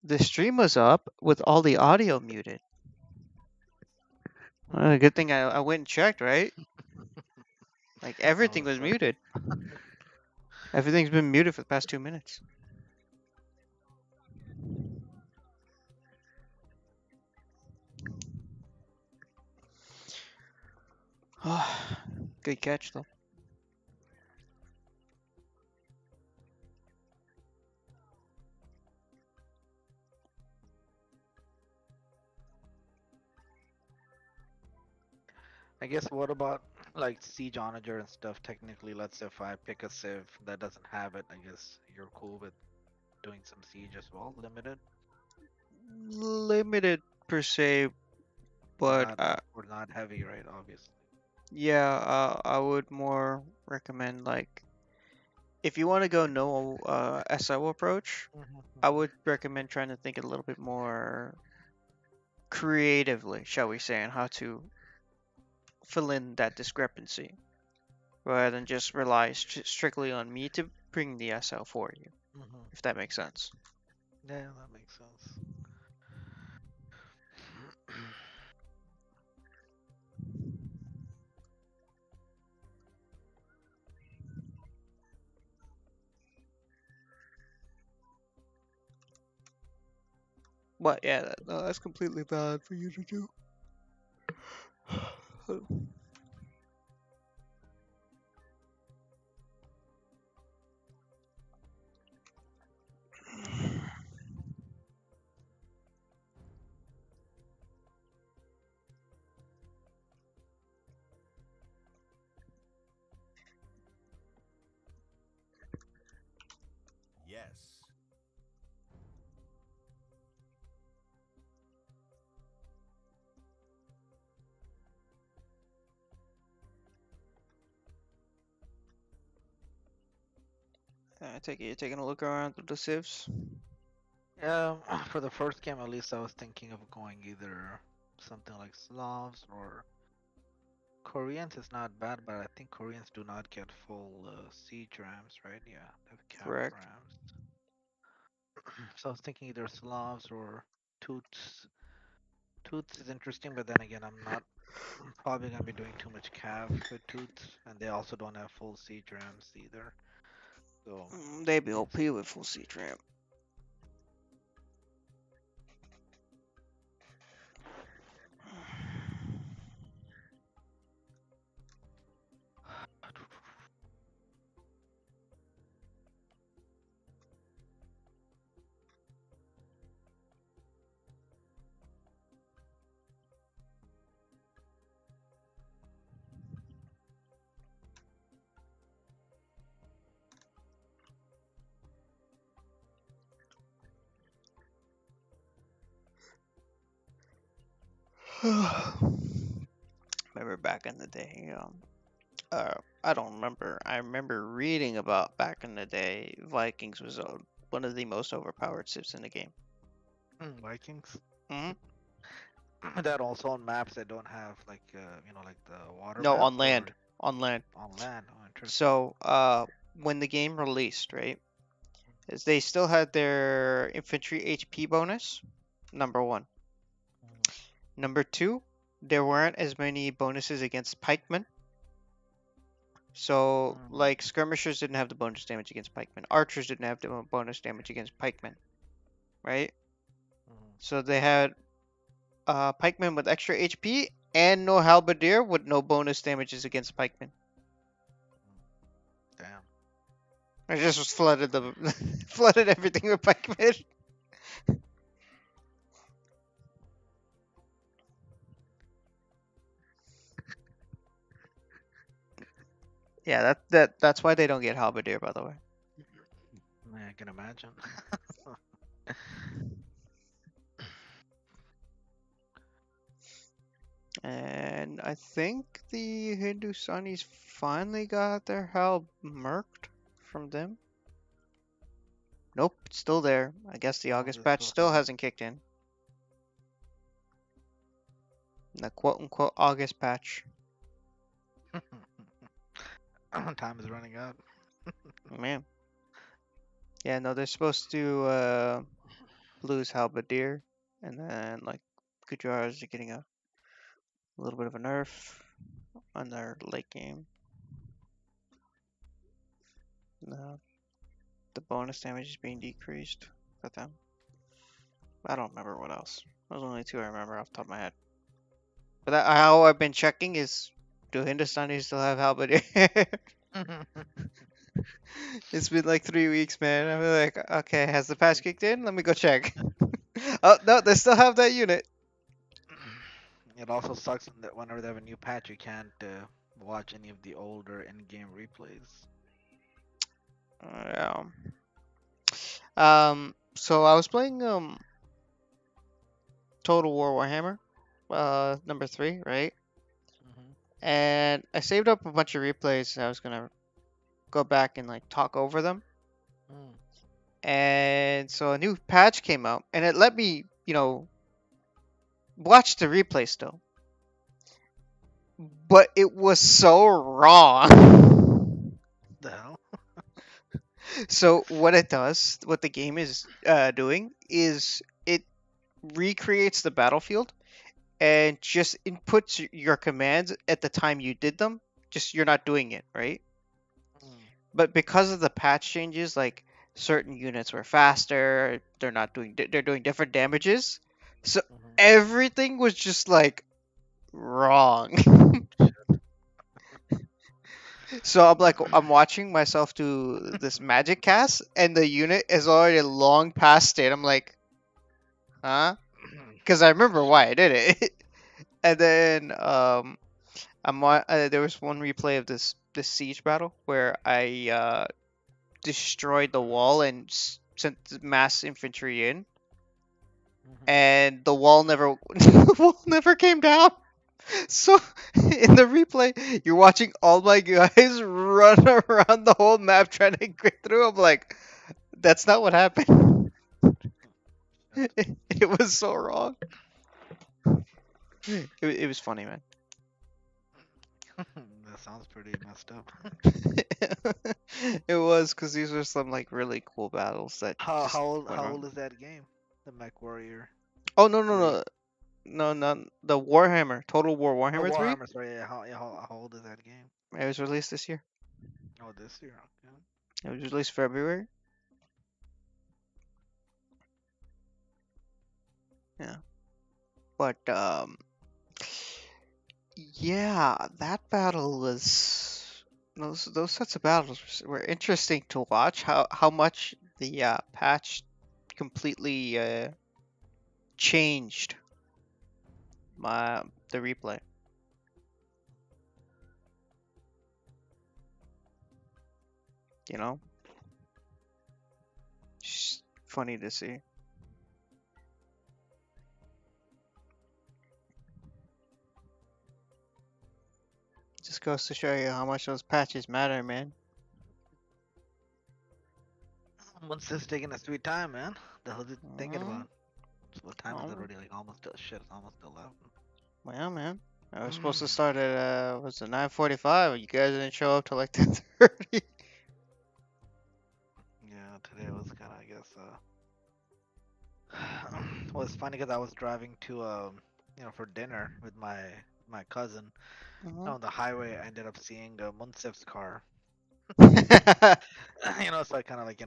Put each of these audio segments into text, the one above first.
The stream was up with all the audio muted. Good thing I went and checked, right? Like All everything of a was sudden. muted. Everything's been muted for the past 2 minutes. Good catch though. I guess what about like Siege Onager and stuff? Technically, let's say if I pick a Civ that doesn't have it, I guess you're cool with doing some Siege as well, limited Limited per se, or but not or not heavy, right? Obviously. yeah, I would more recommend like if you want to go no SO approach, I Hmm. would recommend trying to think a little bit more creatively, shall we say, on how to fill in that discrepancy rather than just rely strictly on me to bring the SL for you, Hmm. if that makes sense. Yeah, that makes sense. But yeah, no, that's completely valid for you to do. Yes. I take it you're taking a look around the civs. Yeah, for the first game at least, I was thinking of going either something like Slavs or Koreans is not bad, but I think Koreans do not get full siege rams, right? Yeah, they've capped Correct. rams. So I was thinking either Slavs or Toots. Toots is interesting, but then again, I'm probably gonna be doing too much cav with Toots, and they also don't have full siege rams either. So They be it's OP with full C tramp. Remember back in the day, I don't remember. I remember reading about back in the day, Vikings was one of the most overpowered cips in the game. Vikings. Hmm. That also on maps that don't have like like the water No, map on land. or On land. on land. Oh, interesting. So, when the game released, right, is they still had their infantry HP bonus, number one. Mhm. Number two, there weren't as many bonuses against pikemen. So, Mhm. like, skirmishers didn't have the bonus damage against pikemen. Archers didn't have the bonus damage against pikemen, right? Mhm. So they had pikemen with extra HP and no halberdier with no bonus damages against pikemen. Damn. I just was flooded the flooded everything with pikemen. Yeah, that's why they don't get halberdier, by the way. Yeah, I can imagine. And I think the Hindustanis finally got their hell murked from them. Nope, it's still there. I guess the No, August they patch still still have hasn't kicked in. The quote unquote August patch. it. Time is running out. Man. Yeah, no, they're supposed to Blue's Halberdier, and then like Gujar's getting a little bit of a nerf on their late game. No, the bonus damage is being decreased for them. I don't remember what else. Those are only two I remember off the top of my head. But how I've been checking is, do Hindustani still have Halberdier? It's been like 3 weeks, man. I'm like, okay, has the patch kicked in? Let me go check. Oh no, they still have that unit. It also sucks that whenever they have a new patch, you can't watch any of the older in-game replays. Yeah. So I was playing Total War Warhammer, number 3, right? Hmm. And I saved up a bunch of replays. I was gonna go back and like talk over them. Mm. And so a new patch came out, and it let me, watch the replay still. But it was so wrong. The hell? So what the game is doing is it recreates the battlefield and just inputs your commands at the time you did them. Just you're not doing it, right? Mm. But because of the patch changes, like certain units were faster, they're doing different damages. So Hmm. everything was just like wrong. So I'm watching myself do this magic cast, and the unit is already long past it. I'm like, huh? Because I remember why I did it. And then there was one replay of this siege battle where I destroyed the wall and sent mass infantry in, Hmm. and the wall never the wall never came down. So in the replay, you're watching all my guys run around the whole map trying to get through. I'm like, that's not what happened. It was so wrong. It was funny, man. That sounds pretty messed up. It was because these were some like really cool battles that How just how old went how wrong. old is that game? The Mech Warrior Oh no no 3. no no not the Warhammer Total War Oh, Warhammer 3. Warhammer. Sorry. Yeah, how old is that game? It was released this year. Oh, this year. Okay. It was released February. Yeah, but yeah, that battle was those sets of battles were interesting to watch. How much the patch completely changed the replay. You know, just funny to see. Just goes to show you how much those patches matter, man. Once this taking a sweet time, man. The hell is it thinking Mm, about? So what time is it oh, already? Like almost shit. It's almost 11. well, man. I was supposed to Mm. start at what's it 9:45? You guys didn't show up till like 10:30. Yeah, today was kind of, I guess. Well, it's funny because I was driving to for dinner with my cousin. Mhm. On the highway, I ended up seeing Munsif's car. So I kind of like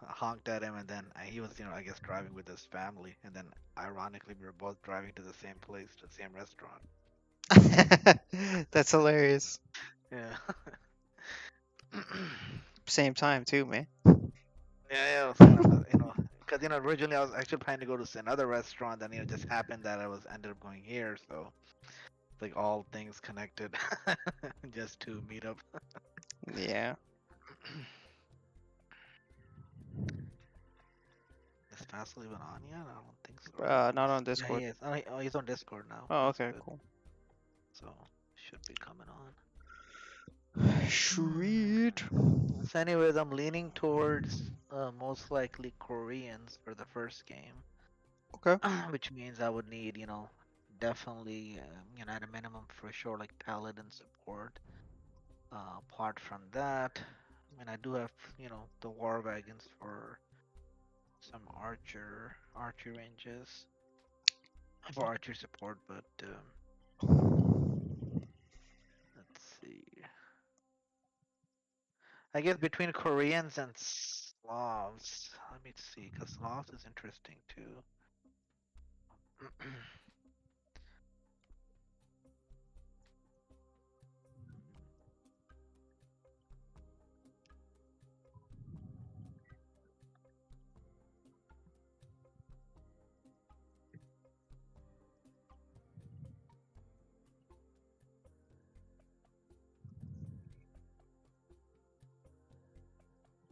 honked at him, and then he was I guess driving with his family, and then ironically we were both driving to the same place, to the same restaurant. That's hilarious. Yeah. Same time too, man. Yeah, it was kind of because originally I was actually planning to go to another restaurant, and just happened that I was ended up going here, so it's like all things connected, just to meet up. Yeah. Is Fastly even on yet? I don't think so. Let me Not see. on Yeah, he Discord. is. He's on Discord now. Oh, That's okay, good. cool. So should be coming on. Sweet. So, anyways, I'm leaning towards most likely Koreans for the first game, Okay. which means I would need, definitely, at a minimum for sure, like Paladin support. Apart from that, I mean, I do have, the War Wagons for some archer ranges for archer support, but let's see. I guess between Koreans and Slavs. Let me see, because Slavs is interesting too.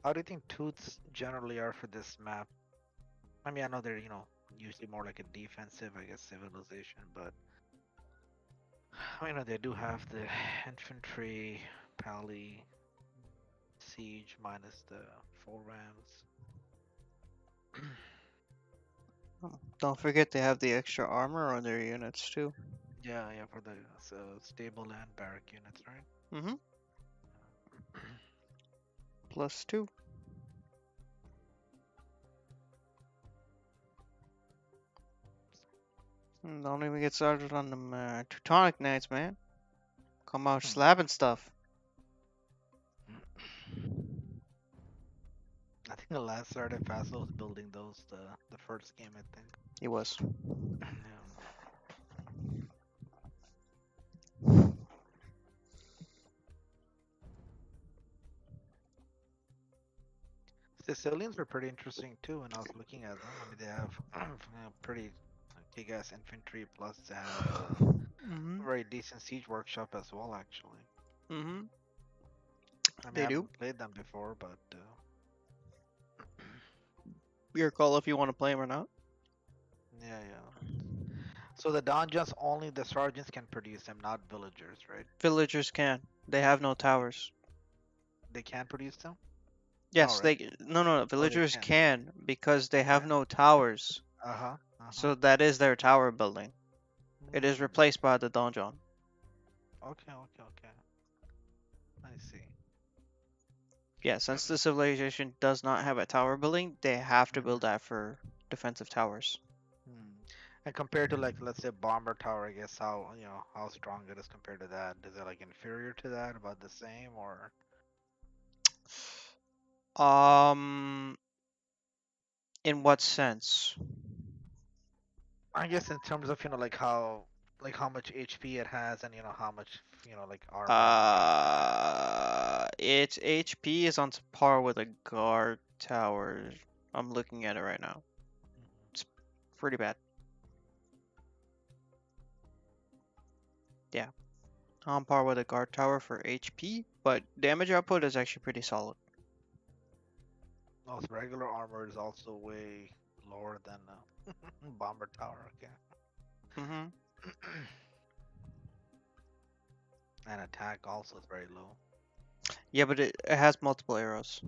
How do you think toots generally are for this map? I mean, I know they're, usually more like a defensive, I guess, civilization, but they do have the infantry, pally, siege minus the 4 rams. Don't forget they have the extra armor on their units too. Yeah, for the stable and barrack units, right? Mm-hmm. +2. Don't even get started on them Teutonic Knights, man. Come out slapping stuff. I think the last Saturday Fassel was building those the first game, I think. He was. Yeah. Sicilians were pretty interesting too when I was looking at them. I mean, they have pretty kick-ass infantry, plus they have Mm-hmm. a very decent siege workshop as well, actually. Mm-hmm. I mean, They I do. haven't played them before, but Your call if you want to play them or not. yeah. So the donjons, only the sergeants can produce them, not villagers, right? Villagers can. They have no towers. They can produce them? Yes, right? no. Oh, they Villagers can. can because they have Okay. no towers. Uh-huh. So that is their tower building. It is Mm. replaced by the donjon. Okay. I see. Yeah, since the civilization does not have a tower building, they have to build Mhm. that for defensive towers. And compared to, like, let's say bomber tower, I guess how strong it is compared to that? Is it like inferior to that, about the same, or? Um, in what sense? I guess in terms of how much HP it has, and how much like armor and Its HP is on par with a guard tower. I'm looking at it right now. It's pretty bad. Yeah, on par with a guard tower for HP, but damage output is actually pretty solid. Oh, so regular armor is also way lower than bomber tower. Okay. Mm-hmm. And attack also is very low. Yeah, but it has multiple arrows.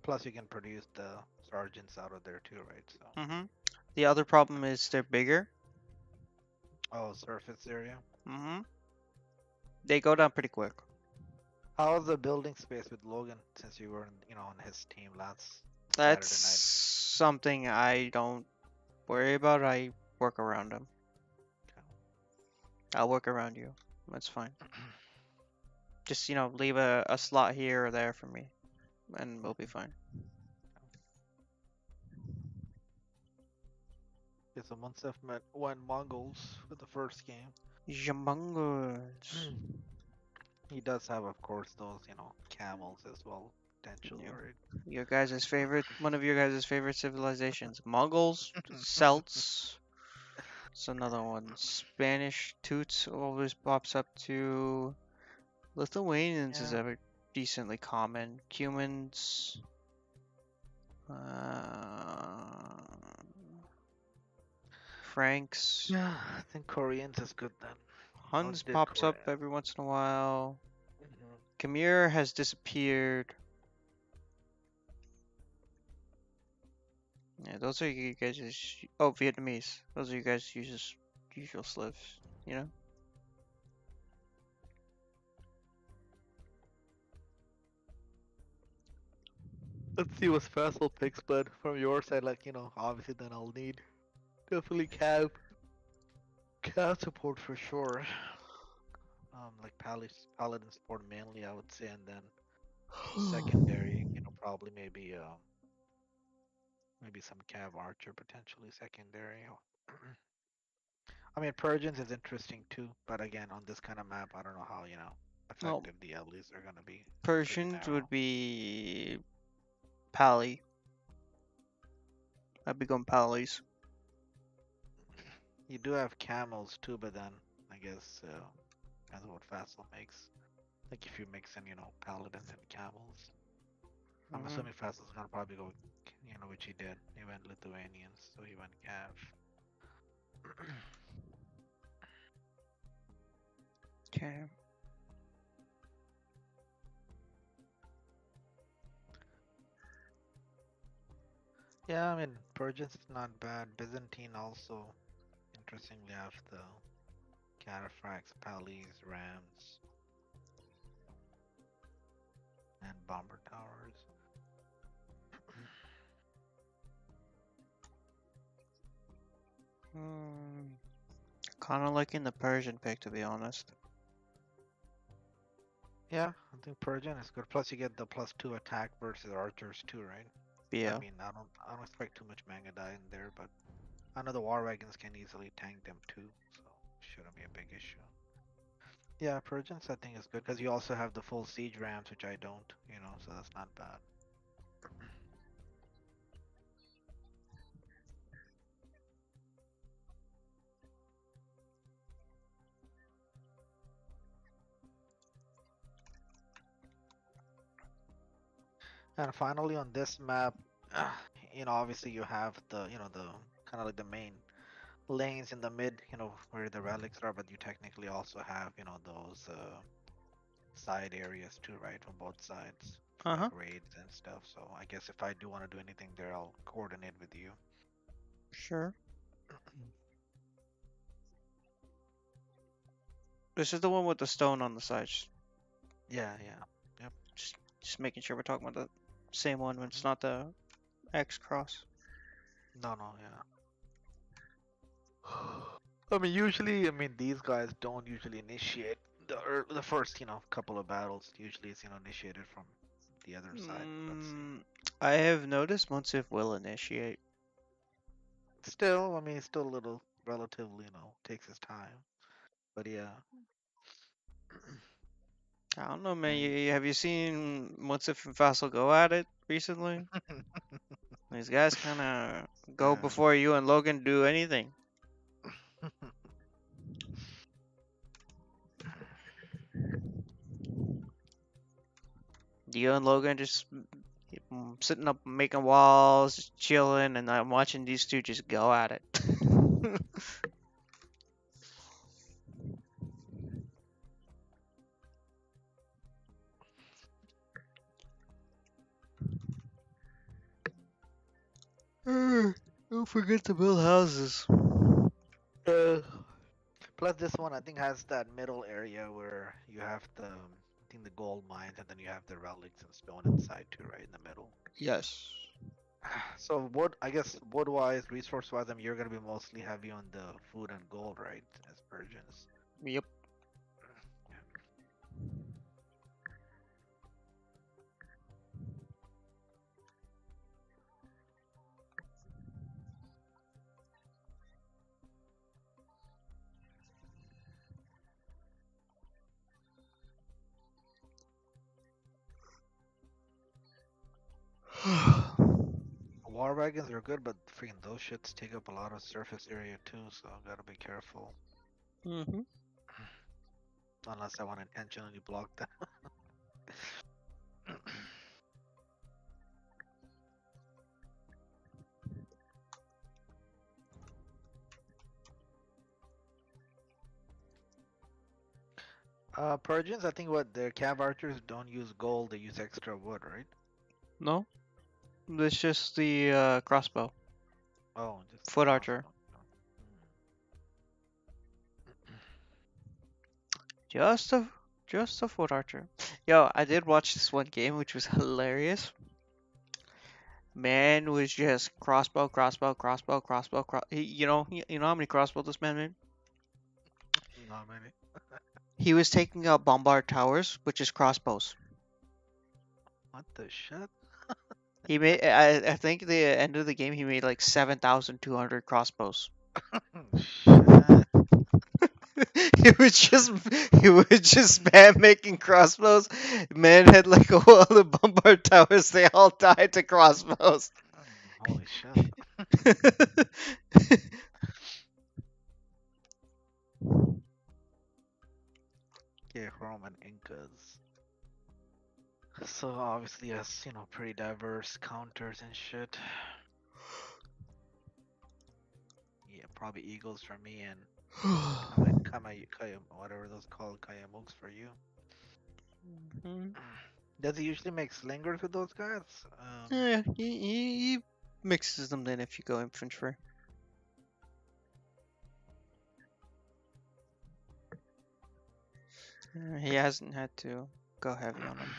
Plus, you can produce the sergeants out of there too, right? So. Mm-hmm. The other problem is they're bigger. Oh, surface area. Mm-hmm. They go down pretty quick. How's the building space with Logan since you were on his team last That's Saturday night? something I don't worry about. I work around them. Okay. I'll work around you. That's fine. Just, leave a slot here or there for me, and we'll be fine. Yeah, so Munsef met one Mongols for the first game. Humongous. He does have, of course, those camels as well, potentially, Yeah. right? One of your guys' favorite civilizations. Mongols, Celts. It's another one. Spanish Toots always pops up too. Lithuanians is Yeah. ever decently common. Cumans. Franks. Yeah, I think Koreans is good then. Huns Did pops up Korea. every once in a while. Mhm. Khmer has disappeared. Yeah, those are you guys' Vietnamese. Those are you guys' usual slips, you know? Let's see what Fassel picks, but from your side, like, obviously then I'll need definitely Cav support for sure. Like Paladin support mainly, I would say, and then secondary, probably maybe some Cav Archer potentially secondary. I mean, Purgeons is interesting too, but again, on this kind of map, I don't know how, Well, effective the Ellies are gonna be. Pretty Persians would narrow. be Pally. I'd be going Pallies. You do have camels too, but then I guess depends on what Vassal makes. Like if you mix in, paladins and camels. I'm Mhm. assuming Vassal's gonna probably go, which he did. He went Lithuanians, so he went Cav. Okay. Yeah, I mean, Persians is not bad. Byzantine also, interestingly, have the Cataphracts, Pallies, Rams, and Bomber Towers. Kind of liking the Persian pick, to be honest. Yeah, I think Persian is good. Plus, you get the +2 attack versus archers too, right? I Yeah. mean, I don't expect too much Manga Die in there, but I know the War Wagons can easily tank them too, so shouldn't be a big issue. Yeah, Persians I think is good because you also have the full siege rams, which I don't, so that's not bad. And finally on this map, obviously you have the kind of like the main lanes in the mid, where the relics are, but you technically also have, those side areas too, right, from both sides for like Uh-huh. raids and stuff. So I guess if I do want to do anything there, I'll coordinate with you. Sure. This is the one with the stone on the sides. Yeah, yeah. Yep. Just making sure we're talking about the same one when it's not the X cross. No, no, yeah. I mean, usually, these guys don't usually initiate the first, couple of battles. Usually, it's initiated from the other side. Let's see. I have noticed Munsif will initiate. Still, it's still a little relatively, takes his time. But yeah. I don't know, man. Yeah. Have you seen Munsif and Fassel go at it recently? These guys kind of go Yeah. before you and Logan do anything. You and Logan just sitting up making walls, just chilling, and I'm watching these two just go at it. Don't forget to build houses. Plus, this one I think has that middle area where you have I think the gold mines, and then you have the relics and stone inside too, right in the middle. Yes. So wood, I guess wood-wise, resource-wise, you're gonna be mostly heavy on the food and gold, right? As Persians. Yep. War wagons are good, but freaking those shits take up a lot of surface area too, so gotta be careful. Mm-hmm. Unless I want to intentionally block them. Persians, I think what their cav archers don't use gold, they use extra wood, right? No, it's just the crossbow. Oh, just the Foot archer. crossbow. Just a foot archer. Yo, I did watch this one game which was hilarious. Man was just crossbow, crossbow, crossbow, crossbow, you know how many crossbow this man made? Not many. He was taking out bombard towers, which is crossbows. What the shit? He made, I think the end of the game, he made like 7,200 crossbows. Shit. He was just, he was just spam making crossbows. Man had like all the bombard towers. They all died to crossbows. Holy shit. Yeah, Roman Incas. So obviously, yes, pretty diverse counters and shit. Yeah, probably eagles for me and whatever those called, Kayamuks for you. Does he usually make slingers with those guys? Yeah, he mixes them in if you go infantry. He hasn't had to go heavy on them.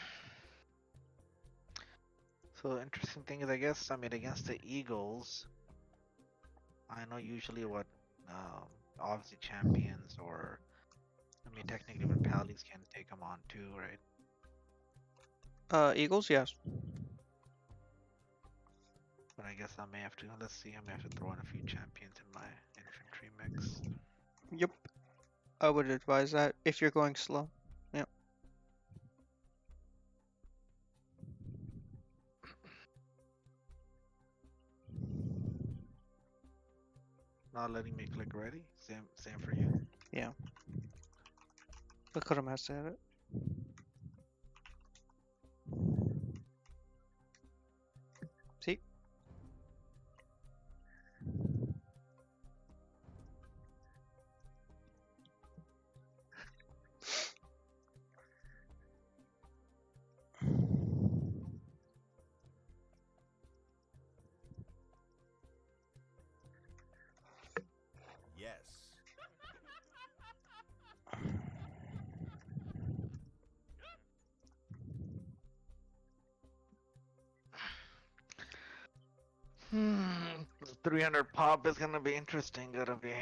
So interesting thing is, I guess, against the Eagles, I know usually what, obviously champions or, technically even pallies can take them on too, right? Eagles, yes. But I guess I may have to, let's see, I may have to throw in a few champions in my infantry mix. Yep. I would advise that if you're going slow. Yep. Not letting me click ready. Same for you. Yeah. Look what I'm at it. See? Yes. Hmm. 300 pop is gonna be interesting. Gotta be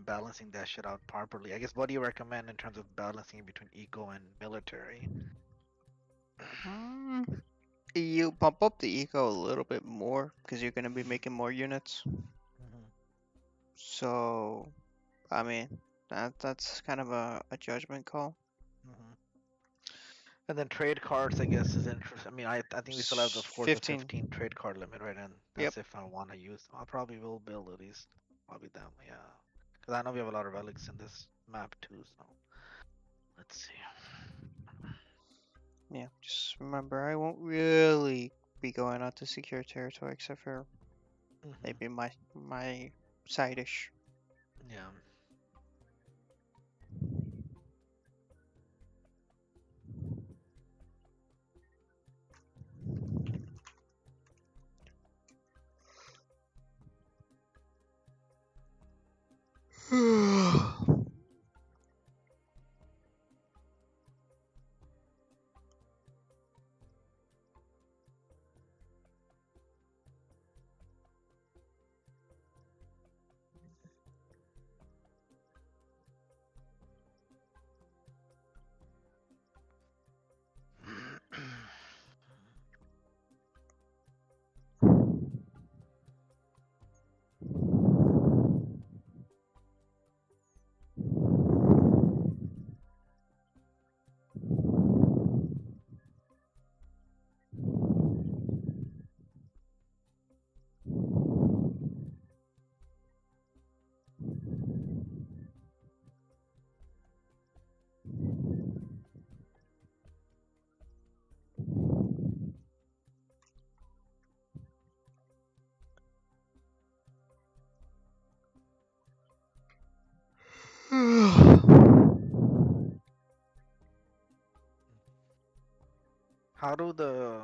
balancing that shit out properly. I guess, what do you recommend in terms of balancing between eco and military? You bump up the eco a little bit more because you're going to be making more units. Mhm. So, I mean, that's kind of a judgment call. Mhm. And then trade cards, I guess, is interesting. I think we still have, of course, the 15. 15 trade card limit, right? And Yep. that's if I want to use them. I probably will build at least probably them, yeah. Because I know we have a lot of relics in this map too. So let's see. Yeah. Just remember, I won't really be going out to secure territory except for Mhm. maybe my side-ish. Yeah. How do the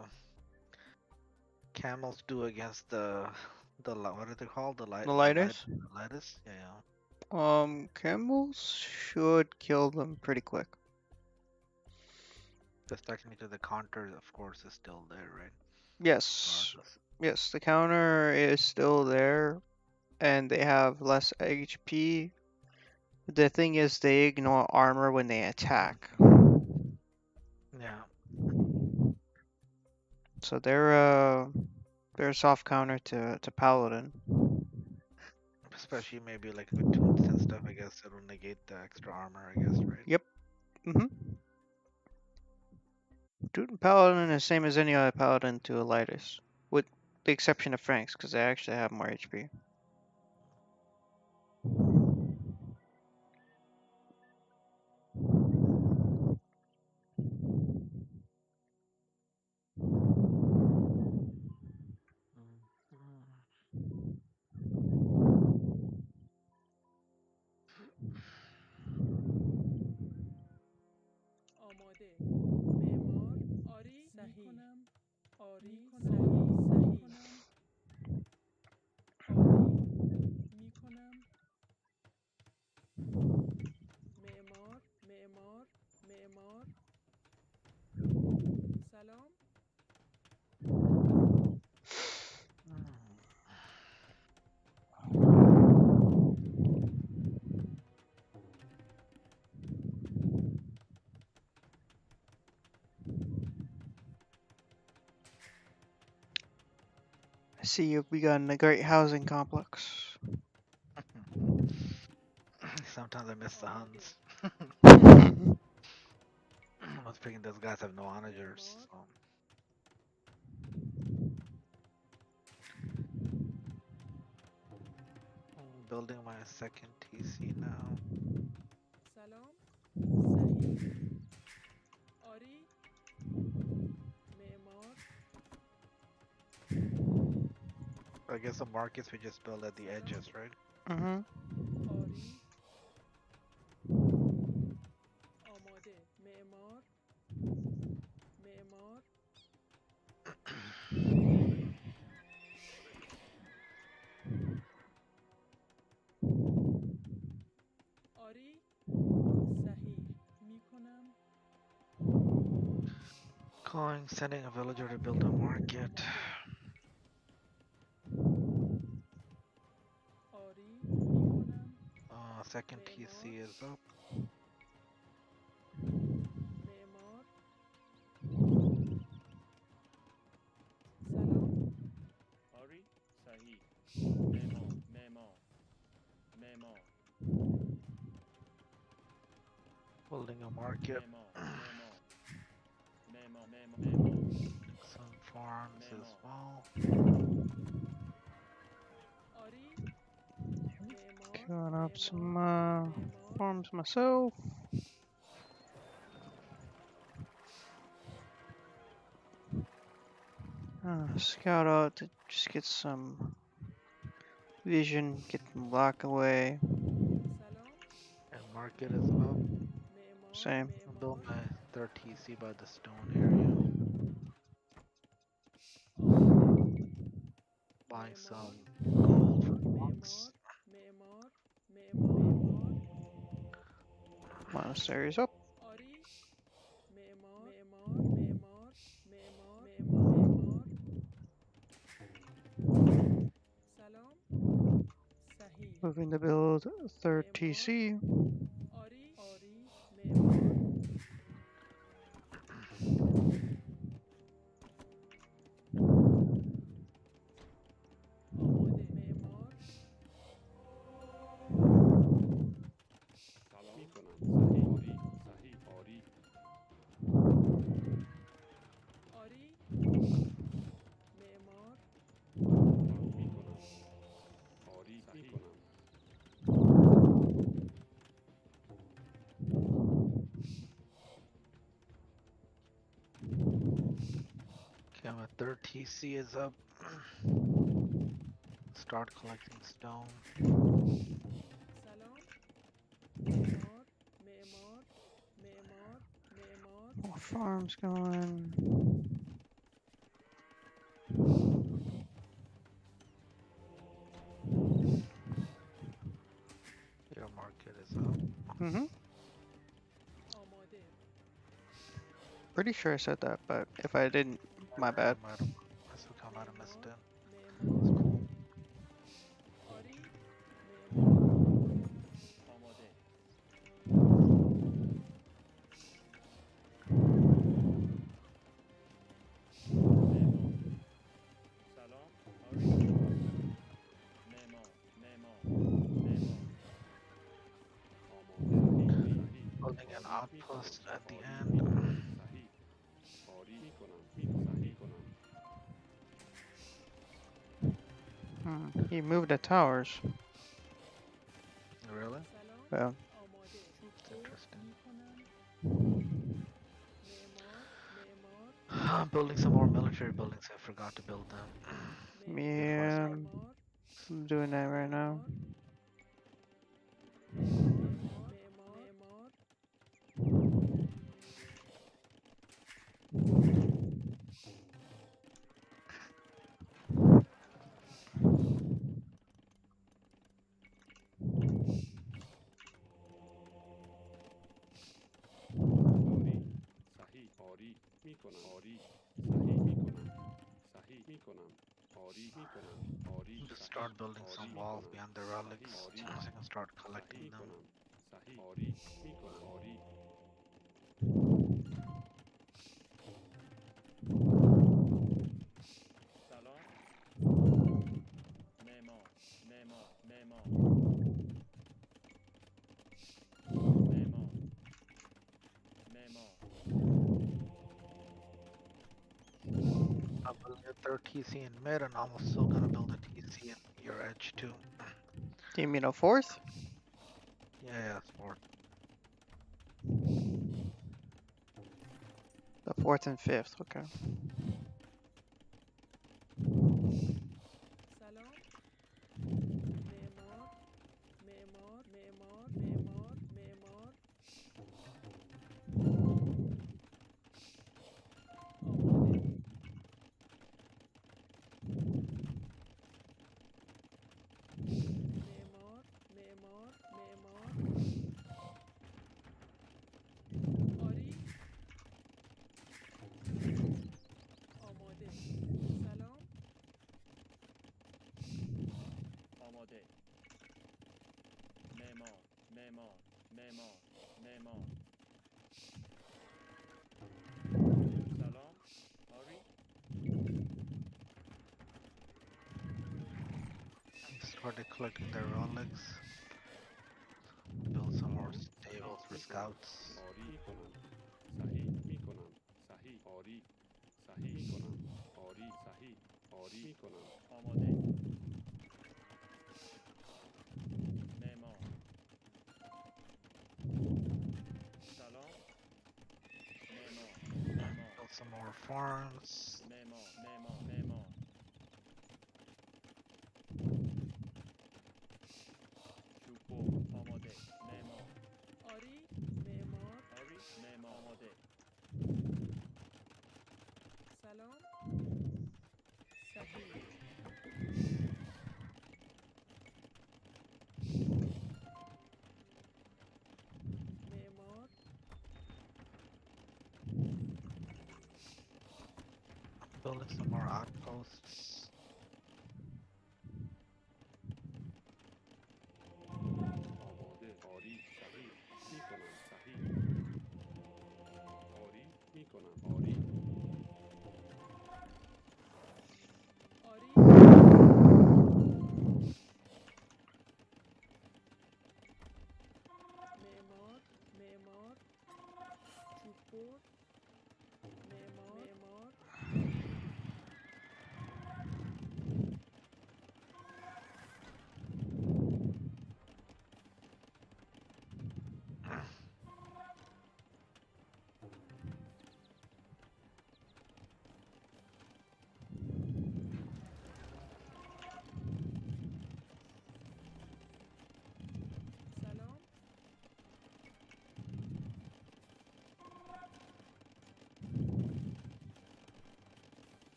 camels do against what are they called? The lighters? Lettuce? Yeah. Camels should kill them pretty quick. Because technically the counter, of course, is still there, right? Yes. regardless. Yes, the counter is still there, and they have less HP. The thing is, they ignore armor when they attack. Yeah. So they're a soft counter to Paladin. Especially maybe like with toots and stuff, I guess it'll negate the extra armor, I guess, right? Yep. Dude, Paladin is the same as any other Paladin to Elitis, with the exception of Franks, because they actually have more HP. آماده معمار آری صحیح میکنم آری صحیح میکنم آری میکنم معمار معمار معمار سلام I see you've begun a great housing complex. Sometimes I miss the آماده Huns. I was thinking those guys have no onagers. معمار So. Building my second TC now. سلام صحیح آری معمار I guess the markets we just build at the سلام edges, right? Mm-hmm. آری آماده معمار معمار آری صحیح میکنم Sending a villager to build a market. آری میکنم Second معمار TC is up. معمار سلام آری صحیح معمار معمار معمار Building a market. معمار معمار معمار معمار Some farms as معمار well. آری معمار Going up some معمار farms myself. Scout out to just get some vision, get the block away. سلام And market is up. معمار Same. I'll build معمار my third TC by the stone area. آماده Buying معمار some gold for معمار monks. معمار معمار Monastery's up. آری معمار معمار معمار معمار سلام صحیح Moving to build a third معمار TC. آری معمار آماده معمار سلام میکنم صحیح آری صحیح آری آری معمار میکنم آری میکنم Okay, my third TC is up. Start collecting stone. سلام معمار معمار معمار معمار More farms going. Your market is up. Mm-hmm. آماده Pretty sure I said that, but if I didn't, my bad. I might have missed it. معمار It's cool. آری معمار آماده معمار سلام آری معمار معمار معمار آماده صحیح Building an آری outpost at the آری end. صحیح آری صحیح کنم He moved the towers. Really? سلام Well, آماده چوب It's بر interesting. میکنم معمار معمار I'm building some more military buildings. I forgot to build them. Before I yeah, start. معمار I'm doing that right now. معمار معمار آری صحیح آری میکنم آری صحیح میکنم صحیح میکنم آری میکنم آری Just صحیح start building آری some walls میکنم behind the صحیح relics آری so I can start صحیح collecting them. میکنم صحیح آری میکنم آری سلام معمار معمار معمار معمار معمار I'm building a third TC in mid, and I'm still gonna build a TC in your edge too. Do you mean a fourth? Yeah, it's more. The fourth and fifth, okay. سلام معمار معمار معمار معمار معمار آماده معمار معمار معمار آری آماده سلام آماده معمار معمار معمار معمار سلام آری I started collecting the relics. Build some more stables for scouts. آری میکنم صحیح میکنم صحیح آری صحیح میکنم آری صحیح آری میکنم آماده معمار سلام معمار معمار Build some more farms. معمار معمار معمار چوب آماده معمار آری معمار آری معمار آماده سلام صحیح معمار Building some more outposts. آماده آری صحیح میکنم صحیح آری میکنم آری آری معمار معمار چوب بر معمار معمار سلام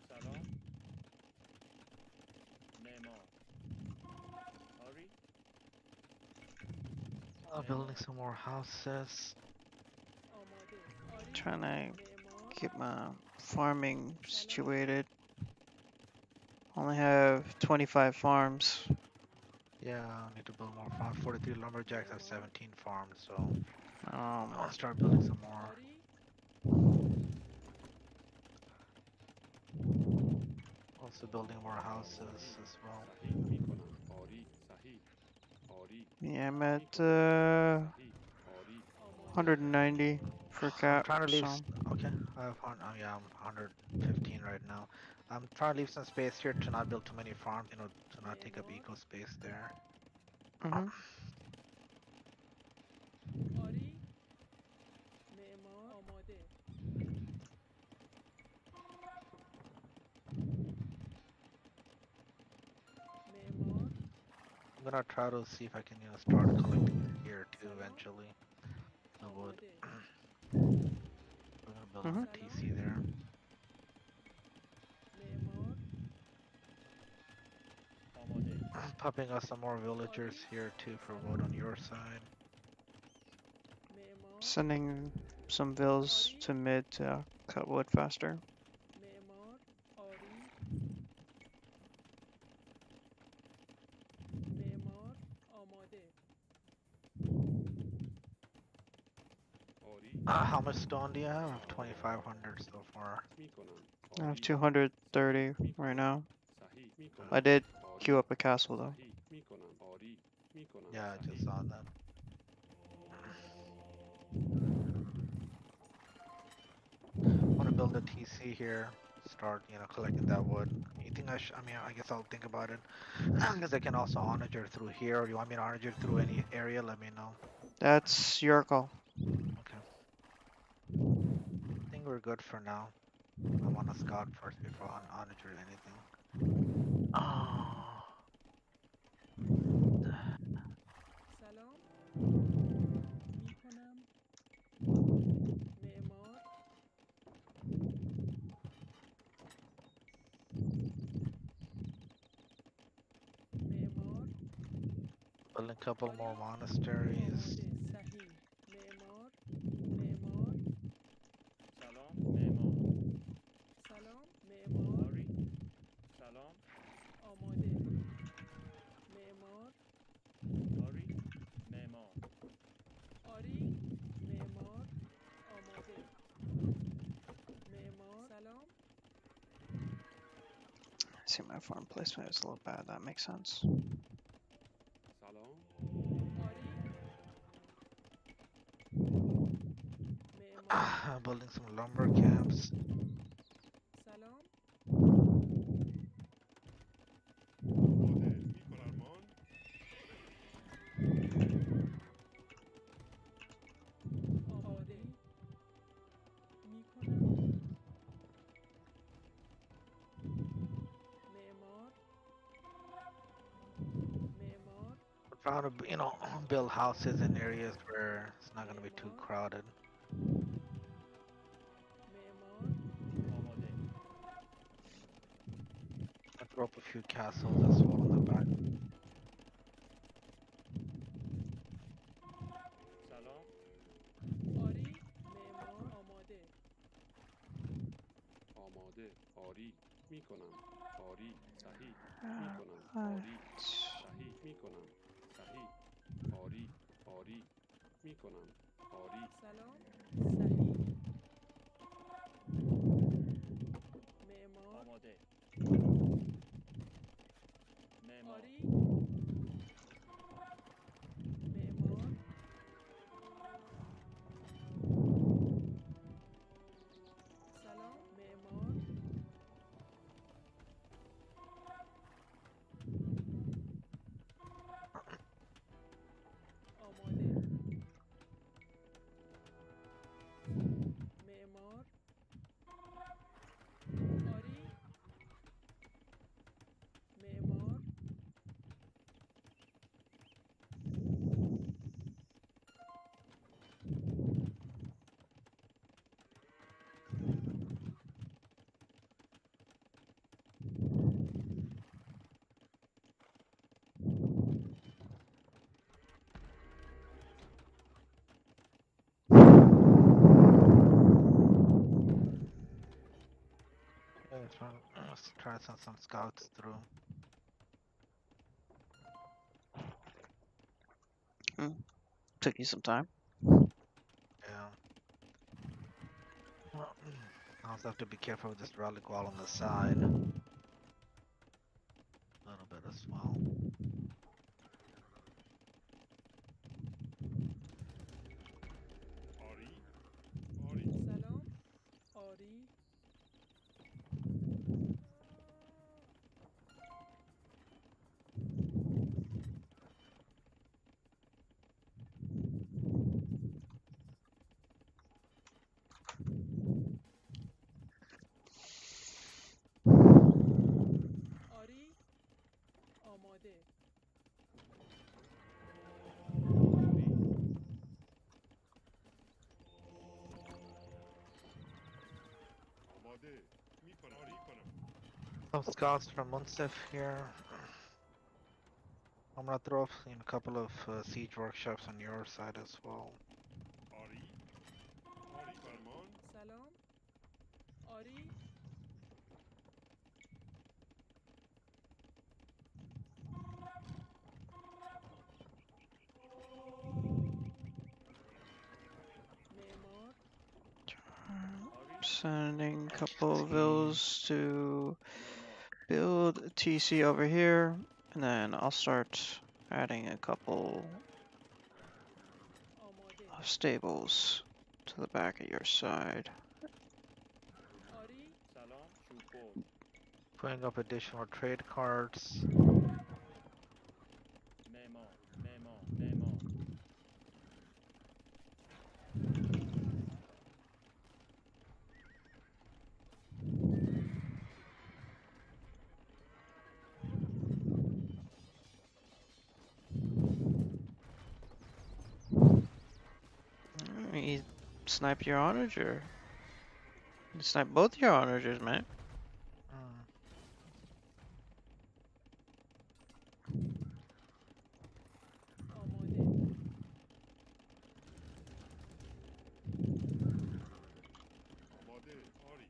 سلام معمار آری Building some more houses. آماده آری Trying to معمار keep my farming situated. Only have 25 farms. Yeah, I need to build more farms. 43 lumberjacks have 17 farms, so I want Um, to start building some more. Ari, Also building more houses as well. صحيح میکنم آری صحیح آری yeah, I'm at میکنم صحیح آری آماده 190 for I'm cap. trying to leave. So Okay, I have oh yeah, I'm 115 right now. I'm trying to leave some space here to not build too many farms, you know, to not take up eco space there. hmm آری معمار آماده معمار I'm gonna try to see if I can, you know, start collecting here too Salam. eventually. The wood. آماده We're gonna build Mhm. a TC there. معمار آماده Popping us some more villagers here too for wood on your side. معمار Sending some bills to mid to cut wood faster. معمار آری معمار آماده آری How much stone do you have? I have 2,500 so far. میکنم I have آری 230 right now. صحیح میکنم I did آری queue up a castle though. صحیح میکنم آری میکنم Yeah, I صحیح just saw that. Want to build a TC here. Start, you know, collecting that wood. You think I should? I mean, I guess I'll think about it. Because I can also onager through here. Or you want me to onager through any area? Let me know. That's your call. Okay. I think we're good for now. I want to scout first before I onager anything. Oh. سلام میکنم معمار معمار Building a couple more آری monasteries. آماده صحیح معمار معمار سلام معمار سلام معمار آری سلام آماده معمار آری معمار آری معمار آماده معمار سلام See, my farm placement is a little bad. That makes sense. سلام آری معمار Building some lumber camps. سلام آماده میکنم آماده میکنم معمار معمار We're trying to, you know, build houses in areas where it's not going to be too معمار crowded. معمار آماده I throw up a few castles as well on the back. سلام آری معمار آماده آماده آری میکنم آری صحیح میکنم آری صحیح میکنم صحیح آری آری میکنم آری سلام صحیح معمار آماده معمار آری معمار سلام معمار آماده معمار آری معمار Let's try to send some scouts through. Took you some time. Yeah. Well, I also have to be careful with this relic wall on the side. A little bit as well. آری آری سلام آری آری آماده آماده میکنم آری کنم Some scouts from Munsif here. I'm gonna throw in a couple of siege workshops on your side as well. آری آری فرمان سلام آری معمار Sending a couple of those to build TC over here, and then I'll start adding a couple آماده of stables to the back of your side. آری سلام شوپور Putting up additional trade cards. معمار معمار معمار He sniped your onager. He sniped both your onagers, man. Mm. آماده آماده آری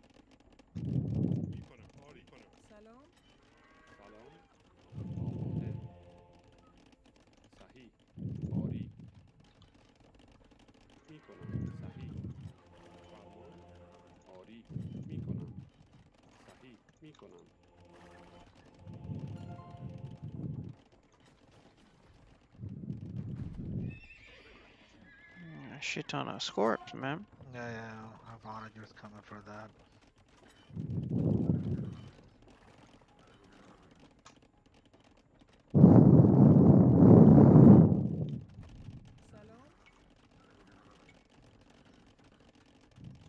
میکنم آری کنم سلام سلام آماده صحیح آری میکنم صحیح فرمان آری میکنم صحیح میکنم A shit ton of scorps, man. Yeah, our onagers coming for that. سلام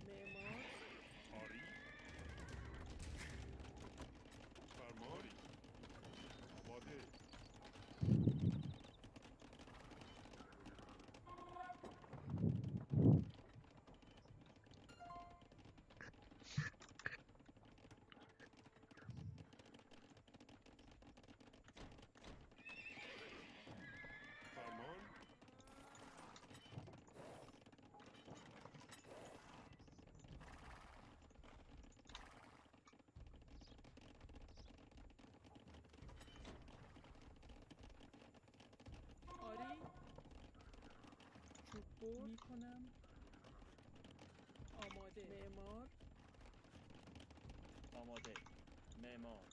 معمار آری فرمانی آماده فرمان آری چوب بر می کنم آماده معمار آماده معمار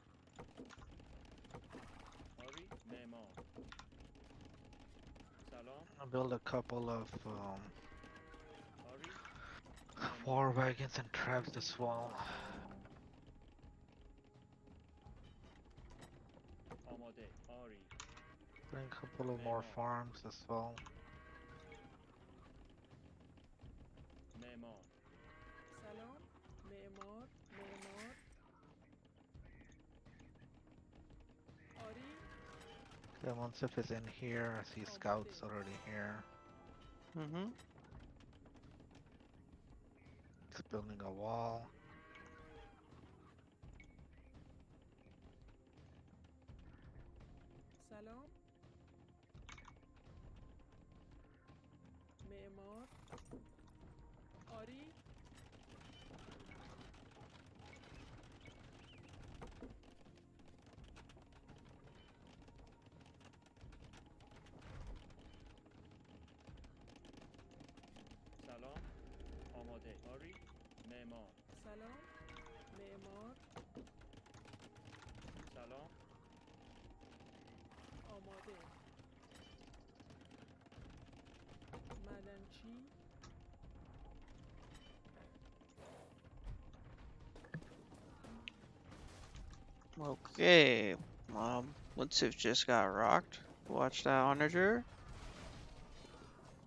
آری معمار سلام I'll build a couple of آری war wagons and traps as well. آماده آری Bring a couple of more farms as well. معمار سلام معمار معمار آری The Munsif is in here. I see scouts already here. Mm-hmm. It's building a wall. سلام معمار آری آری معمار سلام معمار سلام آماده معدنچی Okay. Let's if just got rocked. Watch that onager.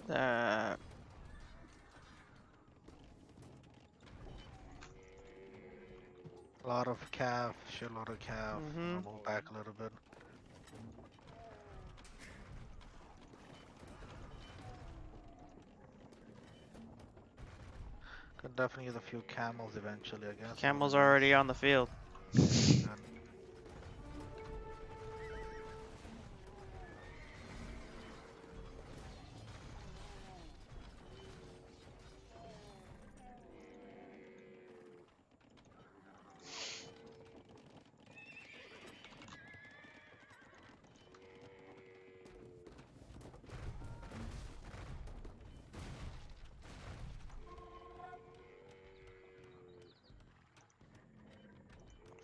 That A lot of calf, shitload of calf. Mhm. I'll move back a little bit. Could definitely use a few camels eventually, I guess. camel's already on the field. And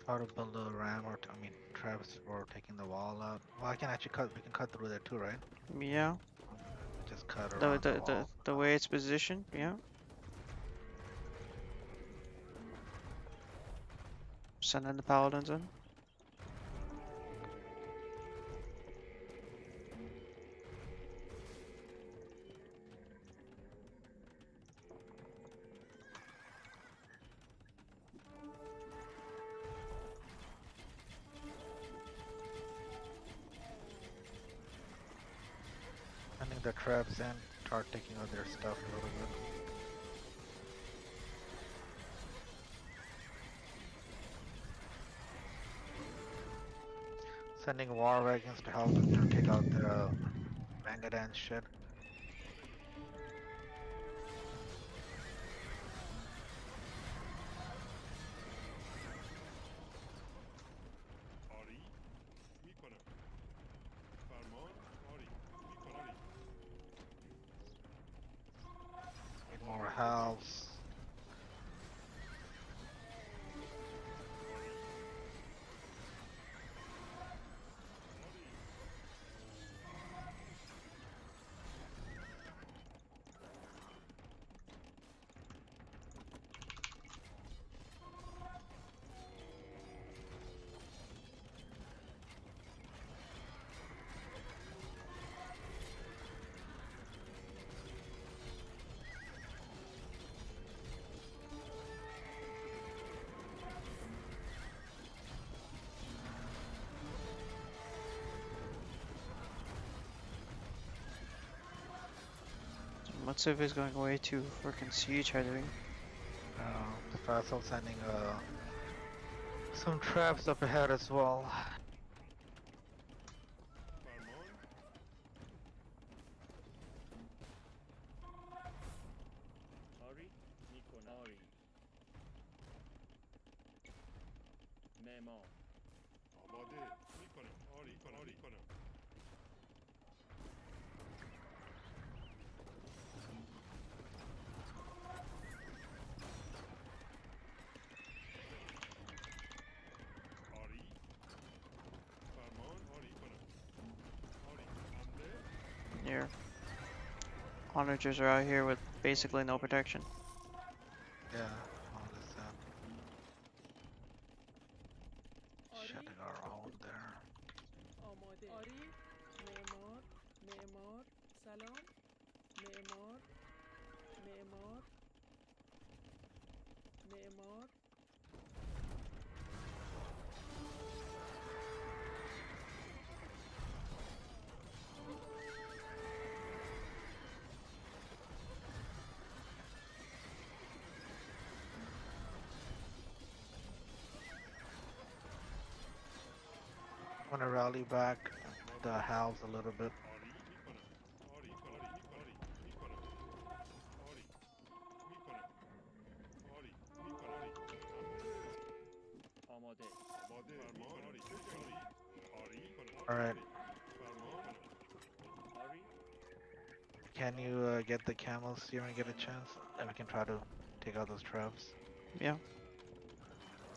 try to build a ram or, I mean, traps for taking the wall out. Well, I can actually cut, we can cut through there too, right? Yeah. Just cut The around the the the, wall. the way it's positioned. Yeah. Sending the paladins in. Sending the traps in, start taking out their stuff a little bit. Sending war wagons to help them take out the Mangadan shit. آری میکنم فرمان آری میکنم Need more house. Let's see if he's going way too freaking siege heavy. Faisal sending some traps up ahead as well. فرمان آری میکنم آری معمار آماده میکنم آری کنم آری فرمان آری کنم آری حمله Here. Onagers are out here with basically no protection. Yeah, all this آری shutting our own there. آماده آری معمار معمار سلام معمار معمار معمار I'm gonna rally back the house a little bit. آری میکنم آری آری میکنم آری میکنم آری میکنم آماده آماده فرمان آری آری کنم Alright, فرمان آری can you get the camels here when you get a chance? Then we can try to take out those traps.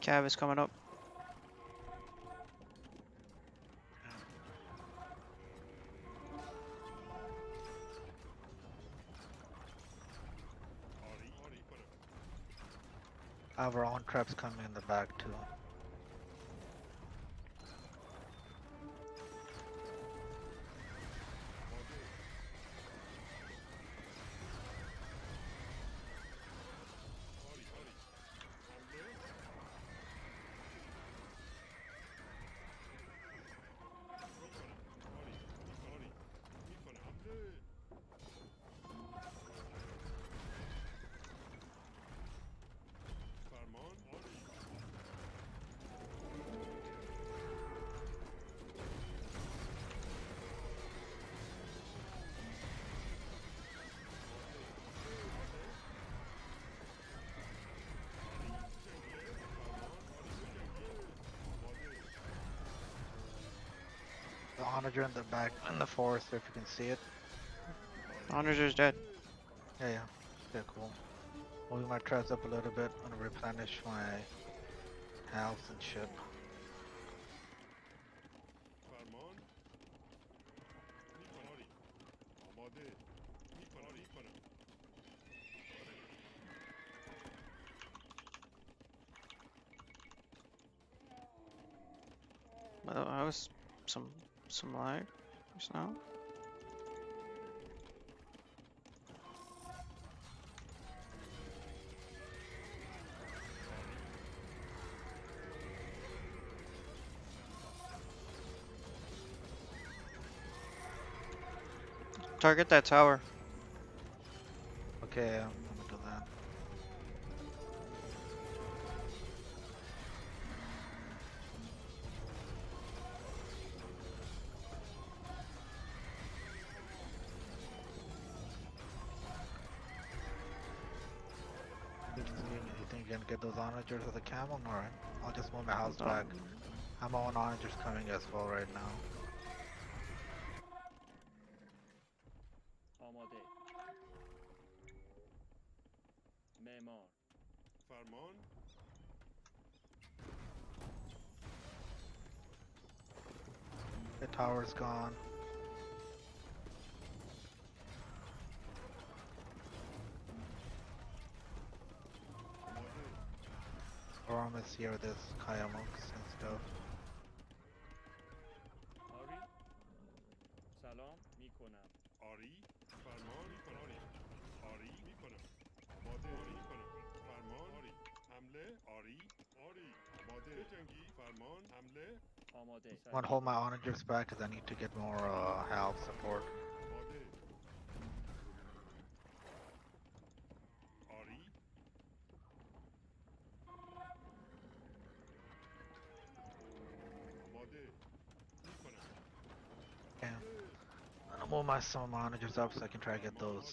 Cav is coming up. I have our own traps coming in the back too. The onager in the back in the forest, if you can see it. Onager's dead. Yeah. Okay, cool. Moving my traps up a little bit. I'm gonna replenish my health and shit. I was some lag just now. Target that tower. Okay, I'm gonna do that. You think you can get those onagers with the camel? Alright. I'll just move my house Hold on. back. I'm on onagers coming as well right now. آماده معمار فرمان The tower's gone. Storm is here with his Kayamooks and stuff. آری سلام میکنم آری فرمان میکنم آری میکنم آماده آری میکنم فرمان آری حمله آری آری آماده جنگی فرمان حمله آماده I'm gonna hold my onagers back because I need to get more health support. آماده آری آماده میکنم Okay. I'm gonna move my some onagers up so I can try to get those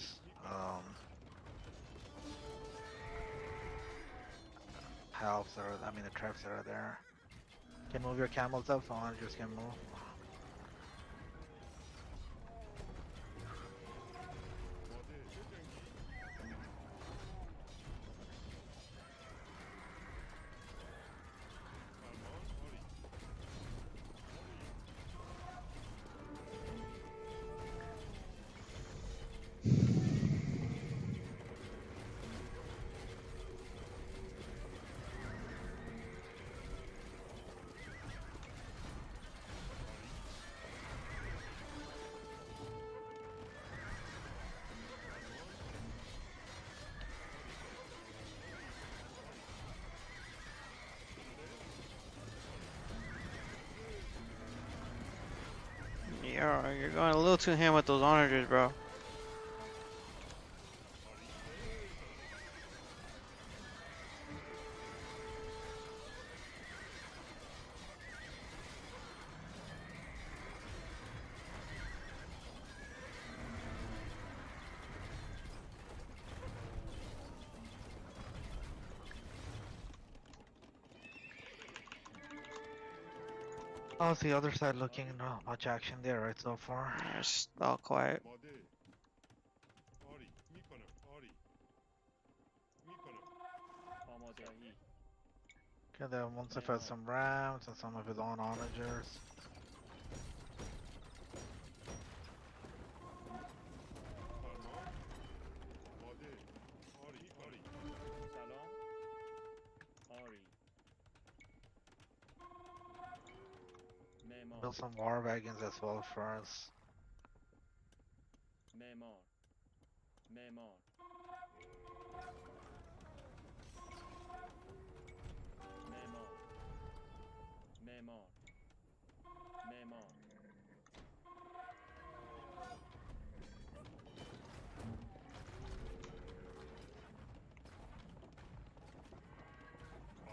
healths that are, I mean the traps that are there. Can move your camels up so onagers can move. Yeah, you're going a little too ham with those onagers, bro. How's the other side looking? Not much action there right so far. Yeah, it's all quiet. آماده آری میکنم آری میکنم Okay, then once I've had some rams and some of his own onagers. فرمان آماده آری آری سلام آری معمار Build some war wagons as well for us. معمار معمار معمار معمار معمار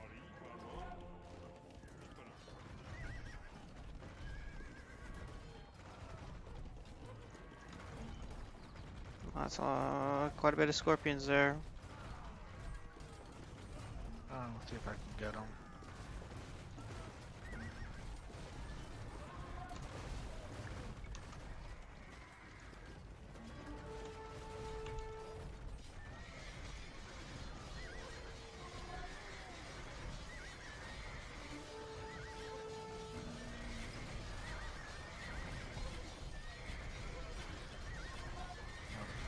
آری فرمان میکنم That's quite a bit of scorpions there. Let's see if I can get them.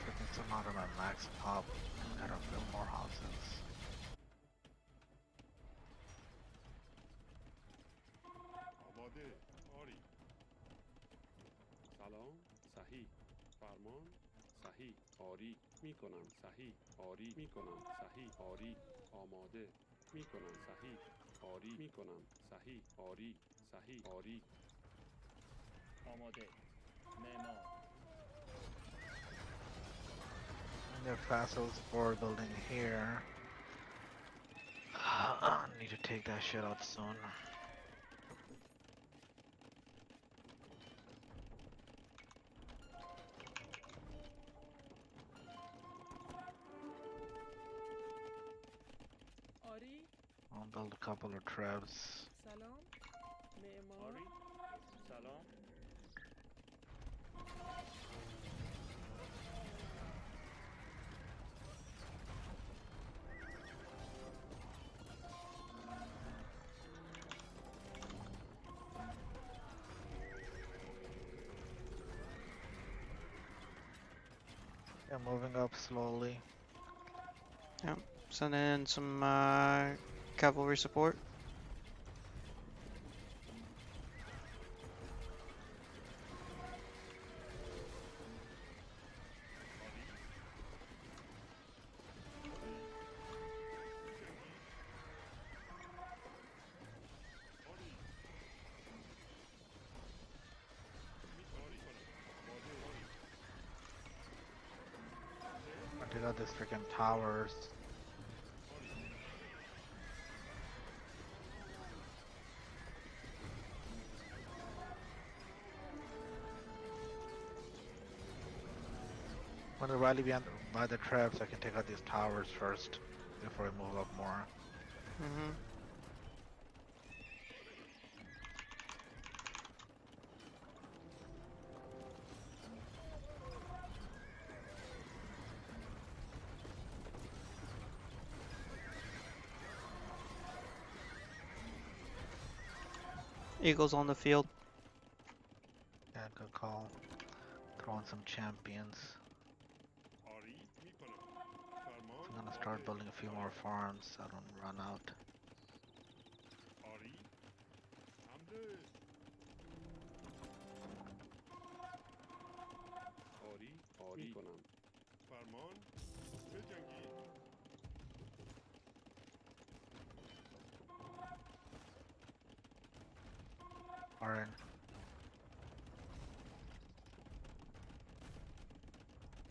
Putting some out of my max pop. Gotta build more houses. آماده آری سلام صحیح فرمان صحیح آری میکنم صحیح آری میکنم صحیح آری آماده میکنم صحیح آری میکنم صحیح آری صحیح آری آماده معمار And their vassals for building here. Need to take that shit out soon. آری I'll build a couple of trebs. سلام معمار آری سلام Yeah, moving up slowly. Send in some cavalry support. آری آری کنم آماده آری I take out these freaking towers. When I rally by the traps, I can take out these towers first before I move up more. Mm-hmm. Eagles on the field. Yeah, good call. Throw in some champions. آری میکنم فرمان I'm gonna start آماده building a few more farms so I don't run out. آری حمله آری آری میکنم فرمان بجنگید Alright.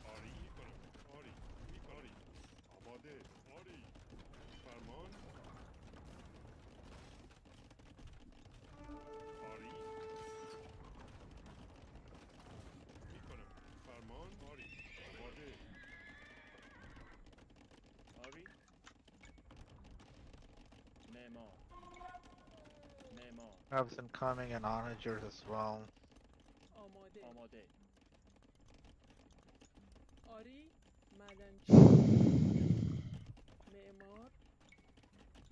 آری میکنم آری آری آماده آری فرمان آری میکنم فرمان آری آماده آری معمار معمار Traps incoming and onagers as well. آماده آماده آری معدنچی معمار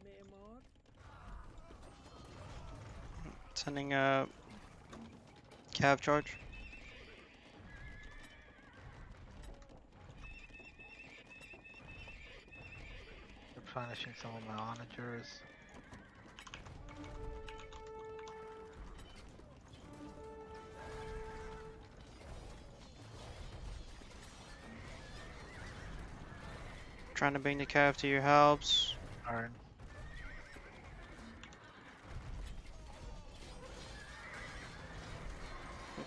معمار Sending a cav charge. Replenishing some of my onagers. Trying to bring the cav to your helps. Alright.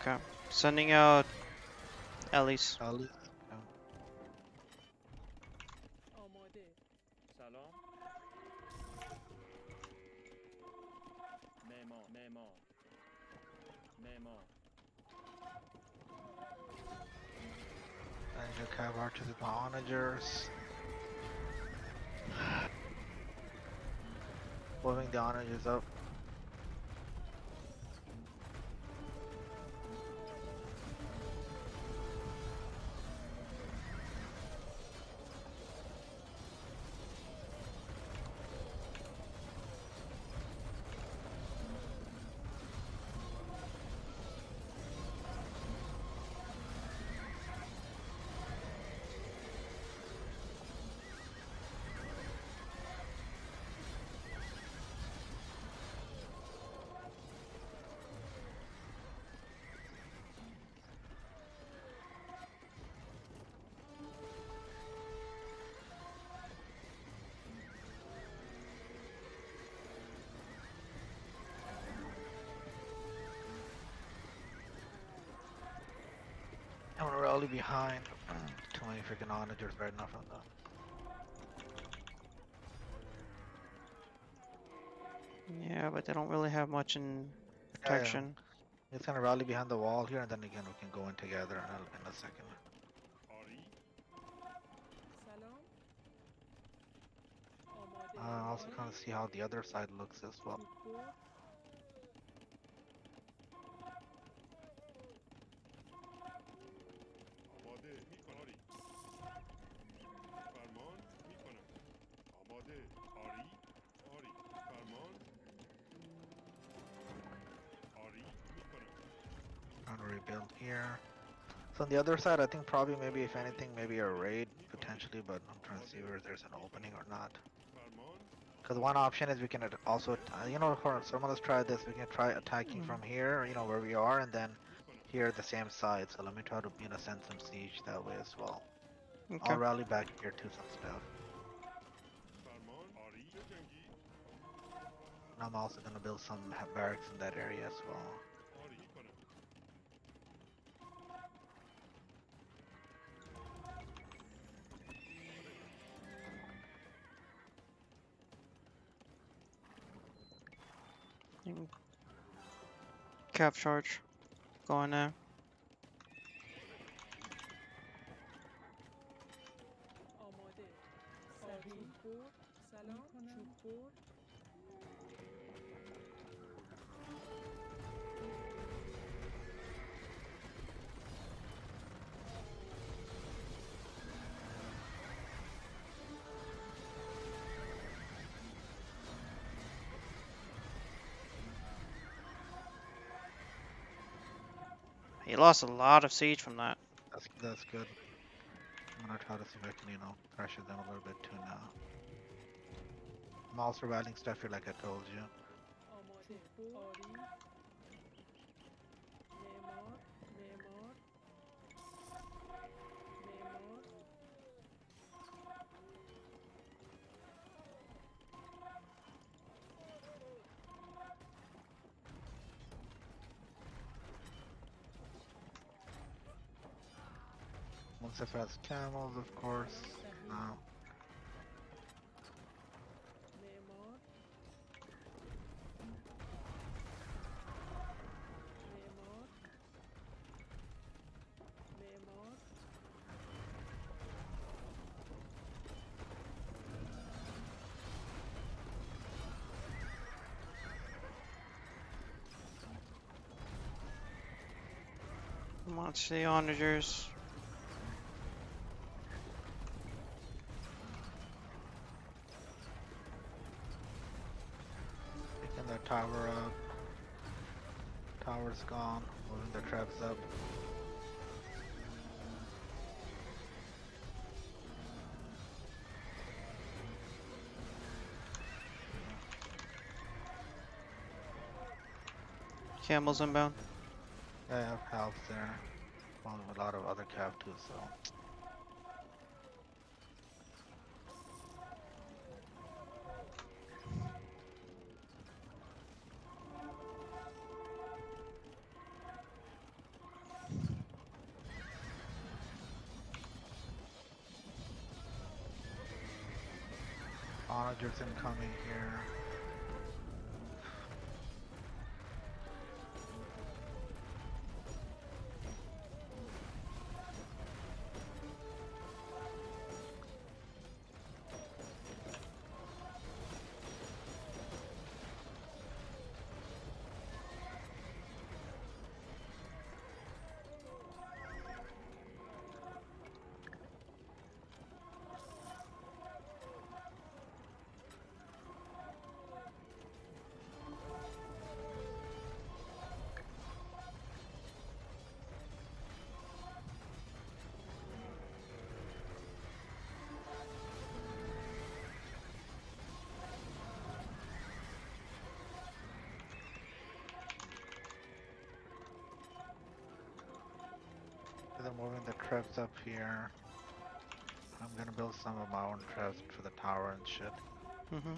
Okay. Sending out Ellis. At least. آماده سلام معمار معمار معمار And your cav archers with my onagers. Moving the onagers up. I'm really behind. Too many freaking onagers right now from them. Yeah, but they don't really have much in Yeah. protection. It's gonna rally behind the wall here, and then again we can go in together in a second. آری سلام آماده I also kind of see how the other side looks as well. توپ برد آماده میکنم آری فرمان میکنم آماده آری آری فرمان آری میکنم Trying to rebuild here. So on the other side, I think probably maybe if anything, maybe a raid potentially, but I'm trying to see where there's an opening or not. فرمان Because one option is we can also, you know, someone let's try this. We can try attacking from here, you know, where we are, and then here at the same side. So let me try to, you know, send some siege that way as well. Okay. I'll rally back here to some stuff. فرمان آری جنگی And I'm also gonna build some barracks in that area as well. آری میکنم Cav charge. Going there. آماده توپ برد سلام توپ برد He lost a lot of siege from that. That's good. I'm gonna try to see if I can, you know, pressure them a little bit too now. I'm also rallying stuff here like I told you. آماده آری معمار معمار معمار Once if has camels, of course. صحیح No. معمار معمار معمار Watch the onagers. Picking their tower up. Tower's gone. Moving the traps up. Camels inbound. Yeah, I have health there. Well, a lot of other cav too, so. Onagers incoming here. They're moving the traps up here. I'm gonna build some of my own traps for the tower and shit. Mm-hmm.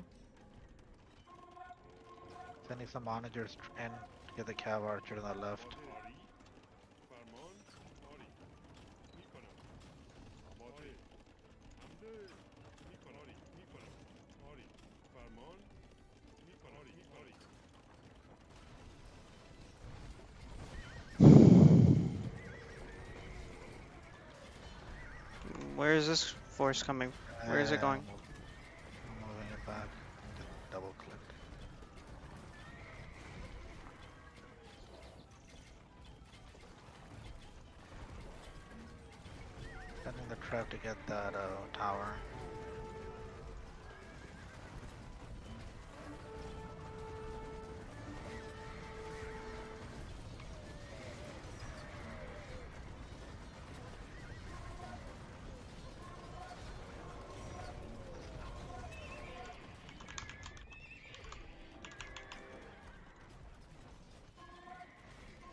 Sending some onagers in to get the cav archer to the left. فرمان آری میکنم آماده حمله میکنم آری میکنم آری فرمان میکنم آری آری Where is this force coming? Where is it going? I'm moving it back. Just double click. Sending the trap to get that tower.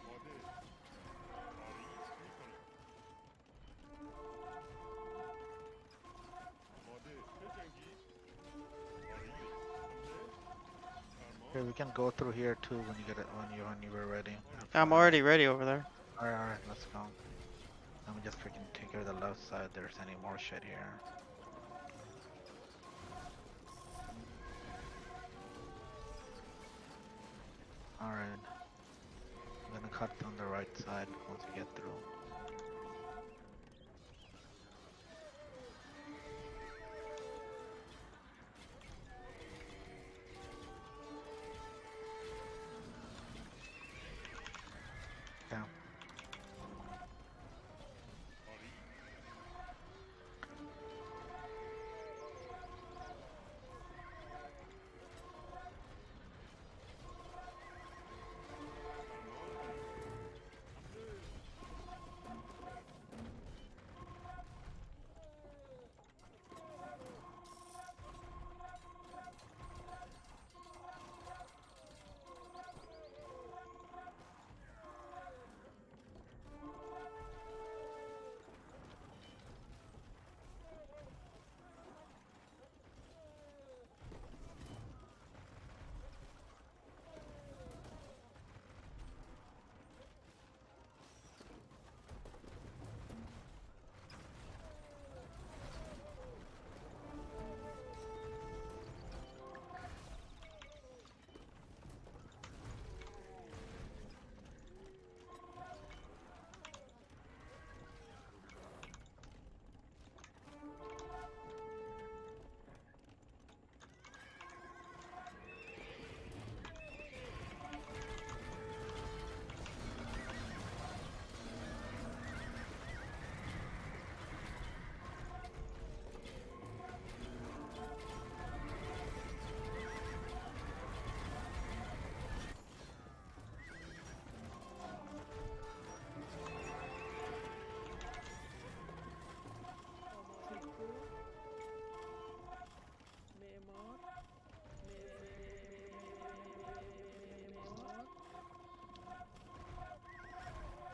آماده آری میکنم آماده بجنگید آری حمله Okay, فرمان we can go through here too when you get it when you were ready. I'm already ready over there. Alright, let's go. Let me just freaking take care of the left side. There's any more shit here. Alright. I'm gonna cut on the right side once we get through. Yeah. آری فرمان آری حمله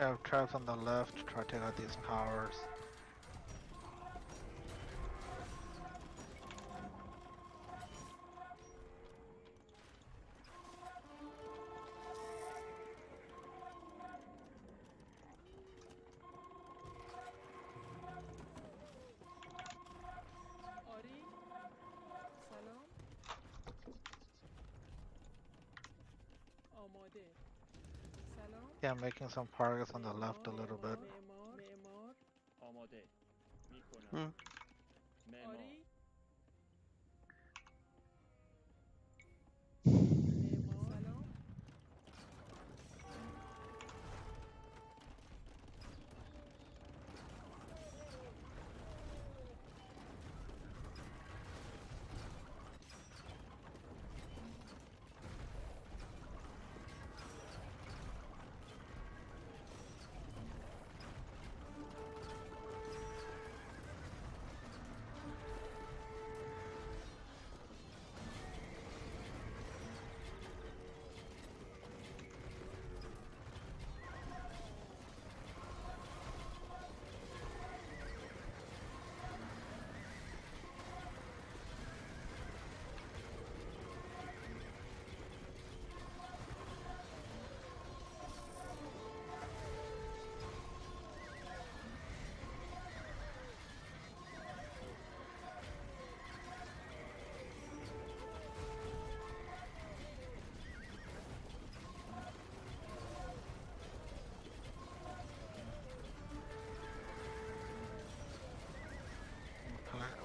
I have traps on the left to try to take out these towers. آری سلام آماده سلام Yeah, I'm making some progress on the left a little bit. معمار آماده میکنم Hmm. معمار آری معمار سلام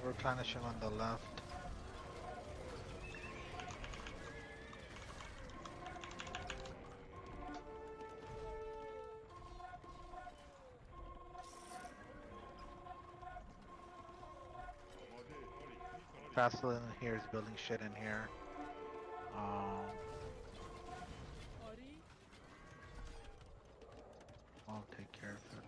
Replenishing on the left. Vaseline in here is building shit in here. آری I'll take care of it.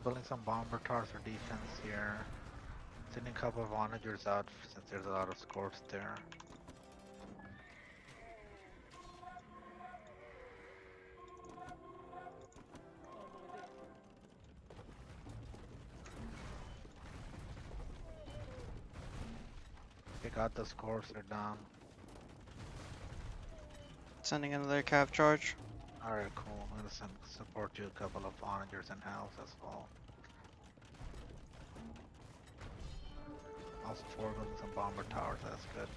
Building some bomber towers for defense here. Sending a couple of onagers out since there's a lot of scorps there. آماده They got the scorps, they're down. Sending another cav charge. Alright, cool. I'm gonna support you a couple of onagers and house as well. Also building some bomber towers, that's good.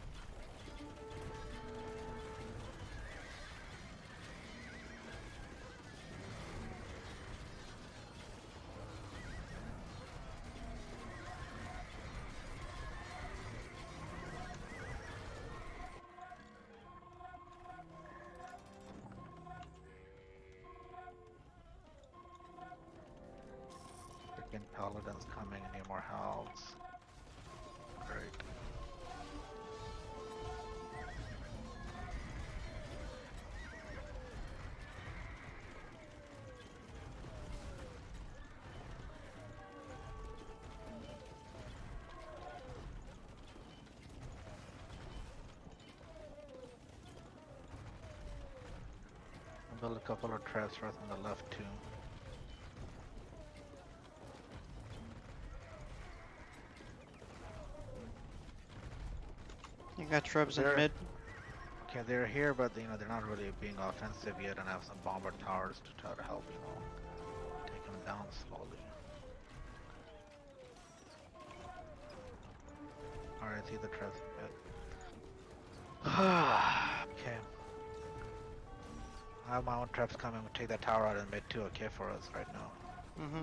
Freaking paladins coming, need more helps. Great. I'll build a couple of traps right on the left too. You got shrubs in There. mid. Okay, they're here, but you know they're not really being offensive yet, and I have some bomber towers to try to help, you know, take them down slowly. Alright, see the traps in mid. Okay. I have my own traps coming. We'll take that tower out in mid too, okay, for us right now. Mm-hmm.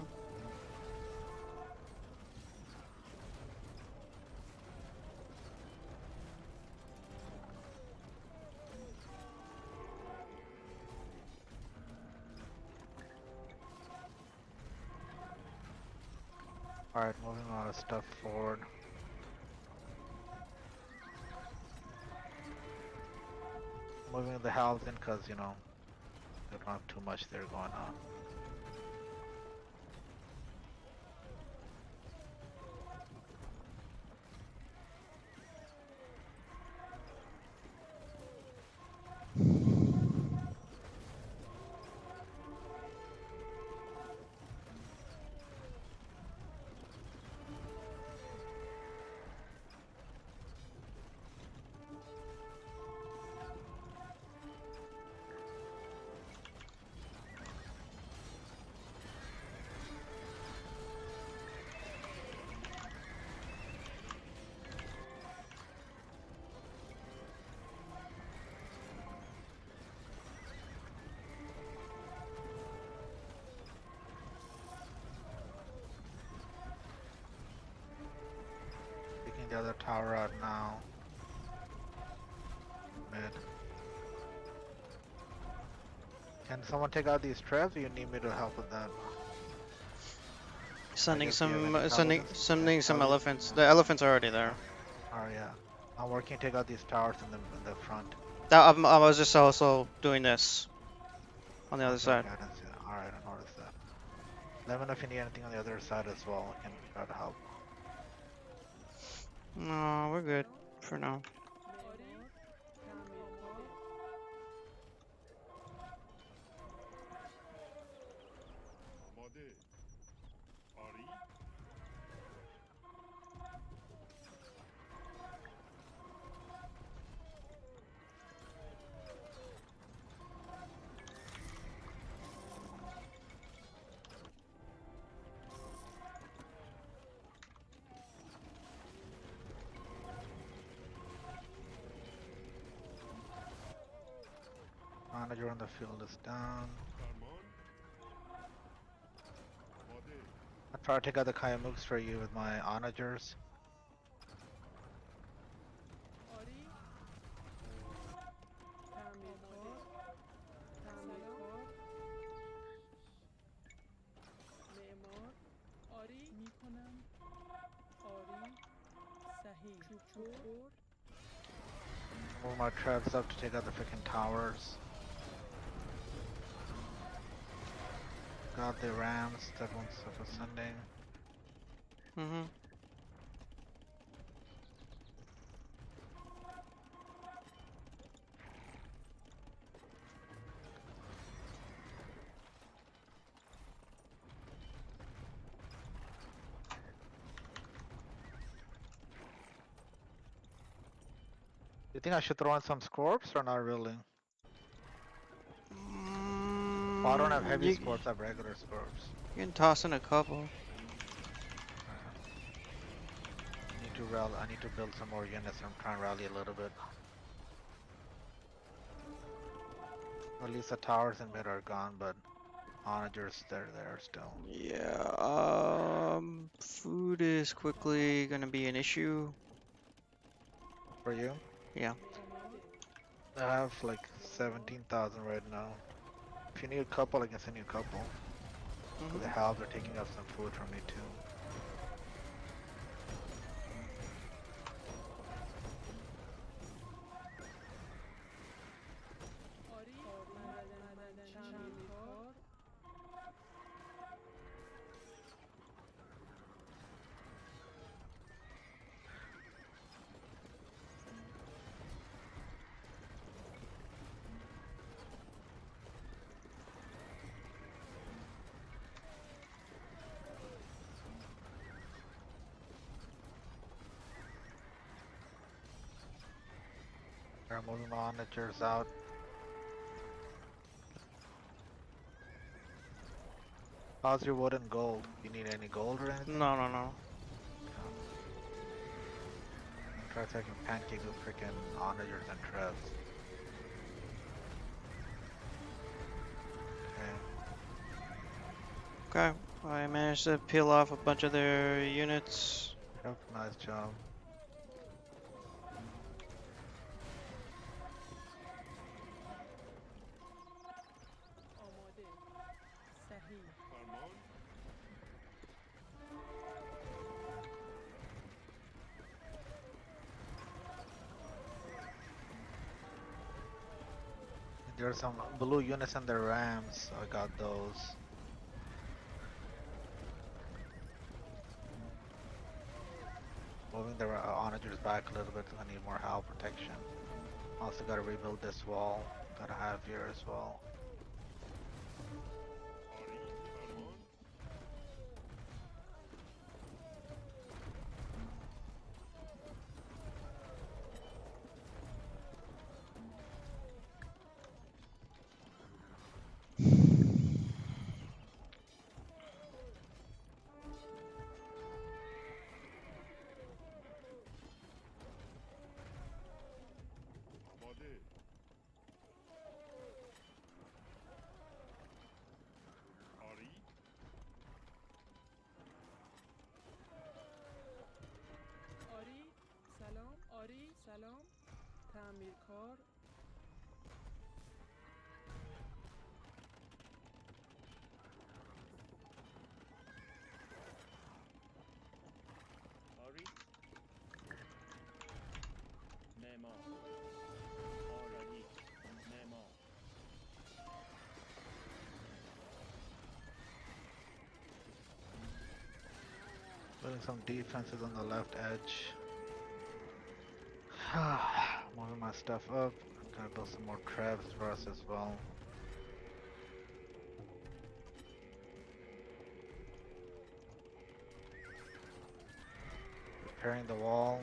Alright, moving a lot of stuff forward. moving the halves in because, you know, they don't have too much there going on. Taking the other tower out now. Mid. Can someone take out these traps, or you need me to help with that? Sending guess we have some, any sending, paladins? sending some Paladins? elephants. The elephants are already there. Oh yeah. I'm working to take out these towers in the front. I was just also doing this on the other Okay, side. okay, I didn't see that. Alright, I noticed that. Let me know if you need anything on the other side as well. I can try to help. No, we're good for now. آماده آری Manager on the field is down. فرمان آماده I'll try to take out the Kayamuks for you with my onagers. آری تعمیرکار تعمیرکار معمار آری میکنم آری صحیح چوبخور Move my traps up to take out the freaking towers. Got the rams, that one's ascending. Mm-hmm. You think I should throw in some scorps or not really? Oh, I don't have heavy You scorps, I have regular scorps. can toss in a couple. I need to build some more units. I'm trying to rally a little bit. At least the towers in mid are gone, but onagers, they're there still. Yeah, food is quickly gonna be an issue. For you? Yeah. I have like 17,000 right now. If you need a couple, I can send you a couple. Mhm. The halves are taking up some food from me too. آری معدن تعمیرکار They're moving my onagers out. How's your wood and gold? You need any gold or anything? No, no, no. Try taking pancake with freaking onagers and trebs. Okay. Okay. I managed to peel off a bunch of their units. Yep, nice job. آماده صحیح فرمان There's some blue units and the Rams. I got those. Moving the onagers back a little bit. I need more howl protection. Also gotta rebuild this wall. Gotta have here as well. آری فرمان آماده آری آری سلام آری سلام تعمیرکار آری معمار آرایی معمار Building some defenses on the left edge. Moving my stuff up. Gonna build some more trebs for us as well. Repairing the wall.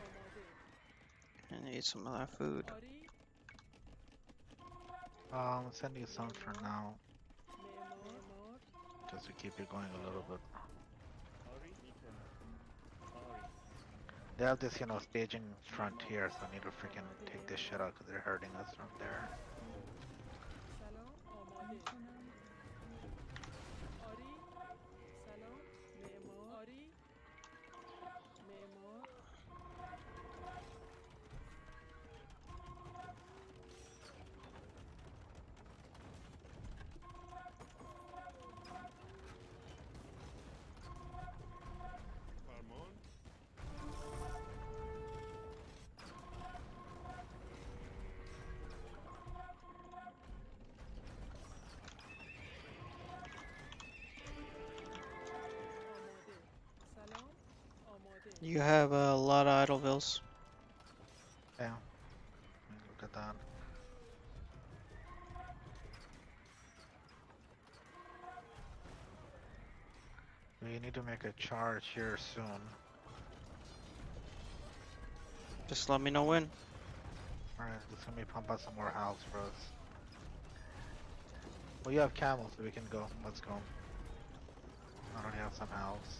آماده I need some of that food. آری I'm sending you some for now, معمار just to keep it going a little bit. آری میکنم آری They have this, staging front here, so I need to freaking take this shit out because they're hurting us from there. سلام آماده میکنم آری سلام معمار آری معمار فرمان آماده سلام آماده You have a lot of idle bills. Yeah. Look at that. We need to make a charge here soon. Just let me know when. Alright, just let me pump out some more house for us. Well, you have camels, so we can go. Let's go. I already have some house.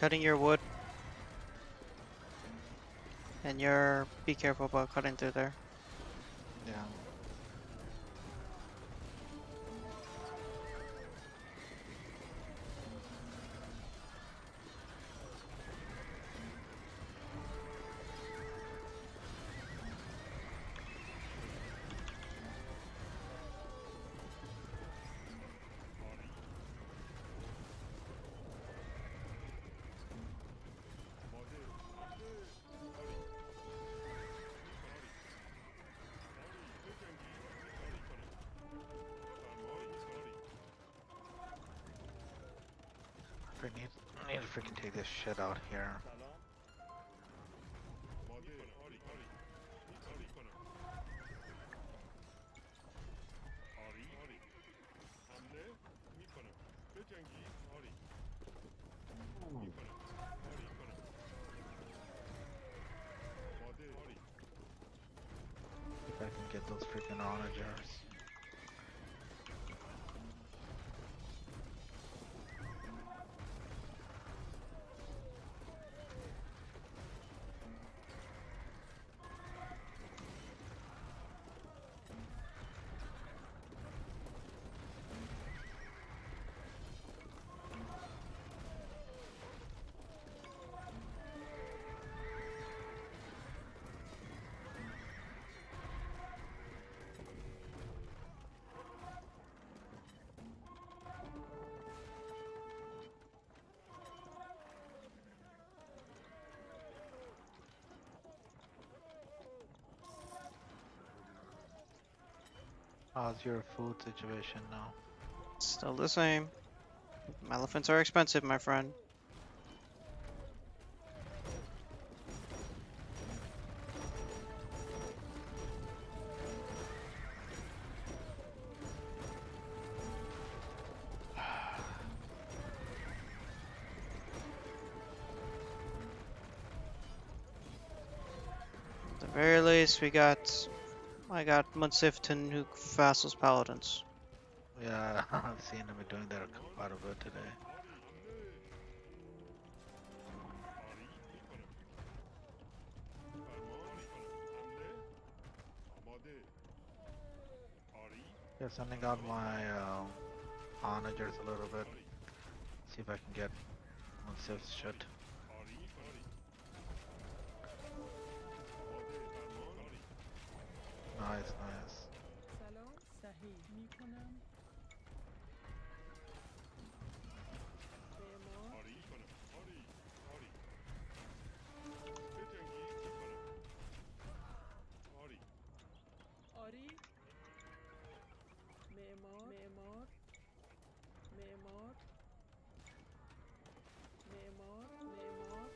cutting your wood. And you're be careful about cutting through there. Yeah. I need to freaking take this shit out here. If I can get those freaking onagers. How's your food situation now? Still the same. Elephants are expensive, my friend. At the very least, I got Munsif to nuke Vassal's Paladins. Yeah, I've seen them doing that quite a bit today. Yeah, sending out my onagers a little bit. See if I can get Monsif's shit. Nice, nice. سلام صحیح میکنم معمار آری معمار معمار معمار معمار معمار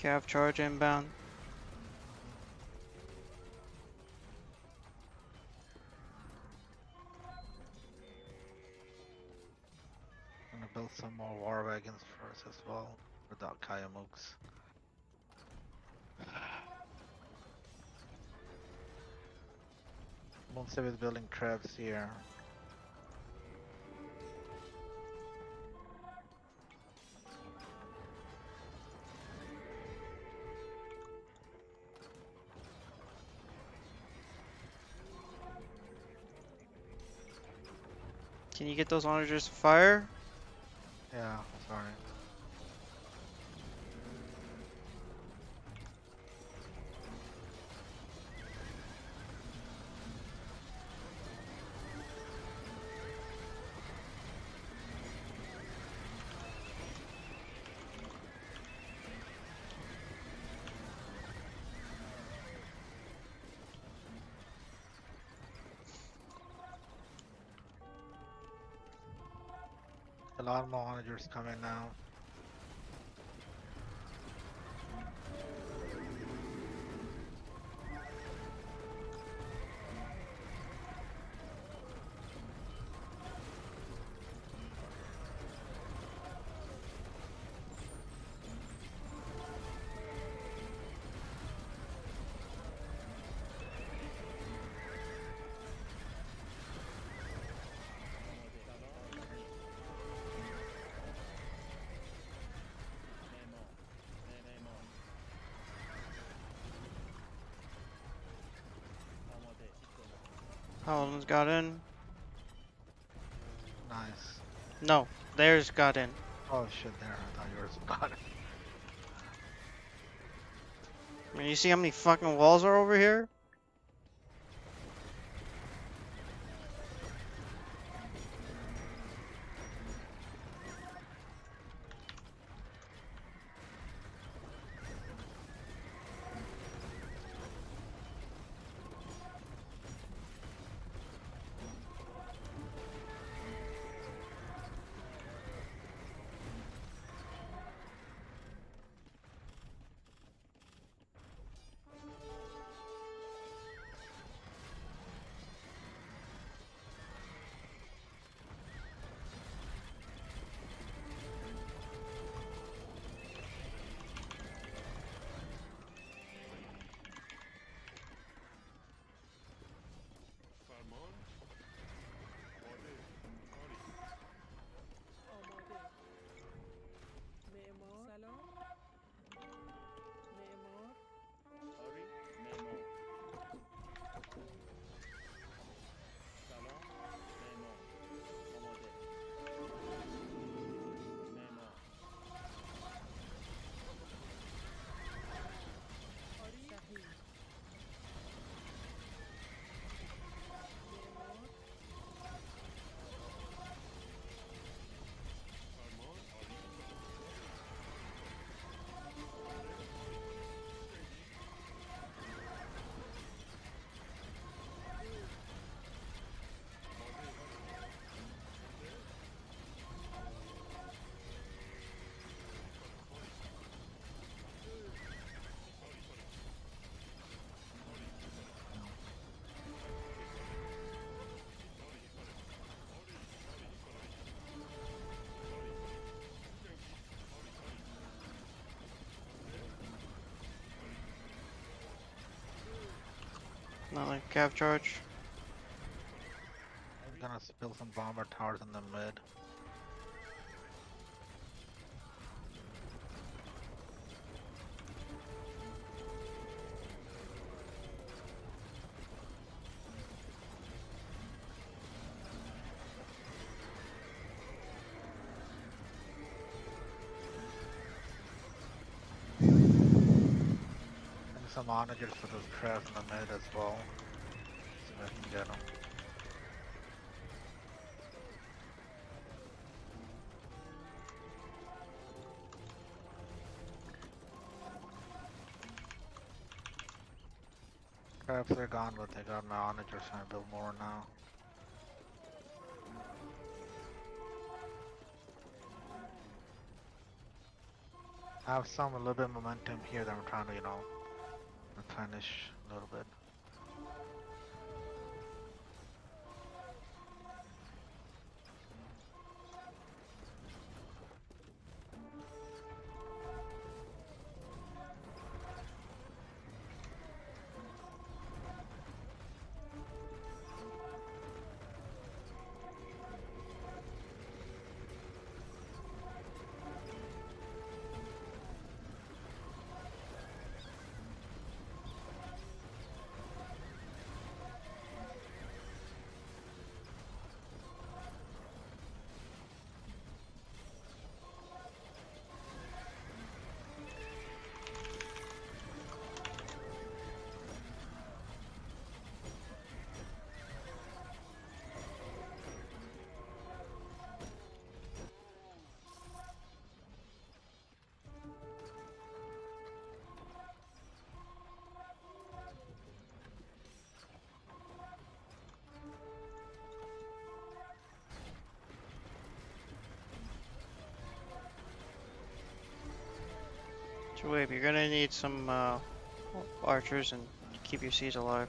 Cav charge inbound. I'm gonna build some more war wagons for us as well, without Kayamooks. Monsif is building crabs here. Can you get those onagers to fire? Yeah, sorry. A lot more onagers coming now. Holland's got in. Nice. No, theirs got in. Oh shit, there. I thought yours got it. I mean, you see how many fucking walls are over here? فرمان آماده آری آماده معمار سلام معمار آری معمار سلام معمار آماده معمار آری صحیح معمار فرمان آری Not like cav charge. I'm gonna spill some bomber towers in the mid. And some onagers for those crabs in the mid as well. See if I can get them. Crabs are gone, but they got my onagers trying to build more now. I have some a little bit of momentum here that I'm trying to, replenish a little bit. So wait, you're gonna need some archers and keep your siege alive.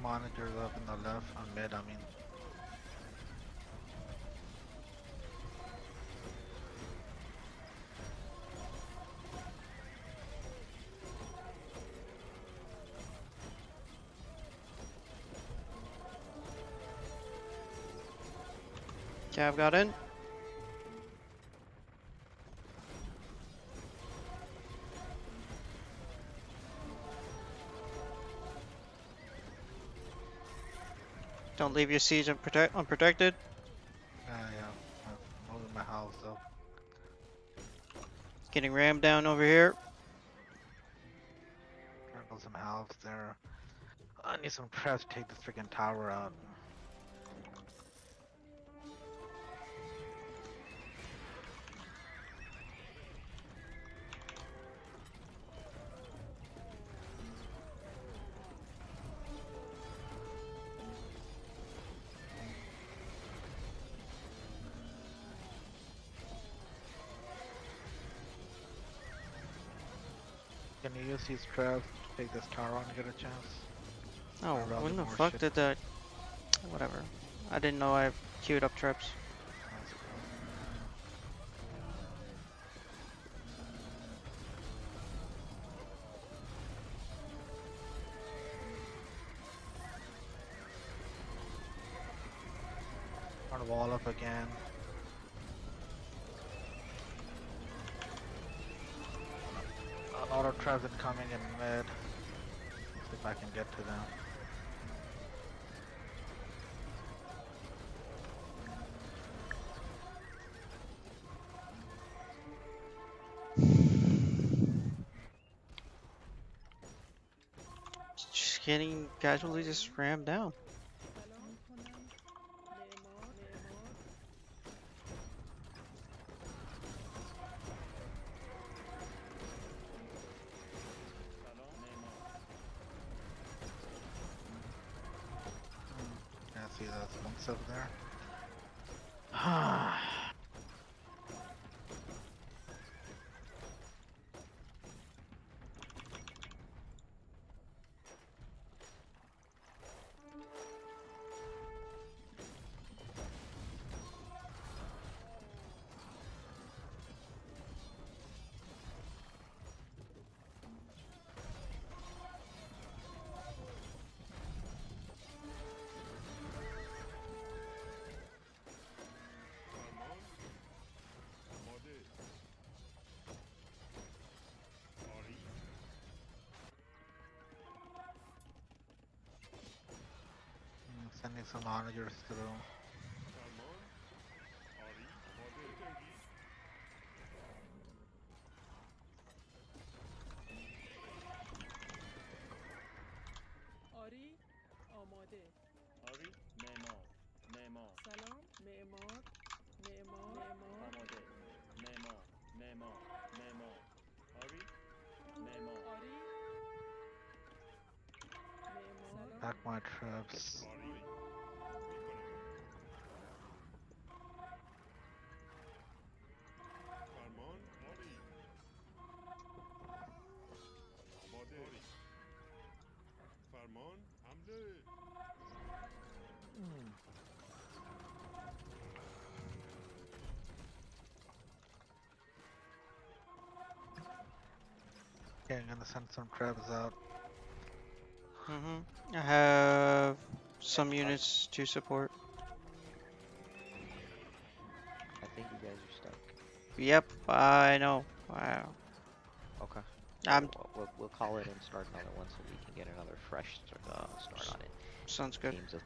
monitors up in the left on mid, I mean. Cav got in. Don't leave your siege unprotected. Yeah. I'm moving my house though. Getting rammed down over here. Trying to build some house there. I need some traps to take this freaking tower out. Can you use these traps to take this tower out and get a chance? Oh, Around when the more fuck shit. did that? Whatever. I didn't know I queued up traps. That's cool. Turn the wall up again. A lot of traps incoming in mid. See if I can get to them. Just getting casually just rammed down. سلام کنم معمار Yeah, see that splints up there. فرمان آماده آری Sending some monitors through. فرمان آری آماده جنگی آری آماده آری معمار معمار سلام معمار آماده معمار معمار معمار آری معمار آری معمار Back my traps. آری میکنم فرمان آری آماده آری فرمان حمله Okay, I'm gonna send some traps out. I have some units to support. I think you guys are stuck. Yep, I know. Wow. Okay. I'm We'll call it and start another one so we can get another fresh start on it. sounds good. Game's a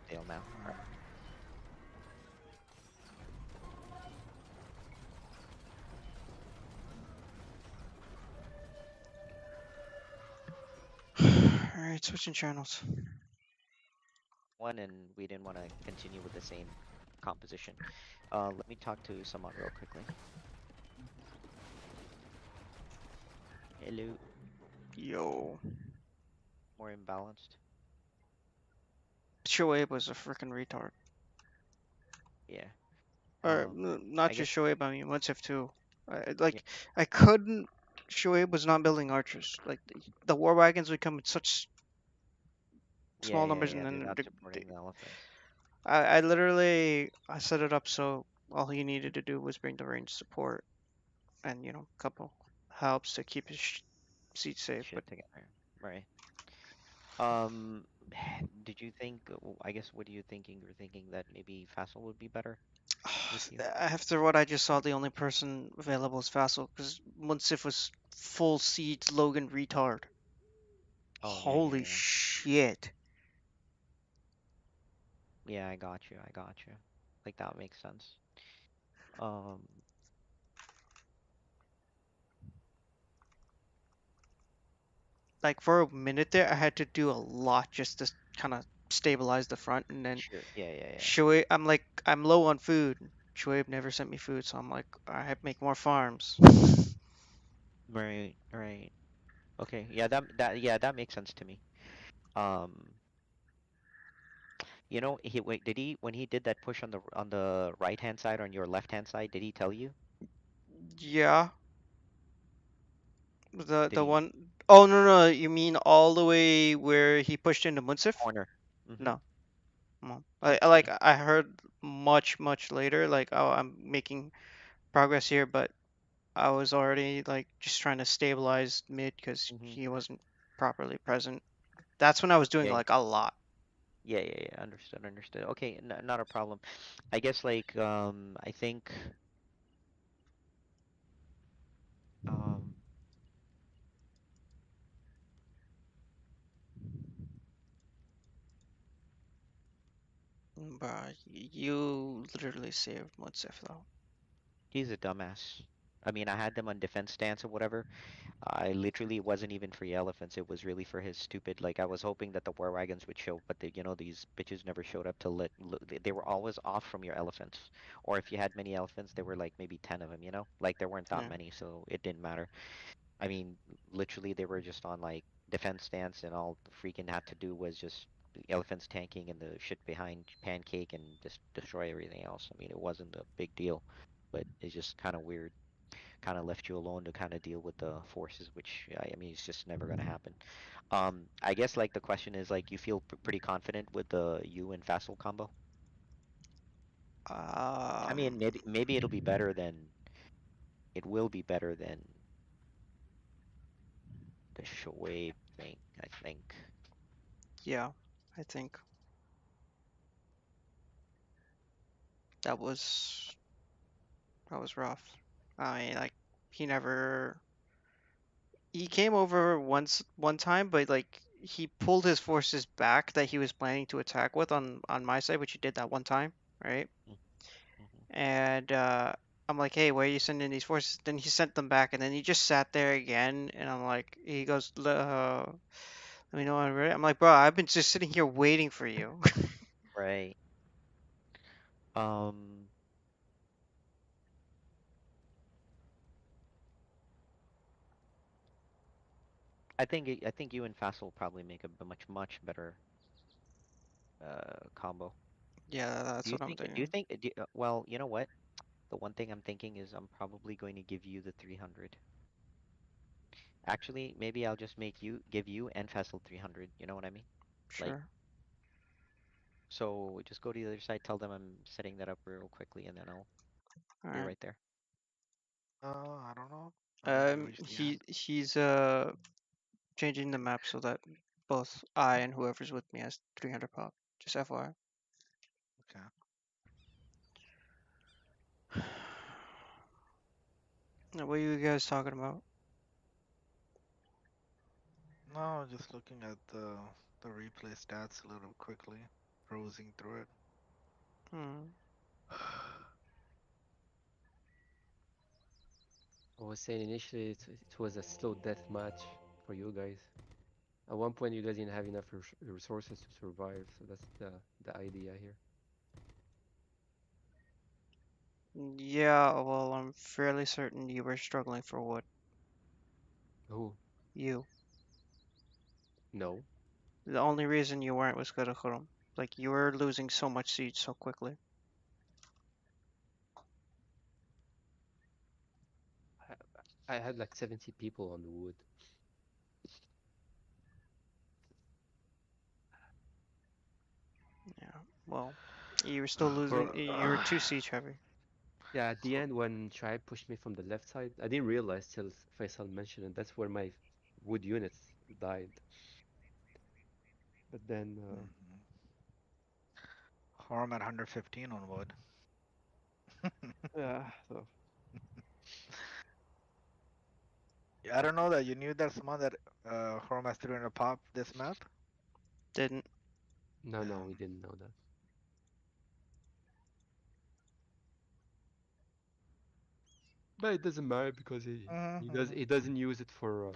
fail now. Alright. Alright, switching channels. One, and we didn't want to continue with the same composition. Let me talk to someone real quickly. Hello. Yo. More imbalanced. Shoaib was a freaking retard. Yeah. Or not I just guess- Shoaib, I mean Munsif too. Like Yeah. I couldn't. Shoaib was not building archers. Like the war wagons would come in such small yeah, numbers, and yeah. They're then not supporting the elephants. I literally I set it up so all he needed to do was bring the range support and a couple helps to keep his seat safe. But Shit together, right? Um, did you think? I guess what are you thinking? You're thinking that maybe Fassel would be better with you. after what I just saw, the only person available is Vassal because Munsif was full seeds Logan retard. Oh yeah, yeah, Holy yeah. shit! Yeah, I got you. I got you. Like that makes sense. Um, Like for a minute there, I had to do a lot just to kind of stabilize the front, and then sure. Yeah, yeah, yeah. Shoaib, I'm like, I'm low on food. Shoaib never sent me food, so I'm like, I have to make more farms. Right, right. Okay. Yeah, yeah, that makes sense to me. Um, he wait, did he when he did that push on the right hand side on your left hand side, did he tell you? Yeah, the Did the he one oh no, no, you mean all the way where he pushed into Munsif? corner? Mm-hmm. No, no. Like Okay. I heard much later, like, oh, I'm making progress here, but I was already like just trying to stabilize mid because Mm-hmm. he wasn't properly present. That's when I was doing Yeah, like a lot. yeah, yeah, yeah. Understood, understood. Okay, n not a problem. I guess like I think um But you literally saved Munsif though. he's a dumbass. I mean, I had them on defense stance or whatever. I literally wasn't even for the elephants. It was really for his stupid. Like I was hoping that the war wagons would show, but these bitches never showed up to they were always off from your elephants. Or if you had many elephants, there were like maybe 10 of them. Like there weren't that Yeah. many, so it didn't matter. I mean, literally they were just on like defense stance, and all the freaking had to do was just the elephants tanking and the shit behind Pancake and just destroy everything else. I mean, it wasn't a big deal, but it's just kind of weird. Kind of left you alone to kind of deal with the forces, which I mean, it's just never gonna happen. I guess like the question is like, you feel pretty confident with the you and Fassel combo? I Um. mean, maybe it will be better than the Shoaib thing, I think. Yeah. I think that was that was rough. I mean, like he never he came over one time, but like he pulled his forces back that he was planning to attack with on my side, which he did that one time, right? Mhm. And I'm like, hey, why are you sending these forces? Then he sent them back, and then he just sat there again, and I'm like, he goes, let me know when I'm ready. I'm like, bro, I've been just sitting here waiting for you. Right. Um, I think you and Fassel probably make a much better combo. Yeah, that's what I'm Do you thinking. think well, you know what? The one thing I'm thinking is I'm probably going to give you the 300. Actually, maybe I'll just give you and Fassel 300. You know what I mean? Like, Sure. so just go to the other side, tell them I'm setting that up real quickly, and then I'll All be right. right there. I don't know. I didn't reach the end. He's changing the map so that both I and whoever's with me has 300 pop. Just FYI. Okay. Now, what are you guys talking about? No, just looking at the replay stats a little quickly, browsing through it. Hmm. I was saying initially it was a slow death match for you guys. At one point, you guys didn't have enough resources to survive, so that's the idea here. Yeah, well, I'm fairly certain you were struggling for wood. Oh, You. no. The only reason you weren't was Karakurum. Like, you were losing so much siege so quickly. I had like 70 people on the wood. Well, you were still losing. You were 2 siege heavy. Yeah, at the end when Tribe pushed me from the left side, I didn't realize till Faisal mentioned it. That's where my wood units died. But then, Harm at 115 on wood. yeah, so I don't know that you knew that someone that Harm has 300 pop this map. Didn't. no, Yeah. we didn't know that. But it doesn't matter because he doesn't use it for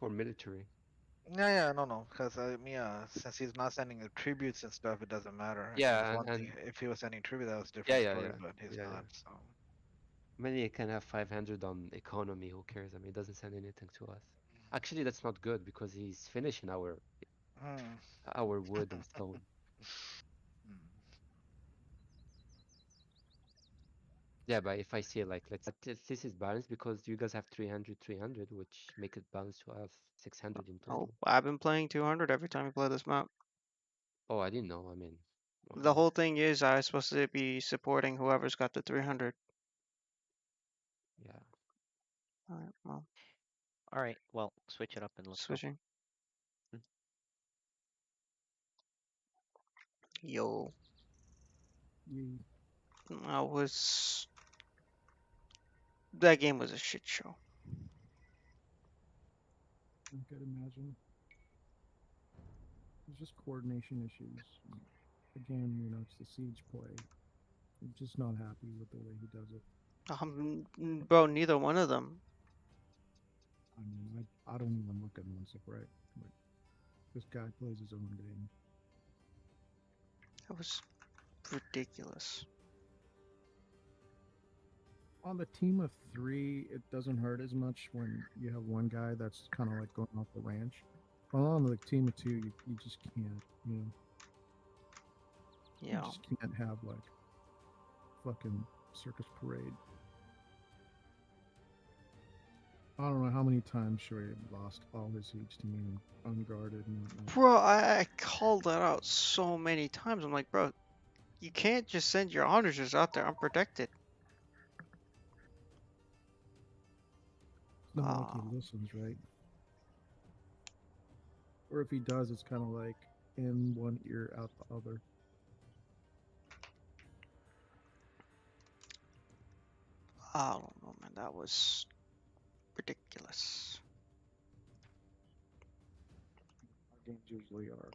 military. Yeah, no, because since he's not sending the tributes and stuff, it doesn't matter. It was Yeah, one thing. and If he was sending tribute, that was a different yeah, story, but he's yeah. not. So Many can have 500 on economy. Who cares? I mean, it doesn't send anything to us. Actually, that's not good because he's finishing Mm. our wood and stone. Yeah, but if I see like this is balanced because you guys have 300, 300, which make it balanced to us 600 in Oh, total. I've been playing 200 every time we play this map. Oh, I didn't know. I mean, The okay. whole thing is I was supposed to be supporting whoever's got the 300. Yeah. Alright, well, All right. Well, switch it up and let's go. switching. Hmm. Yo. I was. That game was a shit show. I could imagine. It's just coordination issues. Again, it's the siege play. I'm just not happy with the way he does it. Bro, neither one of them. I mean, I don't even look at Munsif, right? But this guy plays his own game. That was ridiculous. On the team of 3, it doesn't hurt as much when you have one guy that's kind of like going off the ranch. Well, on the team of 2, you just can't, Yeah. You just can't have like fucking circus parade. I don't know how many times Shoaib lost all his siege to me unguarded and whatnot. Bro, I called that out so many times. I'm like, bro, you can't just send your onagers out there unprotected. It's not like he listens, right? Or if he does, it's kind of like in one ear, out the other. I don't know, man. That was ridiculous. Our games usually are.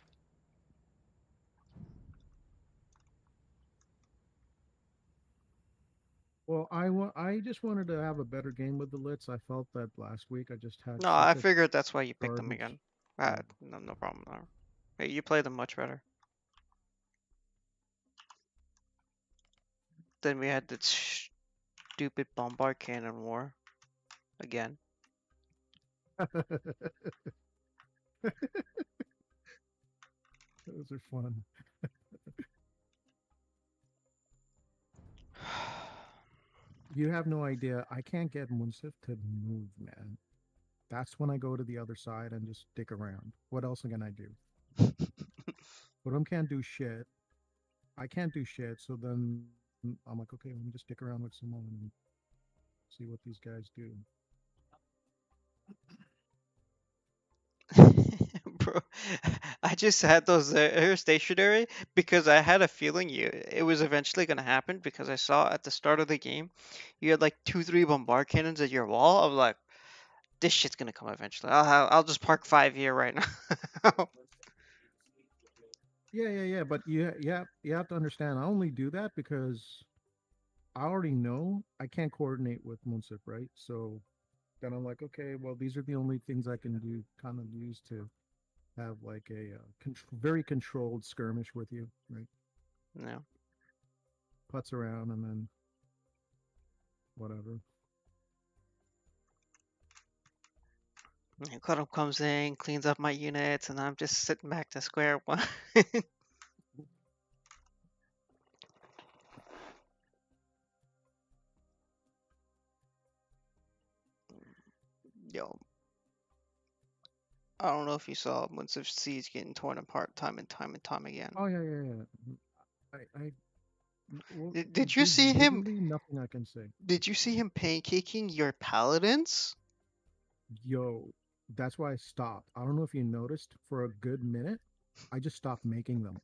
Well, I just wanted to have a better game with the Lits. I felt that last week I just had. No, I figured that's why you picked them garbage. again. No problem there. Hey, you play them much better. Then we had this stupid bombard cannon war again. Those are fun. You have no idea. I can't get Munsif to move, man. That's when I go to the other side and just stick around. What else can I do? But can't do shit. I can't do shit. So then I'm like, okay, let me just stick around with Simone and see what these guys do. Bro, I just had those there stationary because I had a feeling it was eventually gonna happen because I saw at the start of the game you had like 2-3 bombard cannons at your wall. I was like, this shit's gonna come eventually. I'll just park 5 here right now. Yeah. But you have to understand. I only do that because I already know I can't coordinate with Munsif, right? So then I'm like, okay, well, these are the only things I can do, kind of use to have like a very controlled skirmish with you, right? No. Putts around and then whatever. Cuddle comes in, cleans up my units, and I'm just sitting back to square one. Yo. I don't know if you saw Munsif Siege getting torn apart time and time and time again. Oh yeah, yeah, yeah. Did you There's see him? literally nothing I can say. Did you see him pancaking your paladins? Yo, that's why I stopped. I don't know if you noticed, for a good minute, I just stopped making them.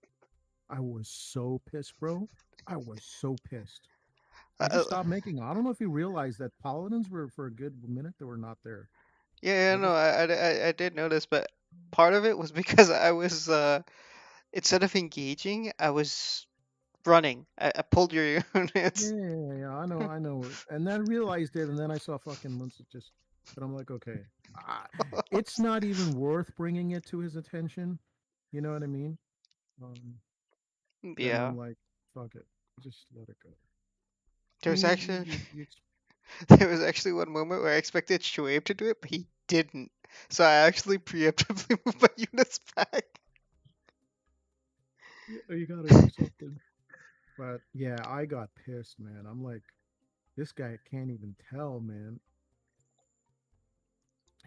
I was so pissed, bro. I was so pissed. I Uh, just stopped making them. I don't know if you realized that paladins were for a good minute they were not there. yeah, I no, just I did notice, but part of it was because I was instead of engaging, I was running. I pulled your yeah, units. yeah, yeah, yeah, I know. And then I realized it, and then I saw fucking Muncie just. But I'm like, okay, ah, it's not even worth bringing it to his attention. You know what I mean? Um, then Yeah, I'm like, fuck it, just let it go. I there's mean, actually you there was actually one moment where I expected Shoaib to do it, but he didn't. So I actually preemptively moved my units back. you gotta do something. But yeah, I got pissed, man. I'm like, this guy can't even tell, man.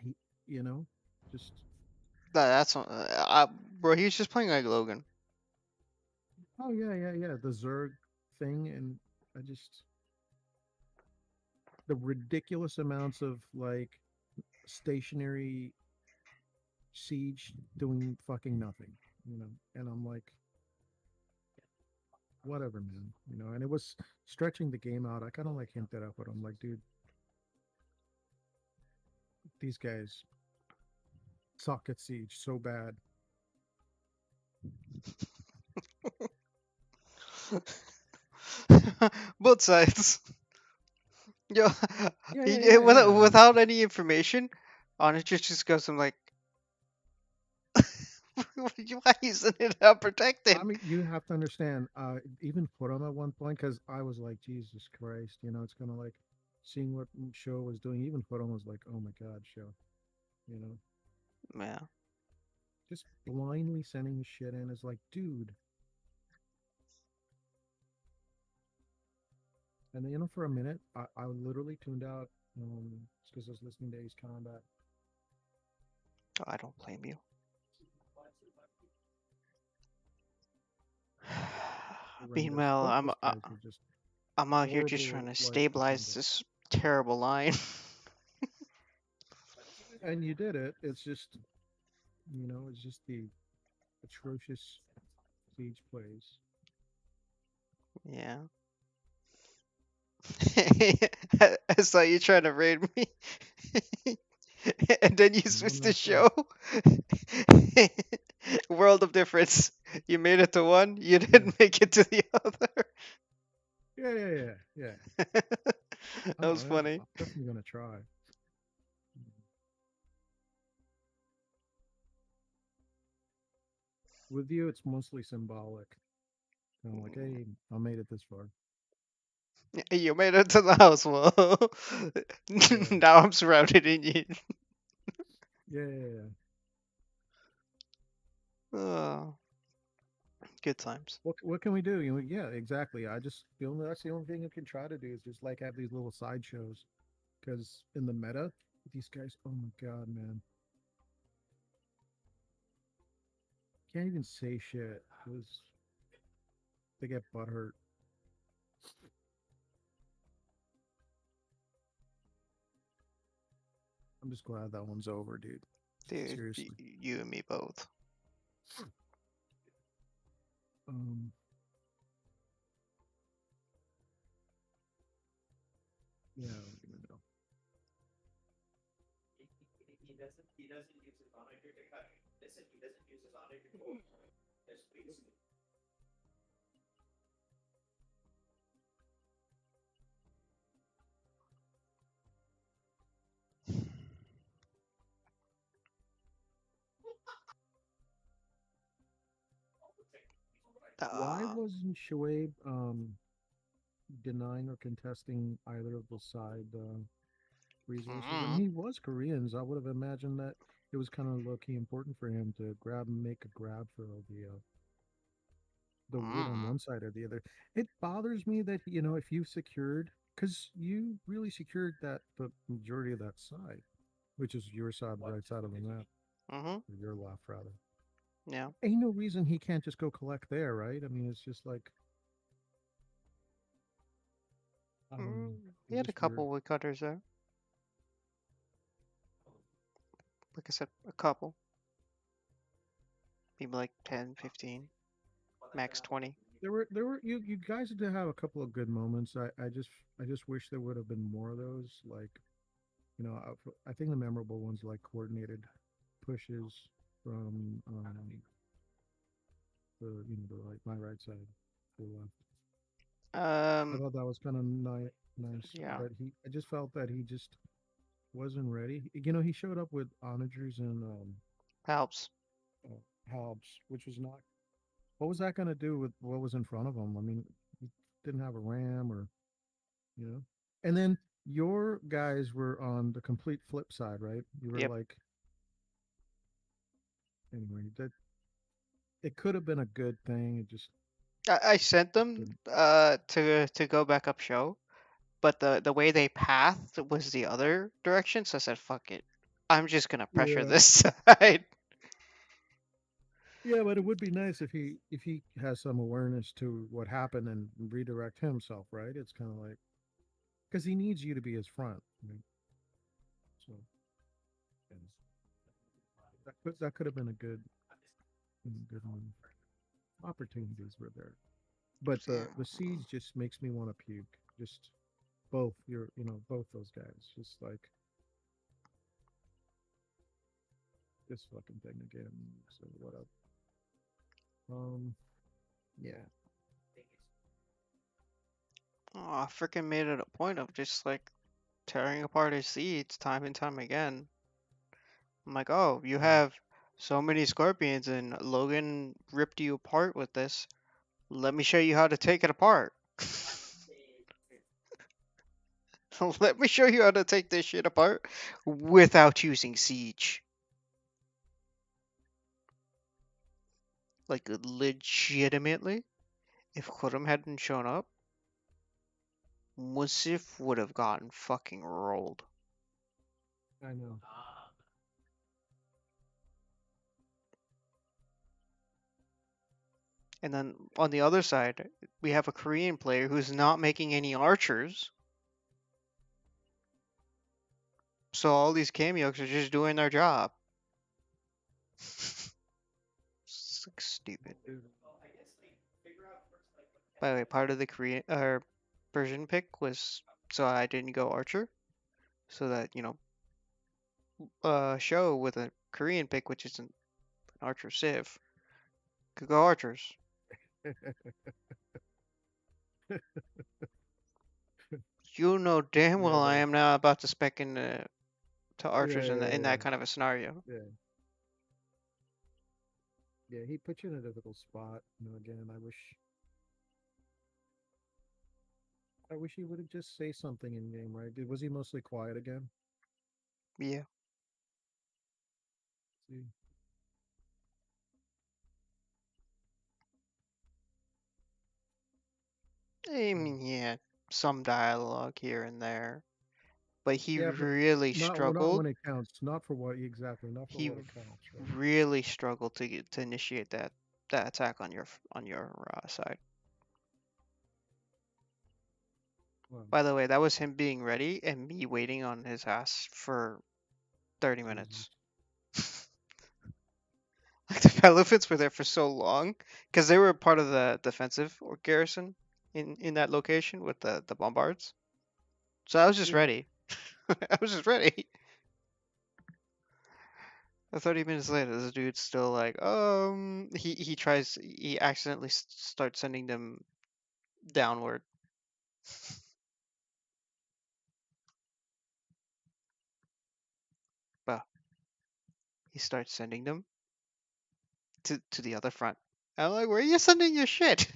He, you know, just That's bro. He was just playing like Logan. oh yeah, yeah, yeah, the Zerg thing, and I just the ridiculous amounts of like stationary siege doing fucking nothing, and I'm like, whatever, man, and it was stretching the game out. I kind of like hinted at, but I'm like, dude, these guys suck at siege so bad. Both sides. Yo, Yeah, yeah, yeah, yeah. without any information, Onyx just goes, I'm like, why isn't it I unprotected? mean, you have to understand. Even put on at one point because I was like, Jesus Christ, it's kind of like seeing what show was doing. Even put on was like, oh my God, show, you know, Yeah. just blindly sending his shit in is like, dude. And then, for a minute, I literally tuned out because I was listening to Ace Combat. Oh, I don't blame you. Horrendous. Meanwhile, Both those guys were just I'm out here just trying horrible, to like stabilize defenders. this terrible line. And you did it. It's just the atrocious siege plays. Yeah. I saw you trying to raid me. And then you No, switched the not that. show. World of difference. You made it to one, you Yeah. didn't make it to the other. Yeah, yeah, yeah, yeah. That Oh, was funny. I'm definitely gonna try. With you, it's mostly symbolic. I'm like, hey, I made it this far. You made it to the house. Well, Yeah, now I'm surrounded in you. yeah, yeah, yeah. Oh, good times. What can we do? Yeah, exactly. That's the only thing you can try to do is just like have these little sideshows. Because in the meta, these guys, oh my god, man, can't even say shit because they get butthurt. I'm just glad that one's over, dude. Dude, Seriously. you and me both. Um, yeah, I don't even know. Why Uh, wasn't Shoaib denying or contesting either of the side resources? I mean, mm, he was Koreans. I would have imagined that it was kind of low key important for him to make a grab for all the wood on mm. one side or the other. It bothers me that if you secured, because you really secured the majority of that side, which is your side, the right side of the map. Mm-hmm. Or your left, rather. Yeah. Ain't no reason he can't just go collect there, right? I mean, it's just like I don't know. He It's had a just weird. couple woodcutters there. Like I said, a couple. Maybe like 10, 15, max 20. There were you guys did have a couple of good moments. I just wish there would have been more of those. Like, I think the memorable ones like coordinated pushes from the like my right side to the left. I Um, thought that was kind of nice, yeah. but I just felt that he just wasn't ready. He showed up with onagers and Helps. halbs, which was not. What was that going to do with what was in front of him? I mean, he didn't have a ram or you know. And then your guys were on the complete flip side, right? You were Yep. like, anyway, that it could have been a good thing. It just I sent them didn't. to go back up show, but the way they pathed was the other direction, so I said fuck it. I'm just gonna pressure Yeah, this side. yeah, but it would be nice if he has some awareness to what happened and redirect himself, right? It's kind of like because he needs you to be his front. So and that could have been a good one. Opportunities were there, but Yeah. the siege just makes me want to puke. Just both those guys, just like this fucking thing again. So what up? Yeah. Oh, I freaking made it a point of just like tearing apart his seeds time and time again. I'm like, oh, you Mm. have so many scorpions, and Logan ripped you apart with this. Let me show you how to take it apart. Let me show you how to take this shit apart without using siege. Like, legitimately, if Khurram hadn't shown up, Musif would have gotten fucking rolled. I know. And then on the other side, we have a Korean player who's not making any archers. So all these cameos are just doing their job. It's like stupid. By the way, part of the Korean or Persian pick was so I didn't go archer, so that show with a Korean pick, which isn't an archer civ, could go archers. You know damn Yeah, well I but am now about to spec in to yeah, archers in yeah, that kind of a scenario. yeah, yeah. He put you in a difficult spot. Again, I wish he would have just say something in game, right? Was he mostly quiet again? Yeah. See, I yeah, mean, yeah, some dialogue here and there, but he yeah, but really not struggled. when it counts. Not for what exactly. Not for He what it counts, right? really struggled to initiate that attack on your side. Well, By the way, that was him being ready and me waiting on his ass for 30 Jesus. minutes. Like the elephants were there for so long because they were part of the defensive or garrison in that location with the bombards. So I was just Yeah. ready. I was just ready. 30 minutes later, this dude's still like, he accidentally starts sending them downward. But he starts sending them to the other front. I'm like, where are you sending your shit?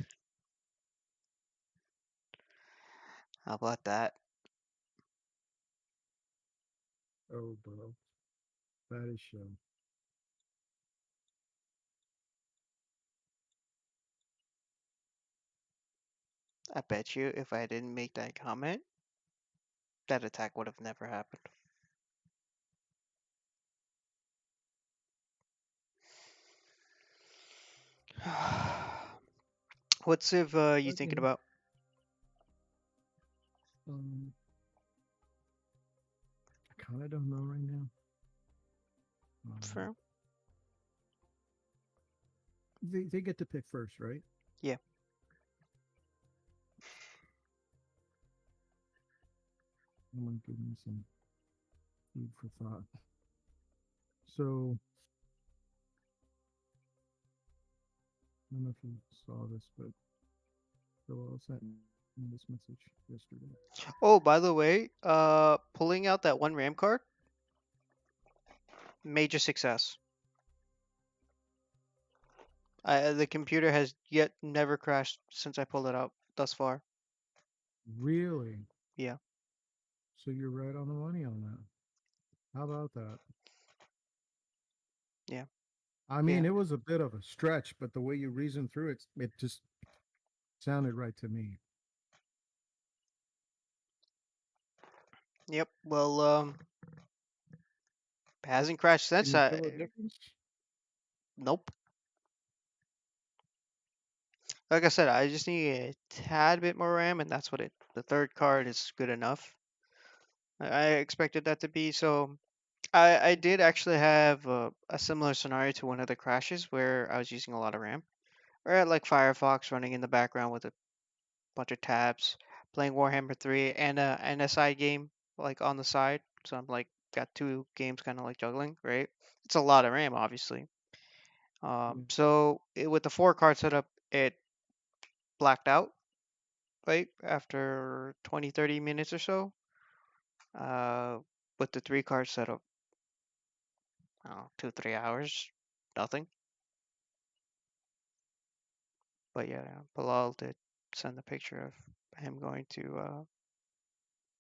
How about that? Oh, bro, that is show. I bet you if I didn't make that comment, that attack would have never happened. What civ you thinking Okay. about? I kind of don't know right now. Fair. They get to pick first, right? Yeah. I'm gonna give me some food for thought. So I don't know if you saw this, but Bill sent me this message yesterday. Oh, by the way, pulling out that one RAM card, major success. The computer has yet never crashed since I pulled it out thus far. Really? Yeah. So you're right on the money on that. How about that? Yeah. I mean, Yeah. it was a bit of a stretch, but the way you reasoned through it, it just sounded right to me. Yep. Well, hasn't crashed Can since. you feel a difference? Nope. Like I said, I just need a tad bit more RAM, and that's what it. The third card is good enough. I expected that to be so. I did actually have a similar scenario to one of the crashes where I was using a lot of RAM. Or at like Firefox running in the background with a bunch of tabs, playing Warhammer 3 and a side game like on the side. So I'm like got two games kind of like juggling, right? It's a lot of RAM, obviously. So with the 4 card setup, it blacked out right after 20, 30 minutes or so. With the 3 card setup, I don't know, 2, 3 hours, nothing. But yeah, Bilal did send a picture of him going to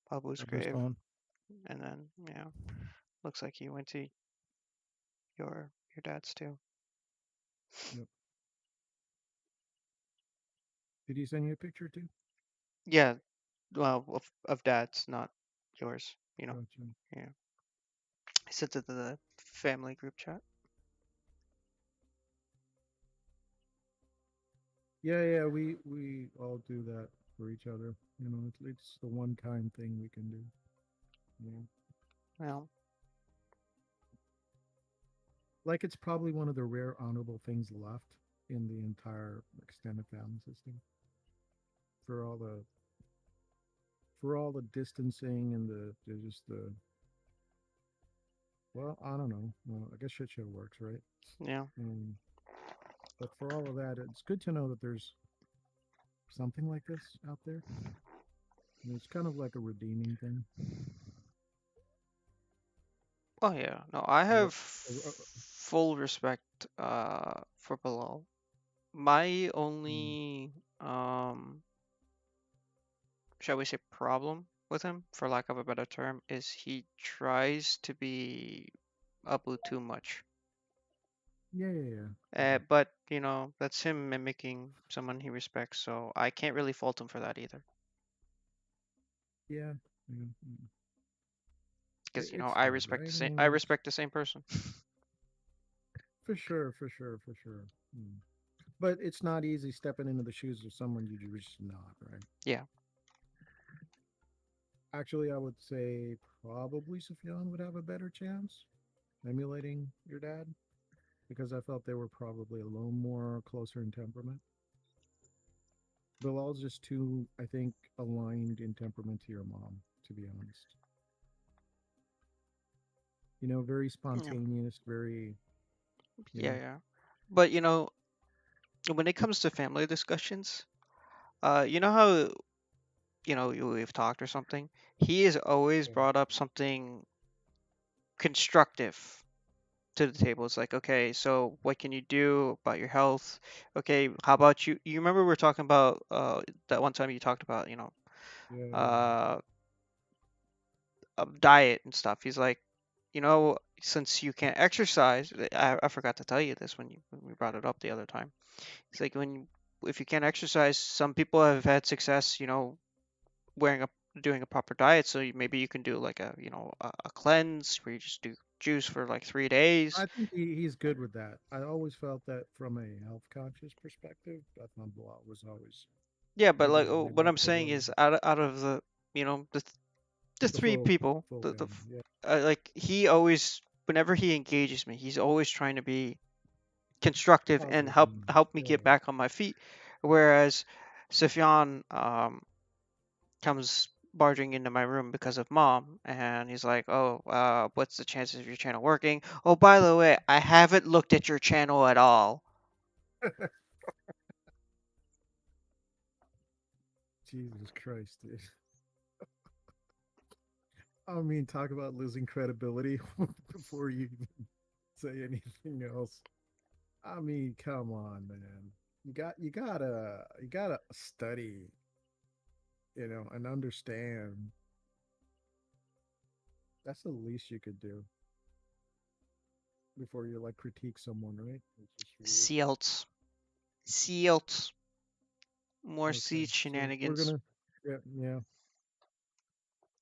Babu's Of his grave, phone. and then looks like he went to your dad's too. Yep. Did he send you a picture too? Yeah, well, of dad's, not yours. Gotcha. Yeah. I sent it to the family group chat. Yeah, we all do that for each other. You know, it's the one kind thing we can do. Yeah. Well, Like it's probably one of the rare honorable things left in the entire extended family system. For all the distancing and the just the well, I don't know. Well, I guess shit show works, right? yeah. But for all of that, it's good to know that there's something like this out there. And it's kind of like a redeeming thing. Oh yeah. No, I Uh, have uh, uh, full respect for Bilal. My mm, only shall we say problem with him, for lack of a better term, is he tries to be Abu too much. yeah. But that's him mimicking someone he respects, so I can't really fault him for that either. Yeah. Because It's I fun, respect right? the I same. mean, I respect the same person. for sure. But it's not easy stepping into the shoes of someone you just not, right? Yeah. Actually, I would say probably Sufyan would have a better chance emulating your dad because I felt they were probably a little more closer in temperament. Bilal's just too, I think, aligned in temperament to your mom, to be honest. Very spontaneous, very, Yeah, yeah. But when it comes to family discussions, you know how we've talked or something. He has always Yeah. brought up something constructive to the table. It's like, okay, so what can you do about your health? Okay, how about you? You remember we were talking about that one time you talked about Yeah. uh diet and stuff. He's like, since you can't exercise, I forgot to tell you this when we brought it up the other time. It's like if you can't exercise, some people have had success, wearing a doing a proper diet. So maybe you can do like a a cleanse where you just do juice for like 3 days. I think he's good with that. I always felt that from a health conscious perspective, Bethlehem was always Yeah, but maybe like they what I'm left a saying little is out of the the the three people, full the family. Yeah. like he always, whenever he engages me, he's always trying to be constructive and Positive help me yeah. get back on my feet. Whereas Sufyan comes barging into my room because of mom, and he's like, "Oh, what's the chances of your channel working? Oh, by the way, I haven't looked at your channel at all." Jesus Christ, dude. I mean, talk about losing credibility before you even say anything else. I mean, come on, man. You gotta study, and understand. That's the least you could do before you like critique someone, right? It's just weird. Sealts, sealts, more Okay, siege so we're shenanigans. gonna, yeah, yeah.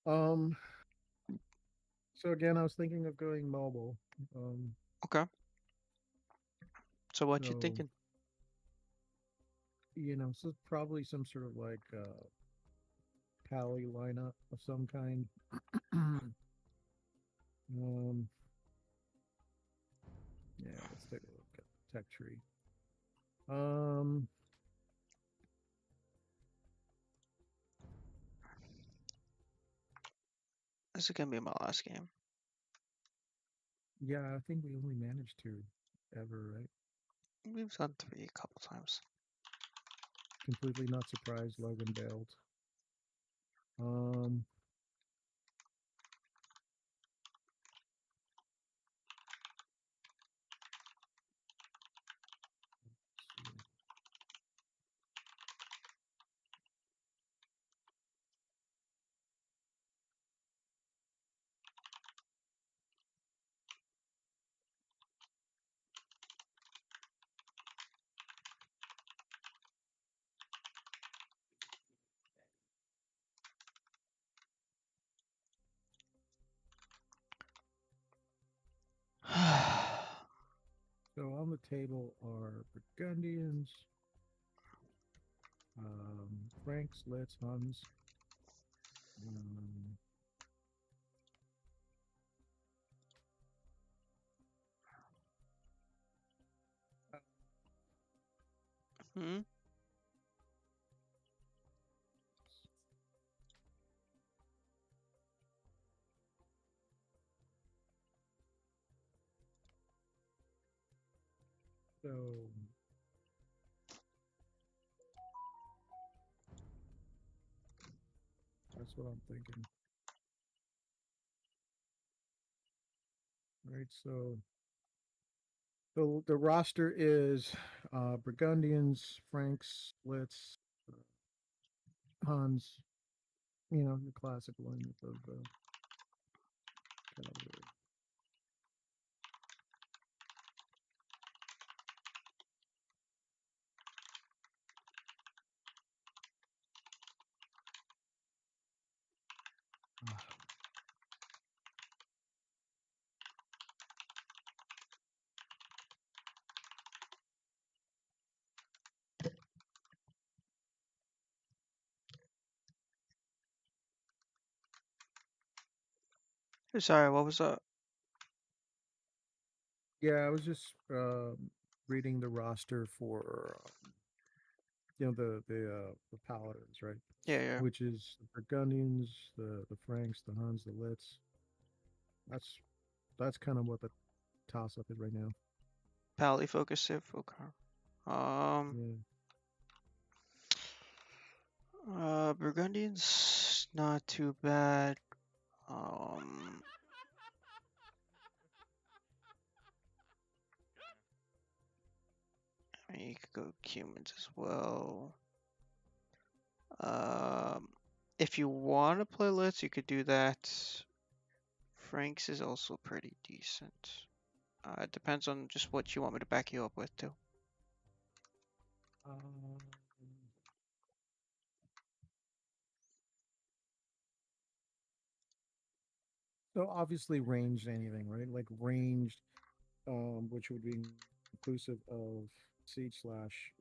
Um, so again, I was thinking of going mobile. Um, Okay, so what you so thinking? so probably some sort of like pally lineup of some kind. um, yeah, let's take a look at the tech tree. Um, This is gonna be my last game. yeah, I think we only managed two ever, right? We've done 3 a couple times. Completely not surprised Logan bailed. Um, let's see. So on the table are Burgundians, Franks, Litz, Huns. Um, Hmm? so that's what I'm thinking. Right. So the roster is Burgundians, Franks, Litz, Huns. The classic lineup of cavalry. Ah, Sorry, what was that? yeah, I was just reading the roster for the paladins, right? Yeah, yeah. Which is the Burgundians, the Franks, the Huns, the Litz. That's that's kind of what the toss up is right now. Pally focus if okay. Um, Yeah. Burgundians not too bad. Um, I mean, you could go Cumans as well. Um, if you want to play Litz, you could do that. Franks is also pretty decent. It depends on just what you want me to back you up with too. Um, So obviously ranged anything, right? Like ranged, which would be inclusive of siege slash,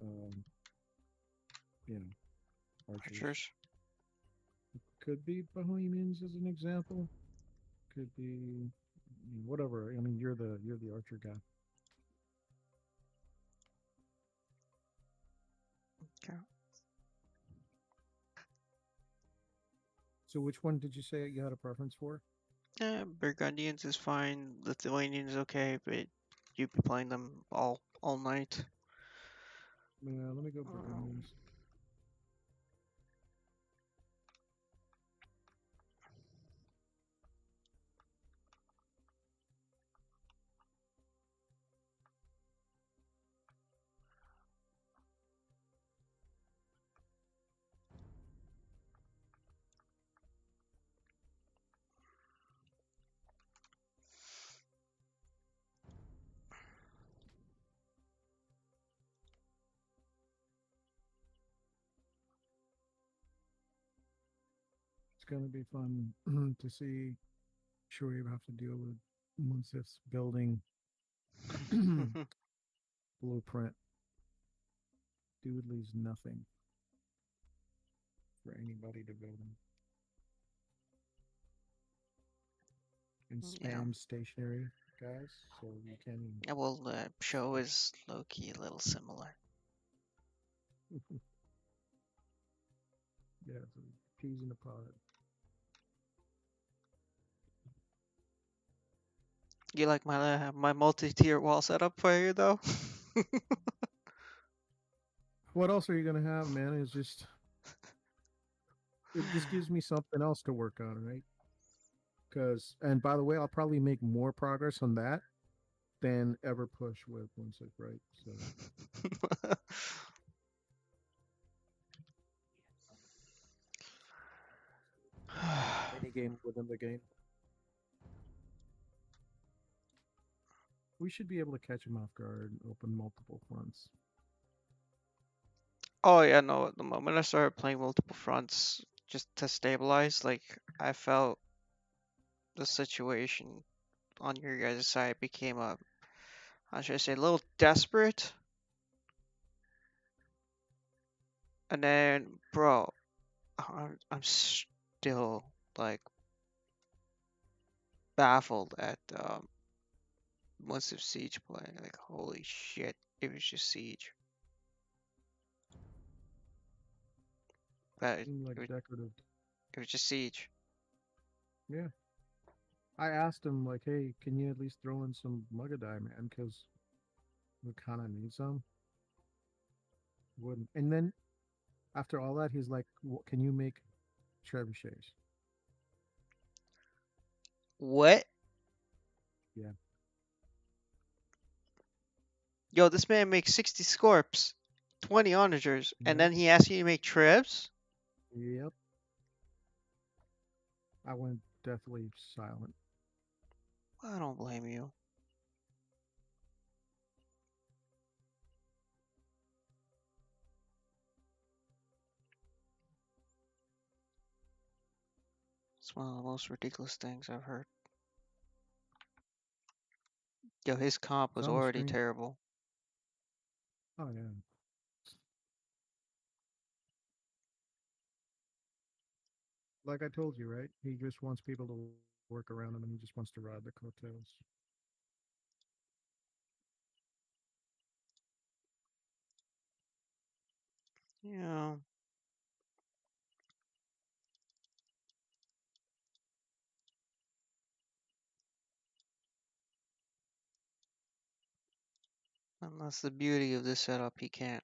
you know, archers. Archers. Could be Bohemians as an example. Could be whatever. I mean, you're the archer guy. Okay. So which one did you say you had a preference for? Burgundians is fine. Lithuanians okay, but you'd be playing them all night. Yeah, let me go Burgundians. It's gonna be fun to see. Sure, you have to deal with Munsif's building blueprint. Dude leaves nothing for anybody to build him. And Yeah. spam stationary guys, so you can. Yeah, well, the show is low key a little similar. Yeah, so peas in a pod. You like my multi-tier wall setup for you though? What else are you gonna have, man? It's just it just gives me something else to work on, right? Because and by the way, I'll probably make more progress on that than ever push with Winsip, right? So any game within the game. We should be able to catch him off guard and open multiple fronts. Oh yeah, no. The moment I started playing multiple fronts just to stabilize, like I felt the situation on your guys' side became how should I say, a little desperate. And then, bro, I'm still like baffled at Munsif Siege play. Like, holy shit, it was just Siege. But Seemed like decorative. it was just Siege. Yeah. I asked him like, "Hey, can you at least throw in some Mugadai, man? Because we kind of need some." Wouldn't. And then after all that, he's like, "Can you make trebuchets?" What? Yeah. Yo, this man makes 60 Scorps, 20 Onagers, and Yep. then he asks you to make Trebs? Yep. I went deathly silent. I don't blame you. It's one of the most ridiculous things I've heard. Yo, his comp was It's on the already screen. terrible. Oh yeah. Like I told you, right? He just wants people to work around him, and he just wants to ride the coattails. Yeah. And that's the beauty of this setup. He can't.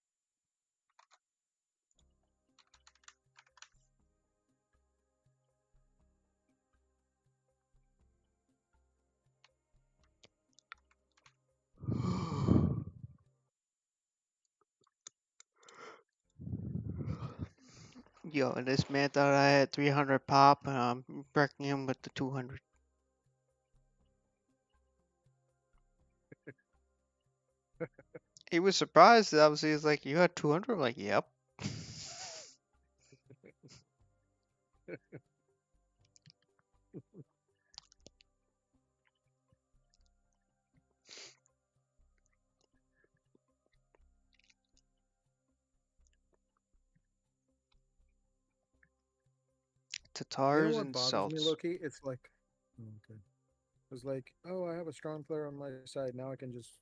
Yo, and this man thought I had 300 pop, and I'm wrecking him with the 200. He was surprised. Obviously, he's like, "You had 200?" I'm like, "Yep." Tatars what and bothers me, Celts. Loki? It's like, oh, okay. It's like, oh, I have a strong player on my side. Now I can just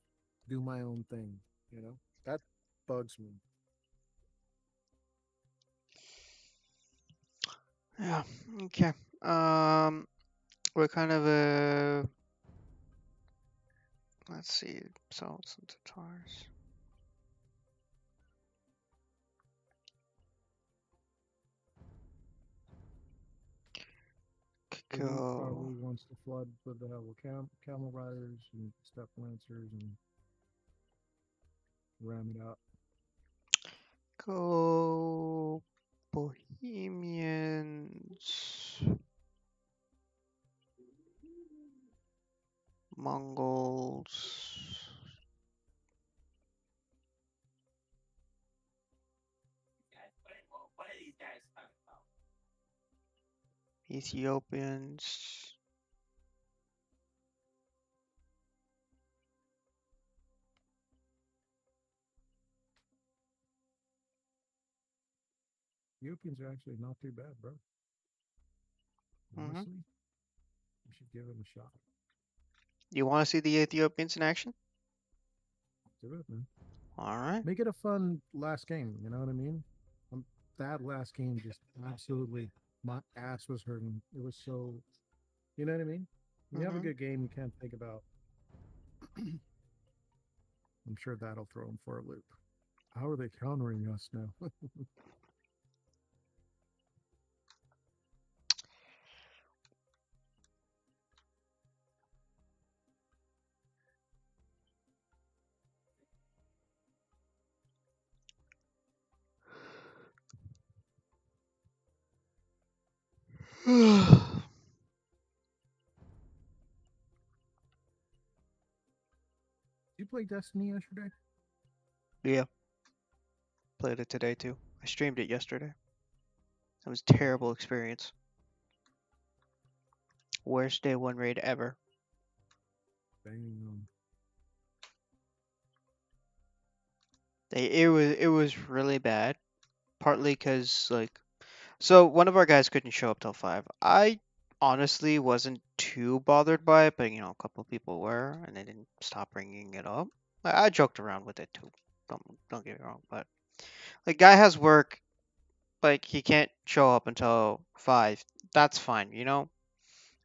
do my own thing. You know, that bugs me. Yeah. Okay. What kind of a? Let's see. Celts and Tatars. Elite Go. probably wants to flood with the camel riders and step lancers and ram it out. Go. Bohemians. Mongols. Ethiopians. Ethiopians are actually not too bad, bro. Mhm. Honestly, we should give them a shot. You want to see the Ethiopians in action? Do it, man. All right. Make it a fun last game. You know what I mean? That last game just absolutely, my ass was hurting. It was so, you know what I mean? When you have a Mhm. good game, you can't think about. I'm sure that'll throw them for a loop. How are they countering us now? You play Destiny yesterday? Yeah. Played it today too. I streamed it yesterday. It was a terrible experience. Worst day one raid ever. Damn. It was really bad. Partly because like, so one of our guys couldn't show up till 5. I honestly wasn't too bothered by it, but you know, a couple of people were, and they didn't stop bringing it up. I joked around with it too. Don't get me wrong, but like, guy has work. Like, he can't show up until 5. That's fine, you know.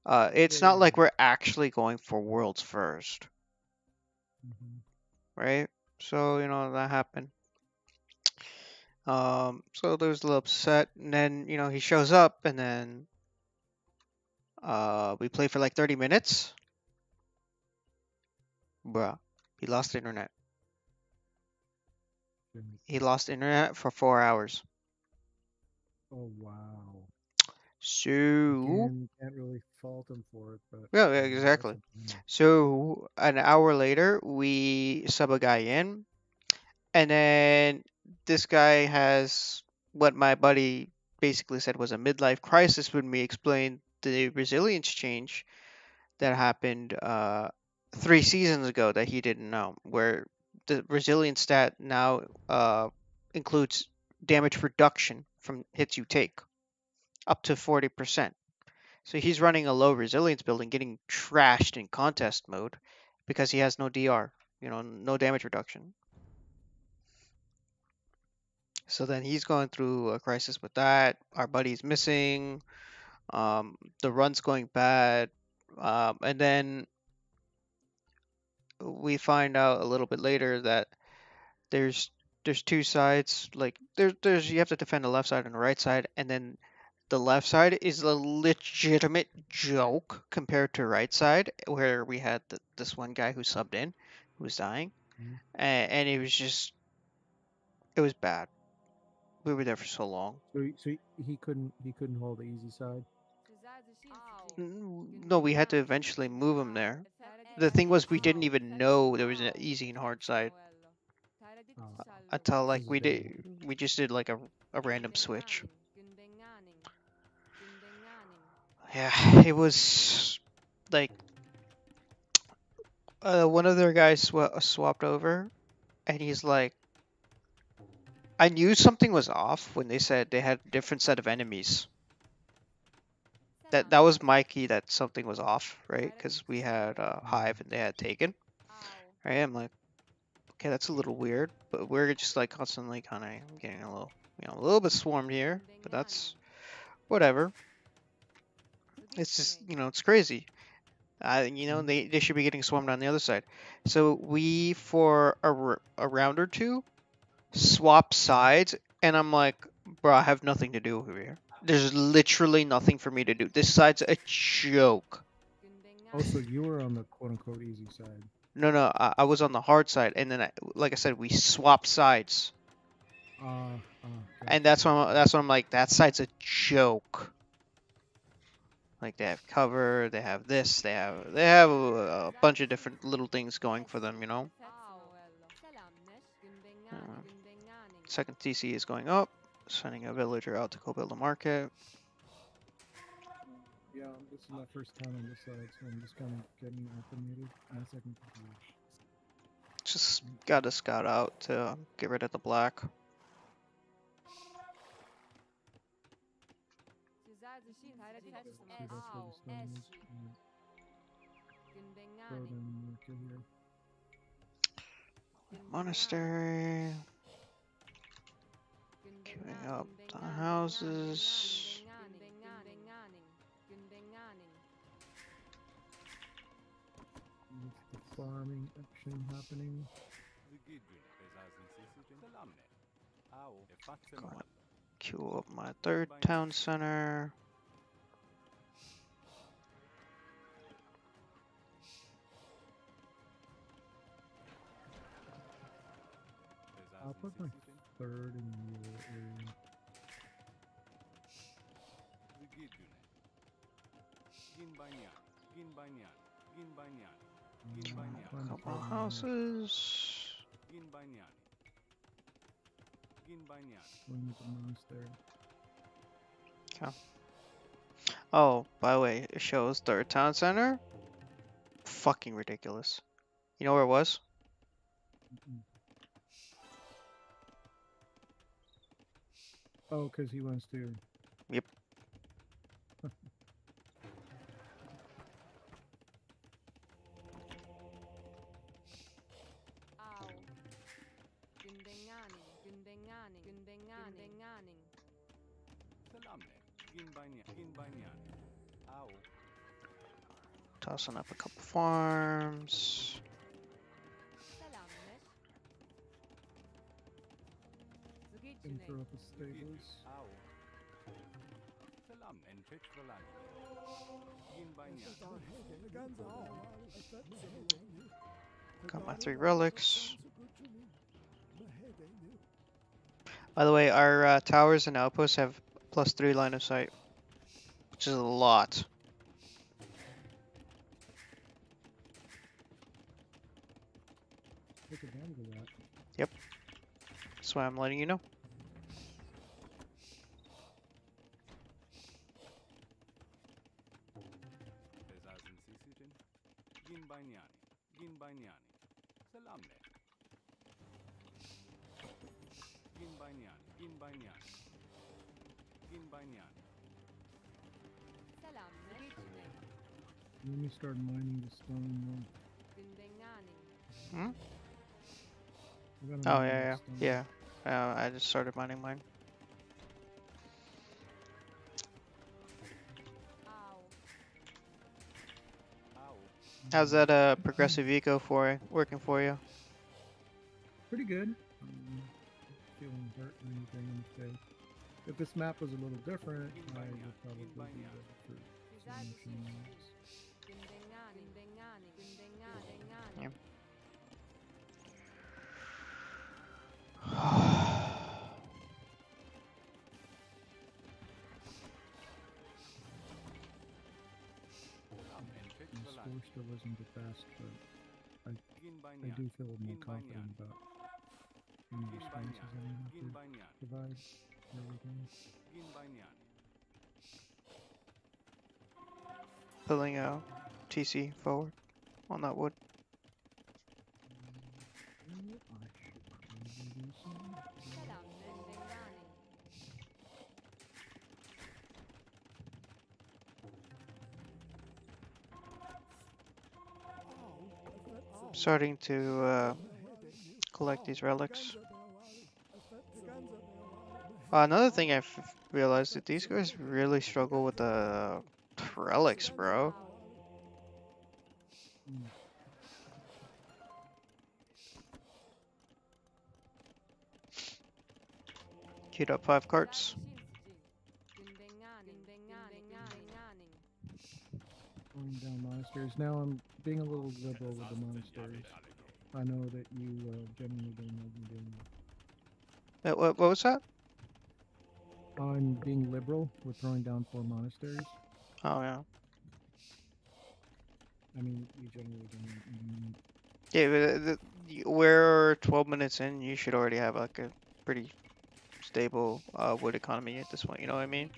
It's Yeah, not yeah. like we're actually going for worlds first, Mm-hmm. right? So you know that happened. So there was a little upset, and then you know he shows up, and then we play for like 30 minutes. Bruh, he lost internet. He lost internet for 4 hours. Oh wow. So You can't really fault him for it, but yeah, that's exactly. a bummer. So an hour later, we sub a guy in, and then this guy has what my buddy basically said was a midlife crisis when we explained the resilience change that happened 3 seasons ago that he didn't know, where the resilience stat now includes damage reduction from hits you take up to 40%. So he's running a low resilience build and getting trashed in contest mode because he has no DR, you know, no damage reduction. So then he's going through a crisis with that. Our buddy's missing. The run's going bad. And then we find out a little bit later that there's there's two sides. Like there's you have to defend the left side and the right side, and then the left side is a legitimate joke compared to right side, where we had this one guy who subbed in, who was dying, Mhm. and it was bad. We were there for so long. So he couldn't hold the easy side. No, we had to eventually move him there. The thing was, we didn't even know there was an easy and hard side until like This is bad. we just did like a random switch. Yeah, it was like one of their guys swapped over, and he's like, I knew something was off when they said they had a different set of enemies. that was my key that something was off, right? Because we had Hive and they had Taken, right? I'm like, okay, that's a little weird, but we're just like constantly kind of getting a little, a little bit swarmed here, but that's whatever. It's just, it's crazy. They should be getting swarmed on the other side. So we, for a round or two, swap sides, and I'm like, bro, I have nothing to do over here. There's literally nothing for me to do. This side's a joke. Also, you were on the quote unquote easy side. No, I was on the hard side, and then, like I said, we swapped sides, and that's when I'm like, that side's a joke. Like they have cover, they have this, they have a bunch of different little things going for them, Second TC is going up, sending a villager out to go build a market. Yeah, this is my first time on this side, so I'm just kind of getting acclimated. My second computer. Just got to scout out to get rid of the black. See, that's where the stone is. Throw them marker here. Monastery. Queuing up the houses. With the farming action happening. Gonna queue up my third town center. I'll put my third in your area. Couple houses. One with the monastery. Okay. Oh, by the way, it shows third town center. Fucking ridiculous. You know where it was? Oh, because he wants to. Yep. Tossing up a couple farms. And throw up the stables. Got my 3 relics. By the way, our towers and outposts have +3 line of sight, which is a lot. Take advantage of that. Yep. That's why I'm letting you know. Let me start mining the stone. Hmm? I gotta Oh mine yeah, the stone. yeah. I just started mining mine. How's that progressive eco working for you? Pretty good. Feeling hurt or anything in the face. If this map was a little different, I would probably be ready for some machines. Yeah. My score still isn't the best, but I do feel more confident about any responses I have to provide everything. Pulling a TC forward on that wood. I should probably do some. starting to collect these relics. Another thing I've realized that these guys really struggle with the relics, bro. Mm. Queued up 5 carts. Going down monasteries. Now I'm being a little liberal with the monasteries. I know that you generally don't like me doing that. What was that? I'm being liberal with throwing down 4 monasteries. Oh yeah. I mean, you generally don't like me doing Yeah, but we're 12 minutes in. You should already have like a pretty stable wood economy at this point. You know what I mean?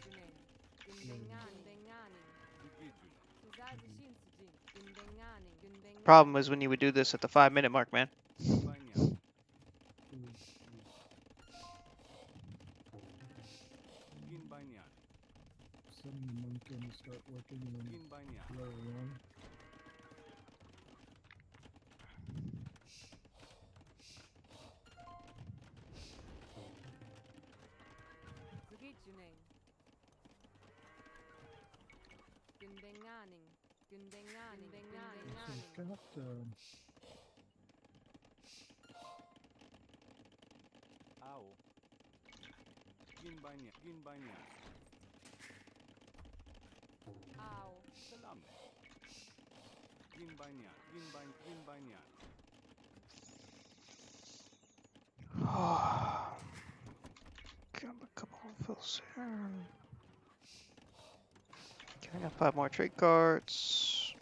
Problem is when you would do this at the 5-minute mark, man. Suddenly the monk and start working and then lower one. So it's got Ao. Ginbanya. Salam. Ginbanya. Got a couple of fills here. Okay, I got 5 more trade carts.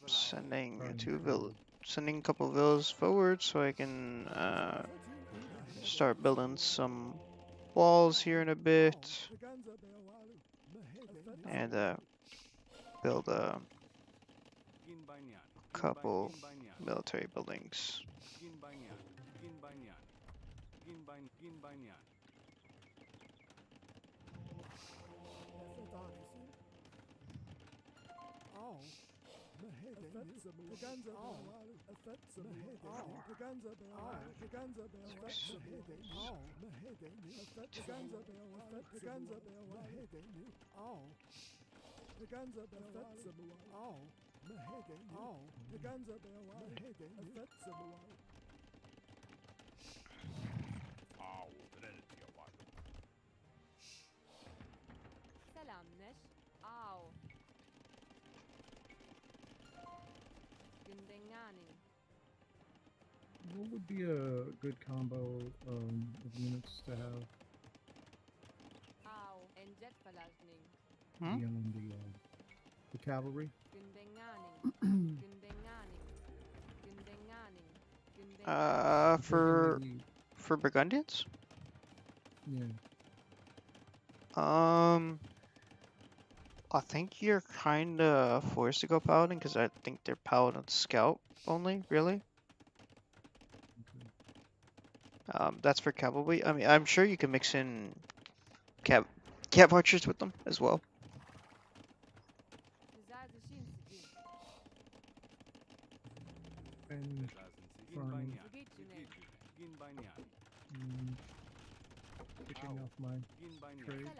Sending sending a couple of villas forward so I can start building some walls here in a bit and build a couple military buildings. What would be a good combo of units to have Hmm? beyond the cavalry? For Maybe- Burgundians? yeah. I think you're kind of forced to go paladin because I think they're paladin scout only, really. That's for cavalry. I mean, I'm sure you can mix in cav archers with them as well. And farming. Picking off my trade.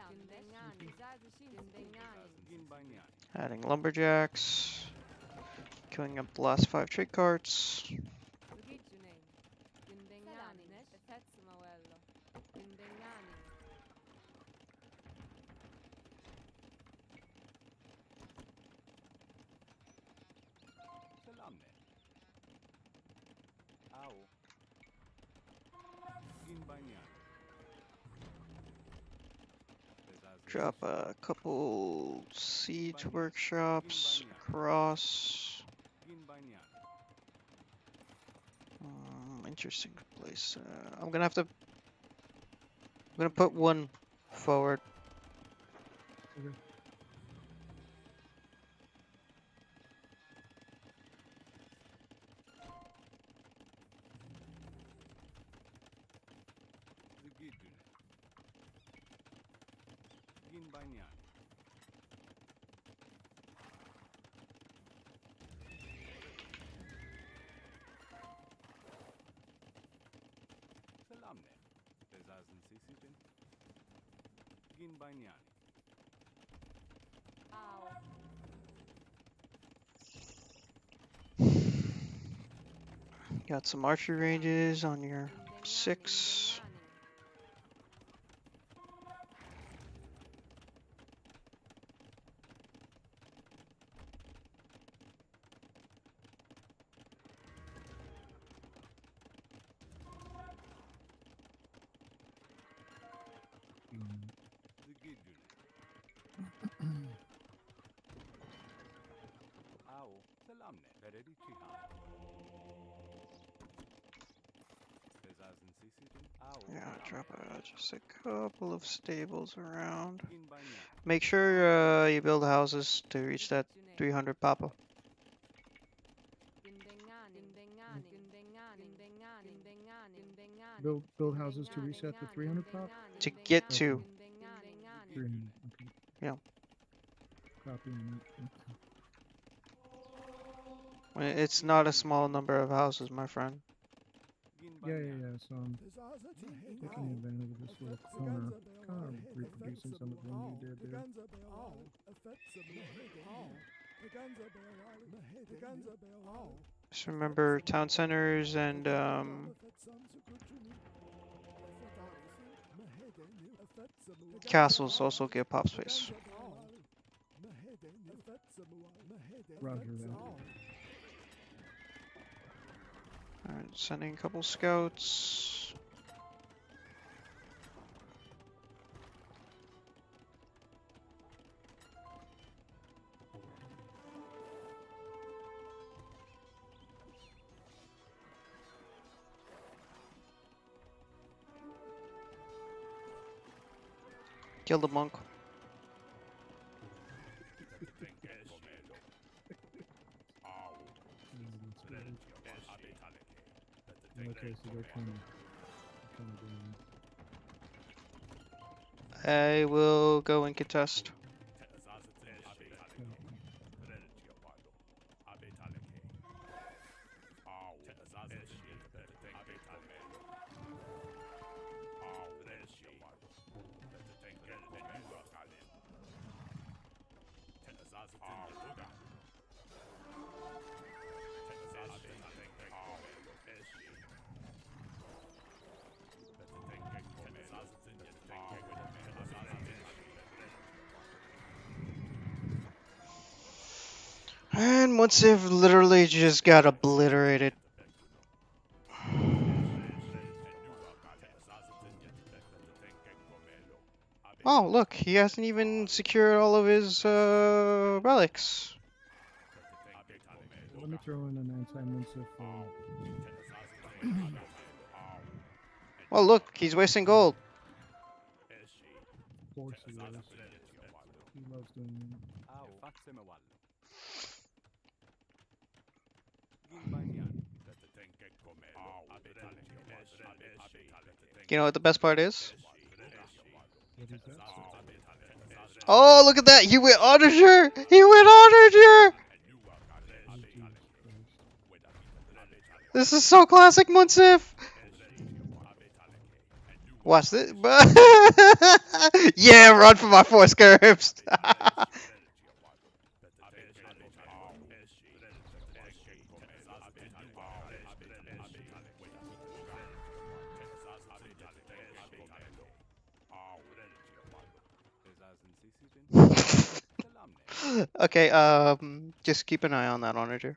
Adding lumberjacks. Queuing up the last 5 trade carts. Drop a couple siege workshops across. Interesting place. I'm gonna put one forward. Okay. Sisitin. Ginbanyani. Got some archery ranges on your 6. The Gidjuni. Ao. Salamne. Veredi Chihan. Bezazin Sisitin. Ao. Yeah, drop just a couple of stables around. Ginbanyani. Make sure you build houses to reach that 300 papa. Build houses to reset the 300 pop. To get to. 300. Okay. Yeah. Copy on that. It's not a small number of houses, my friend. Yeah. So I'm taking advantage of this little corner, kind of reproducing some of the things you did there. Just remember town centers and castles also get pop space. Roger that. Alright, sending a couple scouts. Kill the monk. Okay, so they're kind of doing. I will go and contest. And once they've literally just got obliterated. Oh, look, he hasn't even secured all of his relics. Let me throw in an anti-Munsif. Oh, look, he's wasting gold. Of course he is. He loves doing that. You know what the best part is? What is that? Oh, look at that! He went Onager! He went Onager! This is so classic, Munsif! Watch this. Yeah, run for my 4 scarabs! Okay, just keep an eye on that Onager.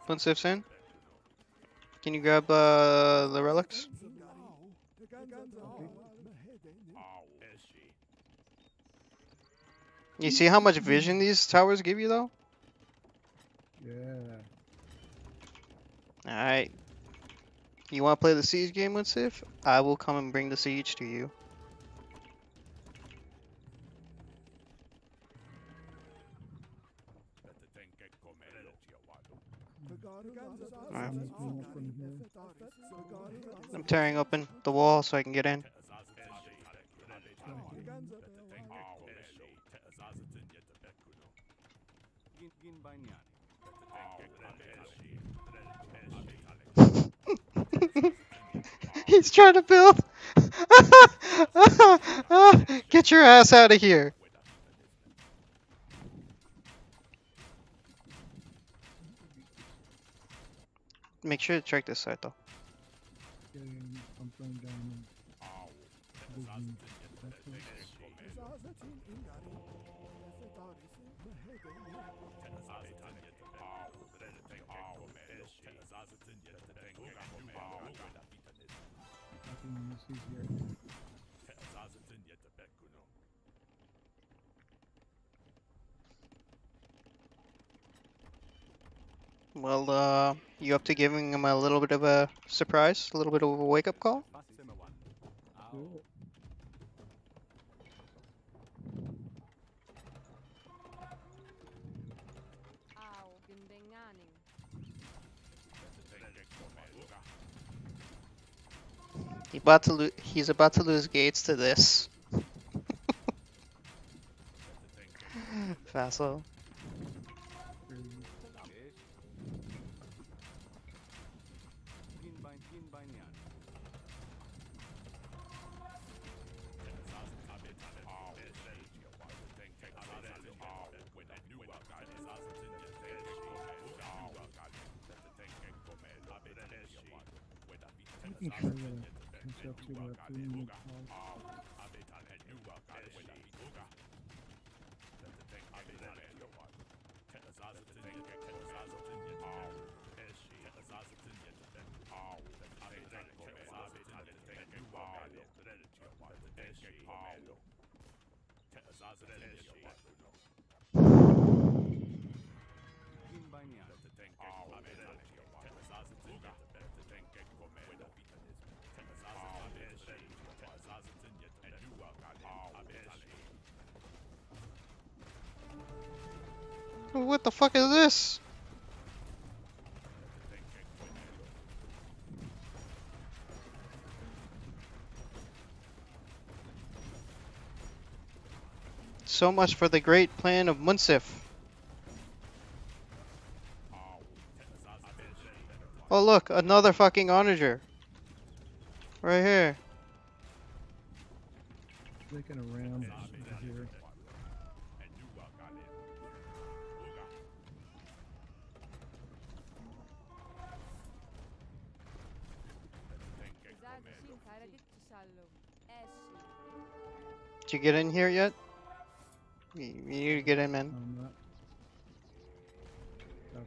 Munsif's in. Can you grab the relics? You see how much vision these towers give you, though? Yeah. Alright. You want to play the siege game, Munsif? I will come and bring the siege to you. Alright. I'm looking from here. I'm tearing open the wall so I can get in. He's trying to build. Get your ass out of here. Make sure to check this side though. Yeah, I'm throwing down vision. Nothing misses here. Well, you up to giving him a little bit of a surprise? A little bit of a wake-up call? Cool. He's about to lose gates to this. Vassal. Making sure to catch up to the premium calls. What the fuck is this? So much for the great plan of Munsif. Oh look, another fucking onager. Right here. Making a round over here. Did you get in here yet? You need to get in, man. I'm not. Okay.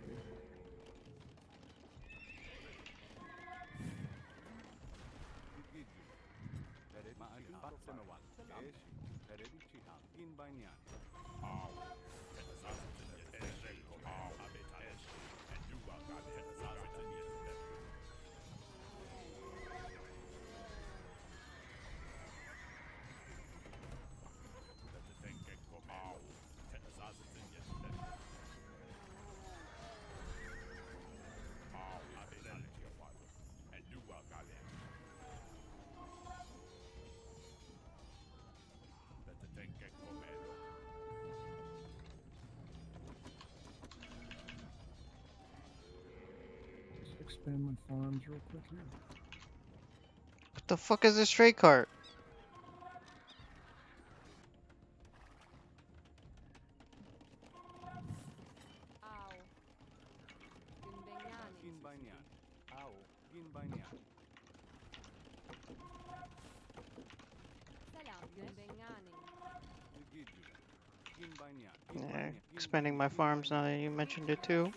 Just expand my farms real quick here. What the fuck is this trade cart? Yeah, expanding my farms now that you mentioned it too.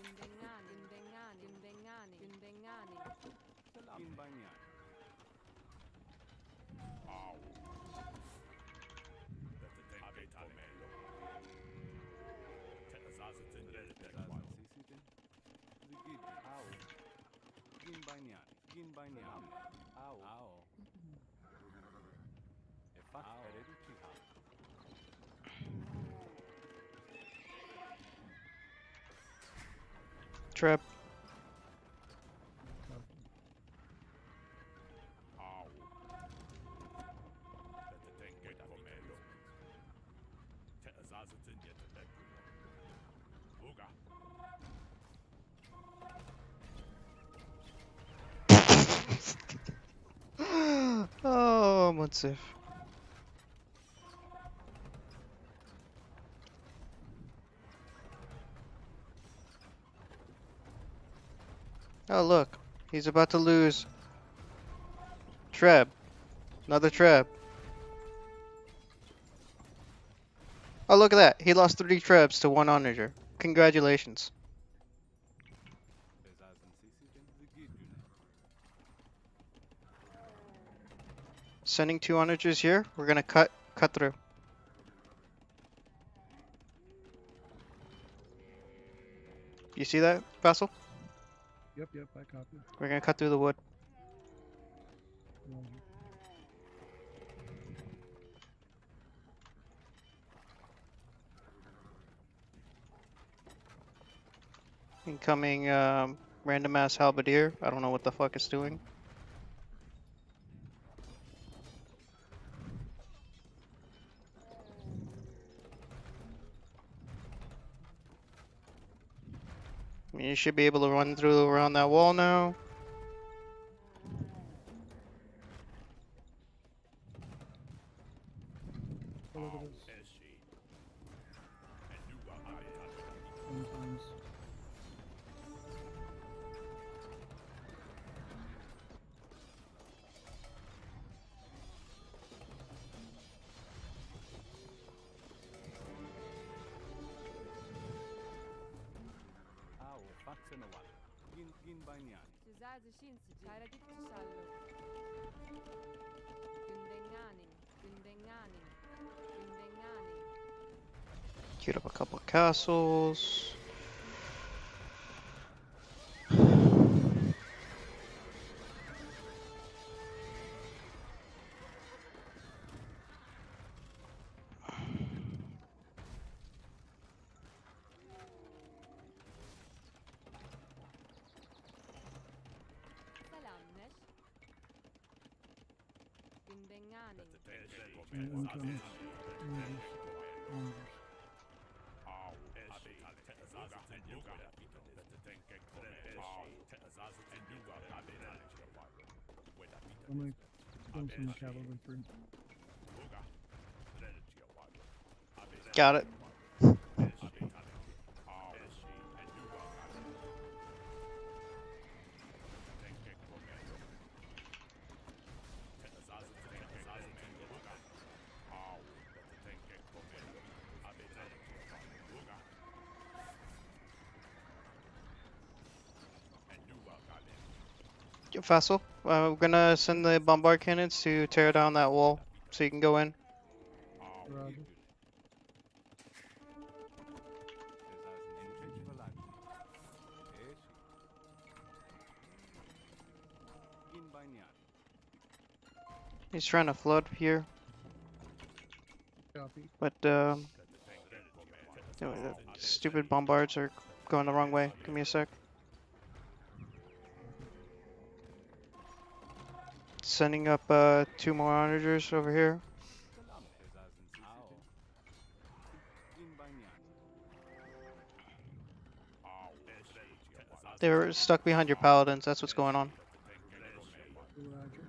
Trip. Oh, Munsif. Oh, look. He's about to lose. Treb. Another Treb. Oh, look at that. He lost 3 Trebs to 1 onager. Congratulations. Sending 2 onagers here. We're gonna cut through. You see that, Vassal? Yep, I copy. We're gonna cut through the wood. Roger. Incoming random ass halberdier. I don't know what the fuck it's doing. You should be able to run through around that wall now. Oh, look at this. Sometimes. Queued up a couple of castles. Incoming. I'm gonna throw some cavalry through. Got it. Vassal, we're gonna send the bombard cannons to tear down that wall so you can go in. Roger. He's trying to flood here, Copy. but anyway, the stupid bombards are going the wrong way. Give me a sec. Sending up 2 more onagers over here. They were stuck behind your paladins. That's what's going on. Roger.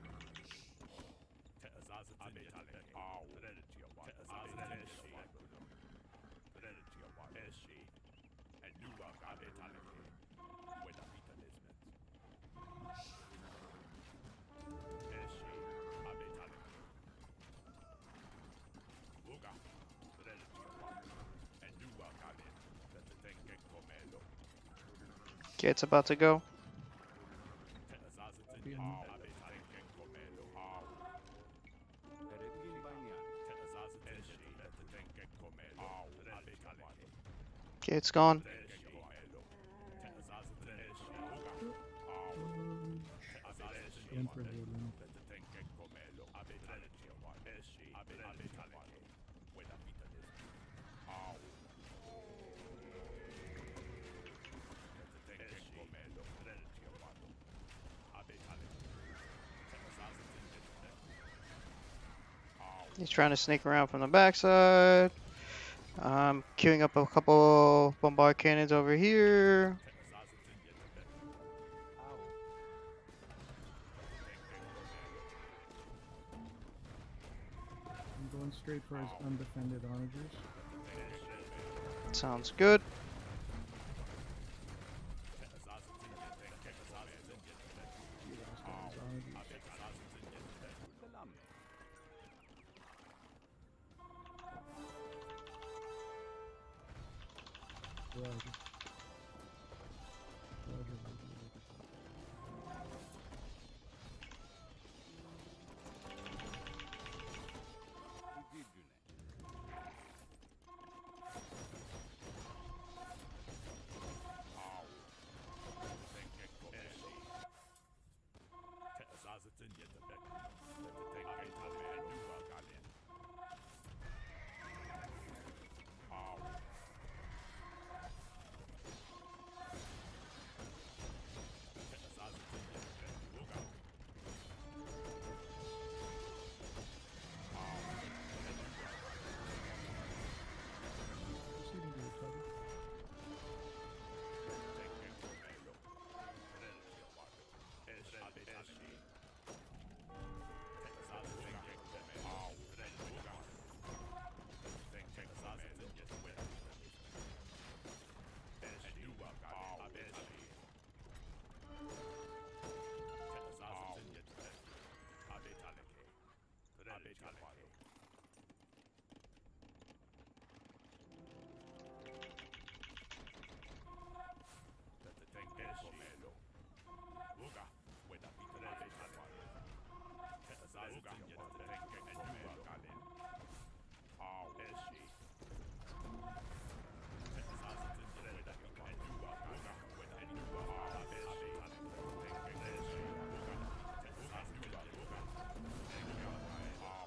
Okay, it's about to go. Behind. Okay, it's gone. Emperor Woodland. He's trying to sneak around from the backside. I'm queuing up a couple bombard cannons over here. I'm going straight for his undefended onagers. Sounds good. He lost all his onagers. Roger. Roger, roger, roger. Proceeding to recover.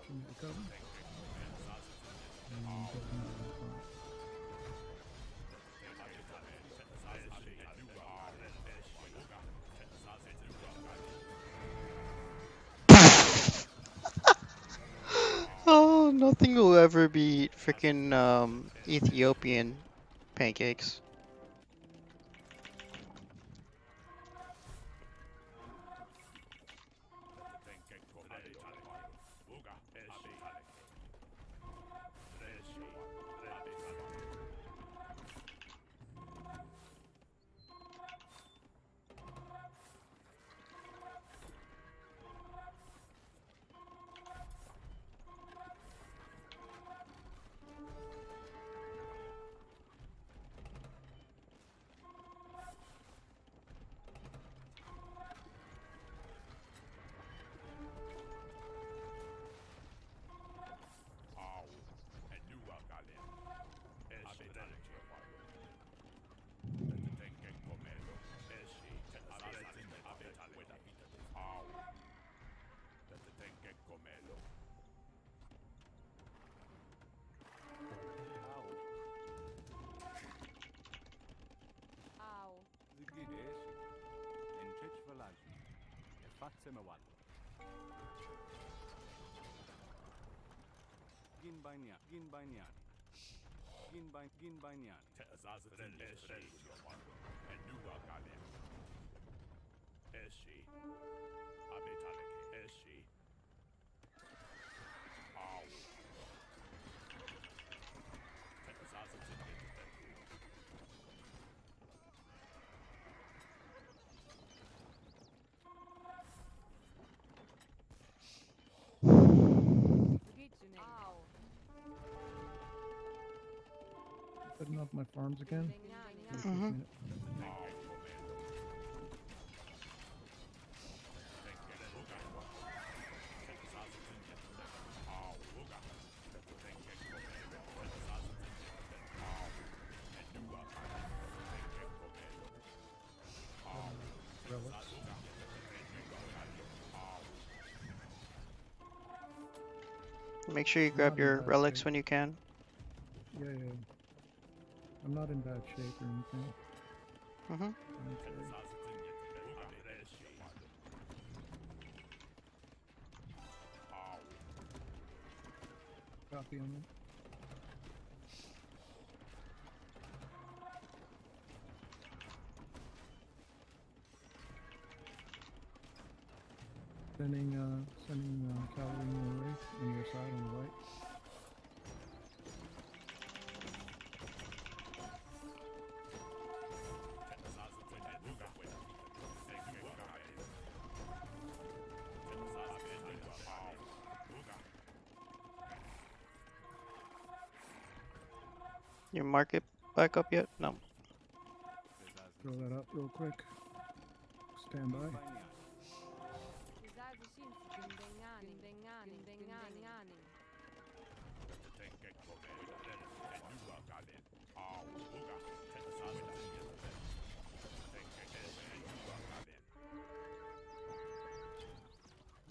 Can you recover? And definitely recover. Oh, nothing will ever beat freaking Ethiopian pancakes. Putting up my farms again. Give me a quick Mhm. minute. Relics. Make sure you I'm grab not in your bad relics shape. when you can. Yeah, yeah. I'm not in bad shape or anything. Mhm. Okay. Copy on that. Sending cavalry in your way, on your side on the right. You mark it back up yet? No. Throw that up real quick. Stand by.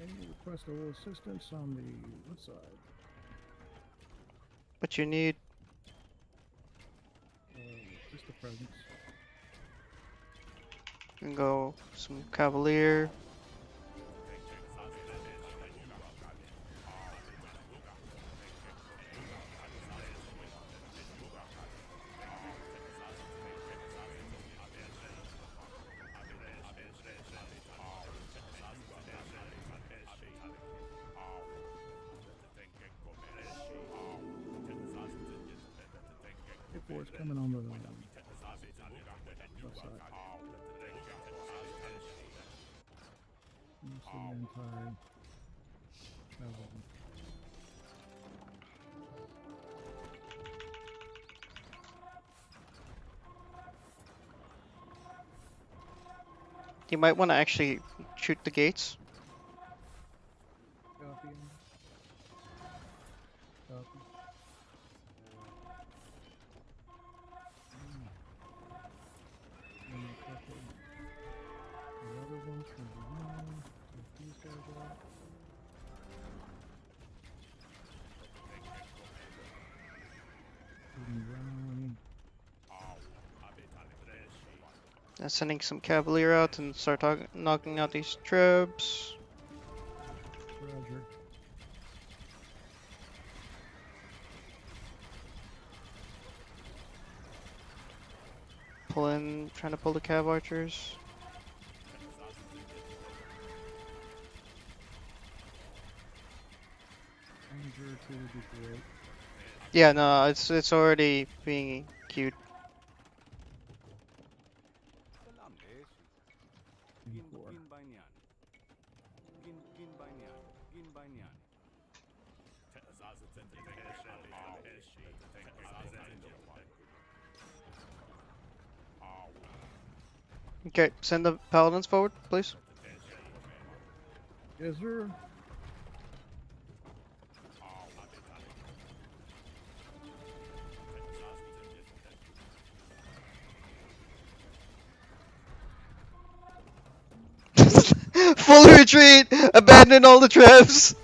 Any request a little assistance on the what side? What you need? Just the presence. You can go some cavalier. Force coming on the left side. Mostly anti-cavalry. You might want to actually shoot the gates. Copy. Copy. And a couple. The other ones can be one. Take these guys out. Moving around. Sending some cavalier out and start knocking out these trebs. Roger. Trying to pull the cav archers. Ranger 2 would be great. Yeah, no, it's already being queued. Okay, send the paladins forward, please. Yes, sir. Full retreat! Abandon all the trebs!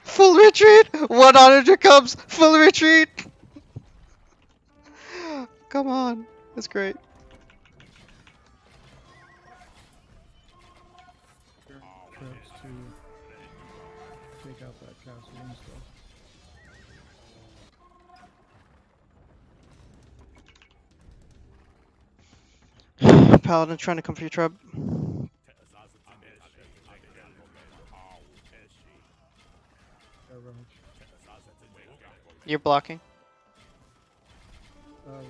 Full retreat! One onager comes! Full retreat! Come on, that's great. Troops to take out that castle and stuff. Paladin trying to come for your treb. Raj. You're blocking. Raj.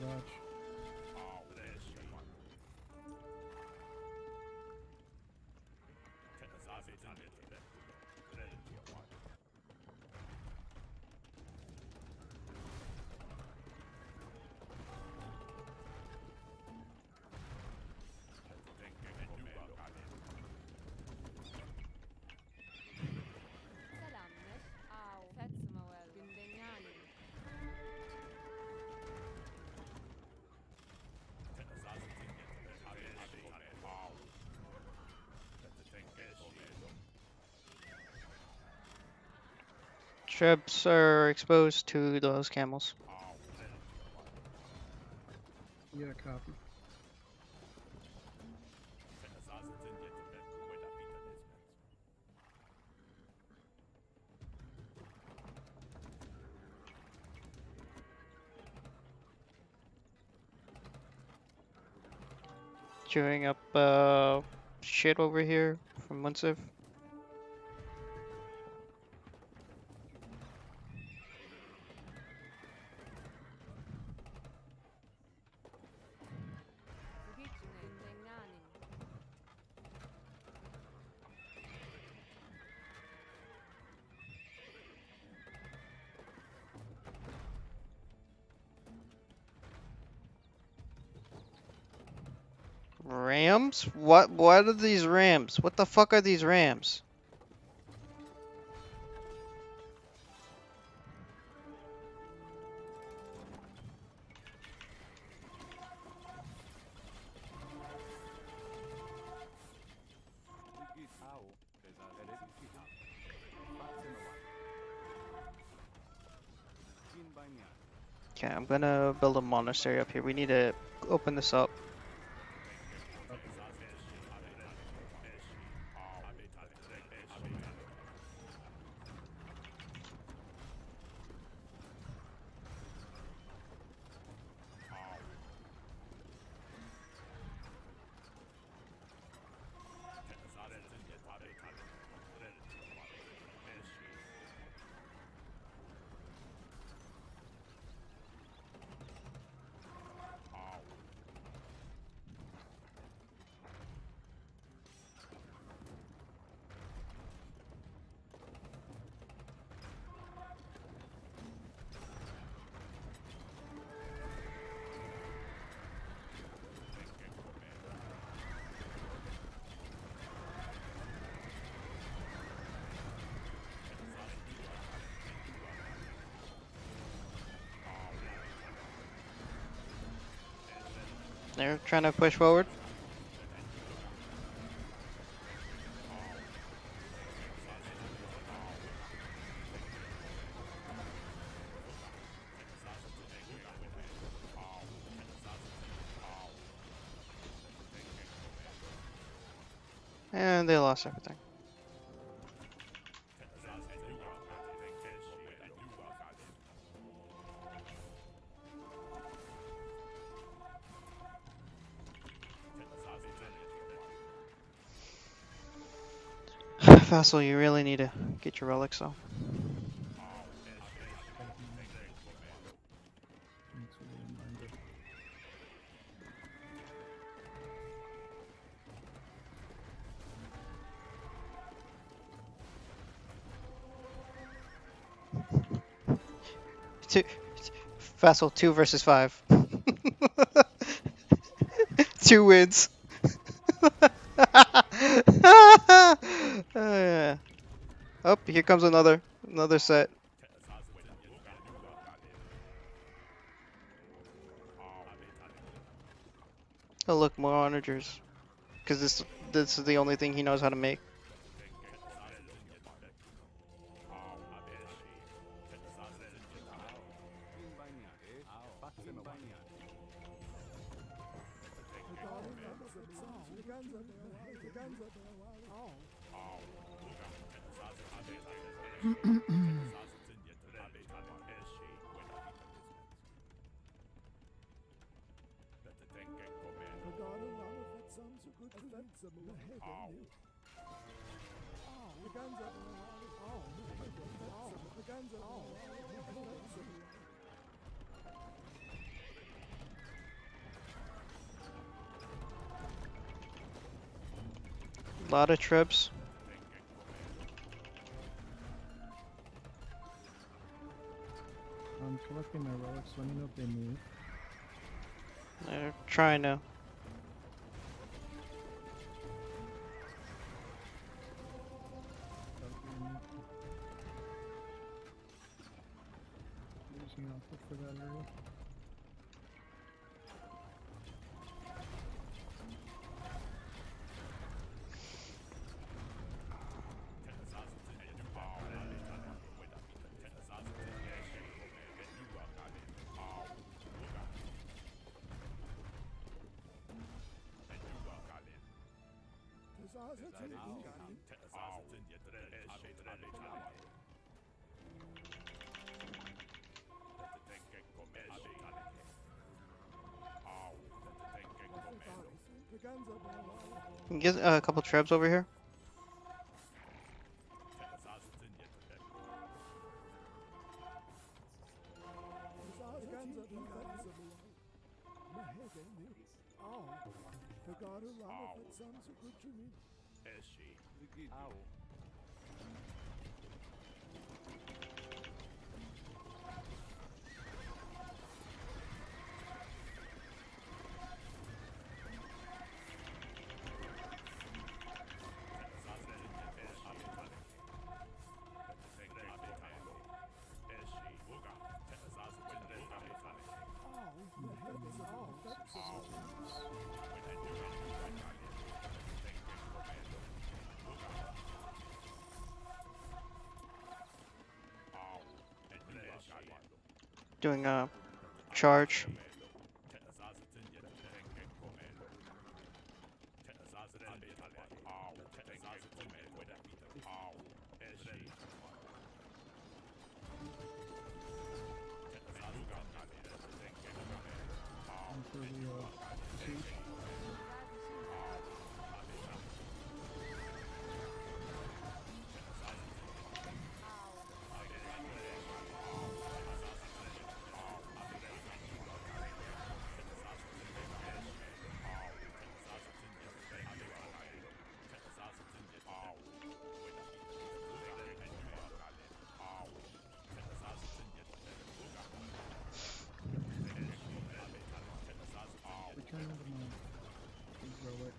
Trebs are exposed to those camels. Yeah, copy. Chewing up shit over here from Munsif. Rams? What are these rams? What the fuck are these rams? Okay, I'm gonna build a monastery up here. We need to open this up. They're trying to push forward. And they lost everything. Vassal, you really need to get your relics though. Thanks for the reminder. Two, Vassal 2 versus 5. 2 wins. Yeah. Oh, here comes another set. Oh look, more onagers. Because this is the only thing he knows how to make. A lot of trips. I'm collecting my relics. Let me know if they move. They're trying to. Using output for that area. Can you get a couple trebs over here? Doing a charge. For the siege. Return of the monk. Relic.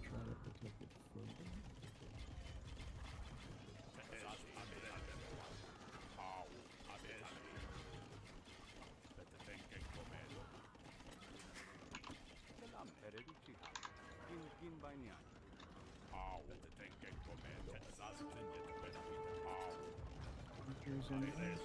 Try to protect it further. Here's an edge.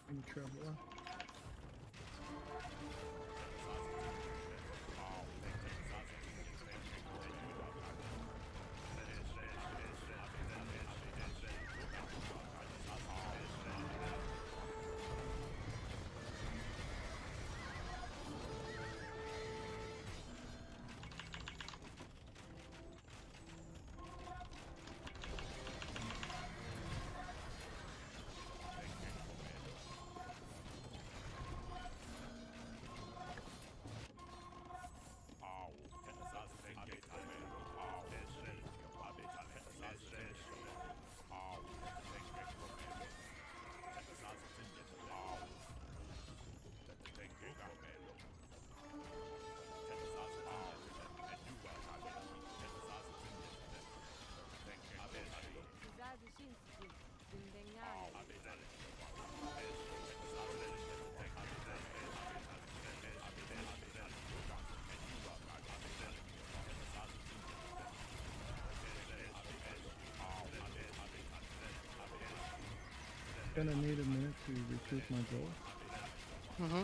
Any trouble? Gonna need a minute to recoup my gold. Mm-hmm.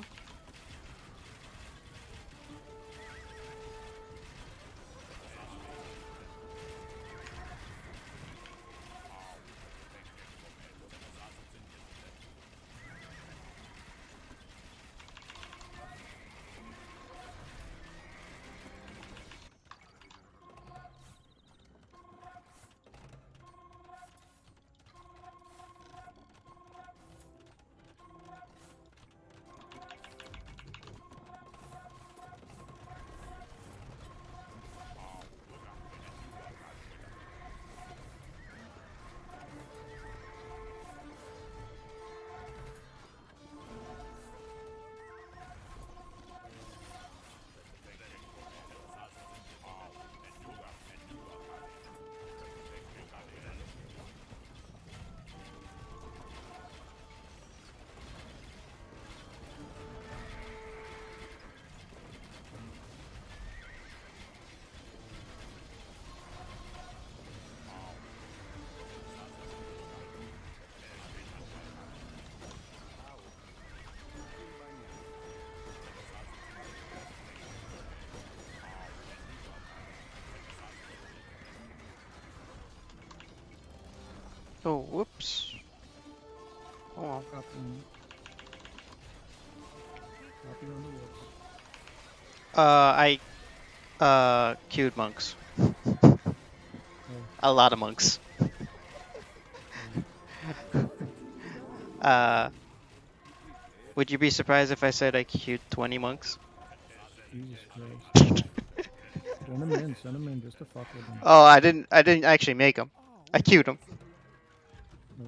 Oh, whoops. Oh, well. Copy on the woods. I queued monks. A lot of monks. Would you be surprised if I said I queued 20 monks? Jesus Christ. Send them in just to fuck with them. Oh, I didn't actually make them. I queued them. Oh,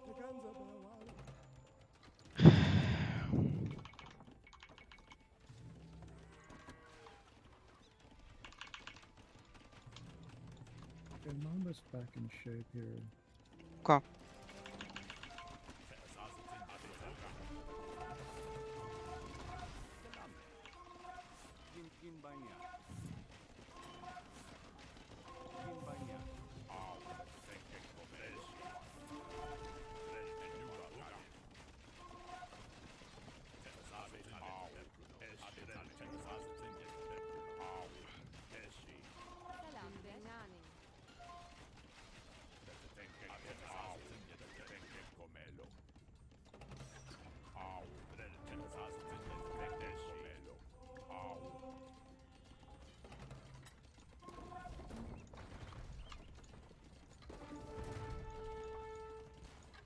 okay. Okay, Mamba's back in shape here. Okay.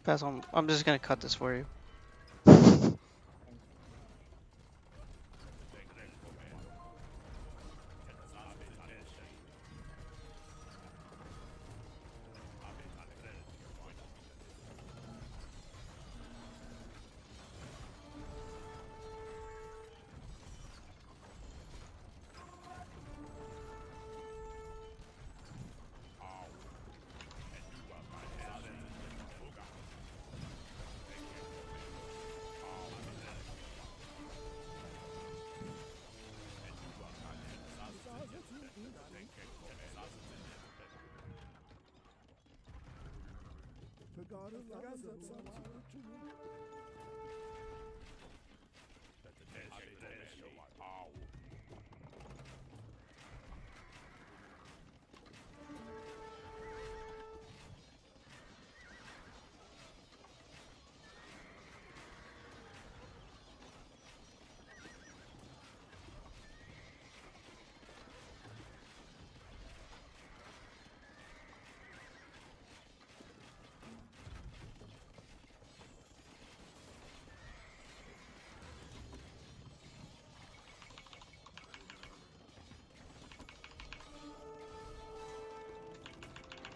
Pass on. I'm just gonna cut this for you.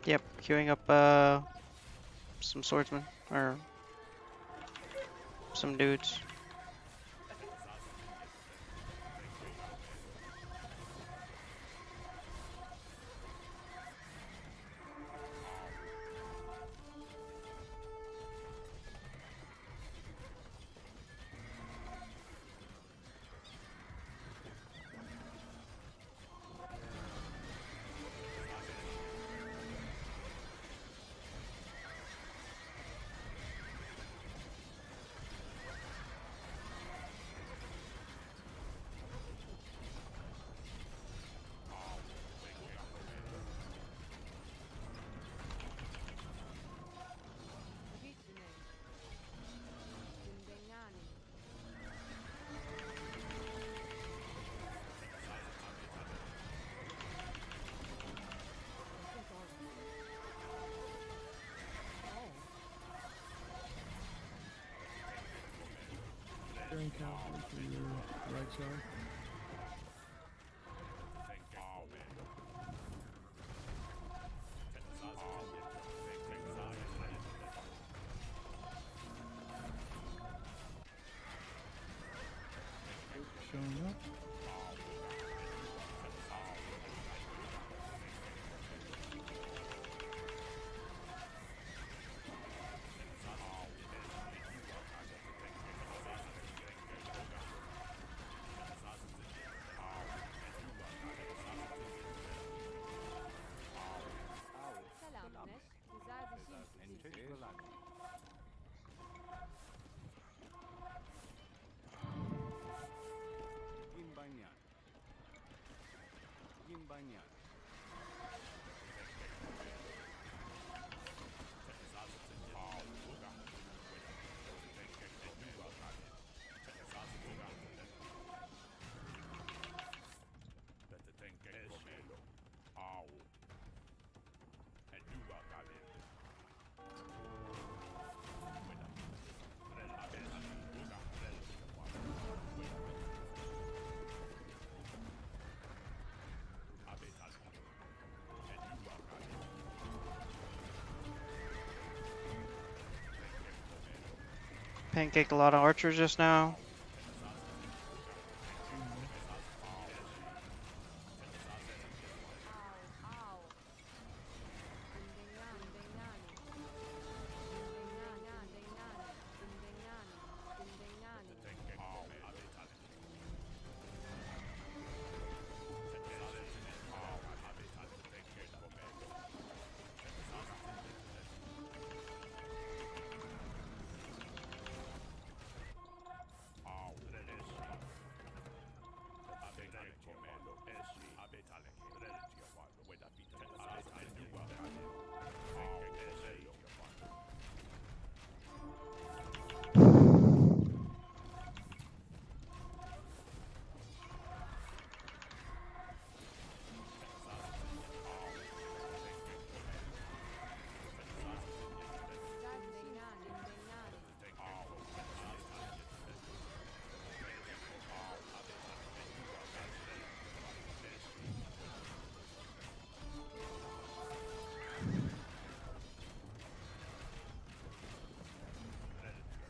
Yep, queuing up some swordsmen or some dudes. Carrying cavalry to your right side. Showing up. Pancaked a lot of archers just now.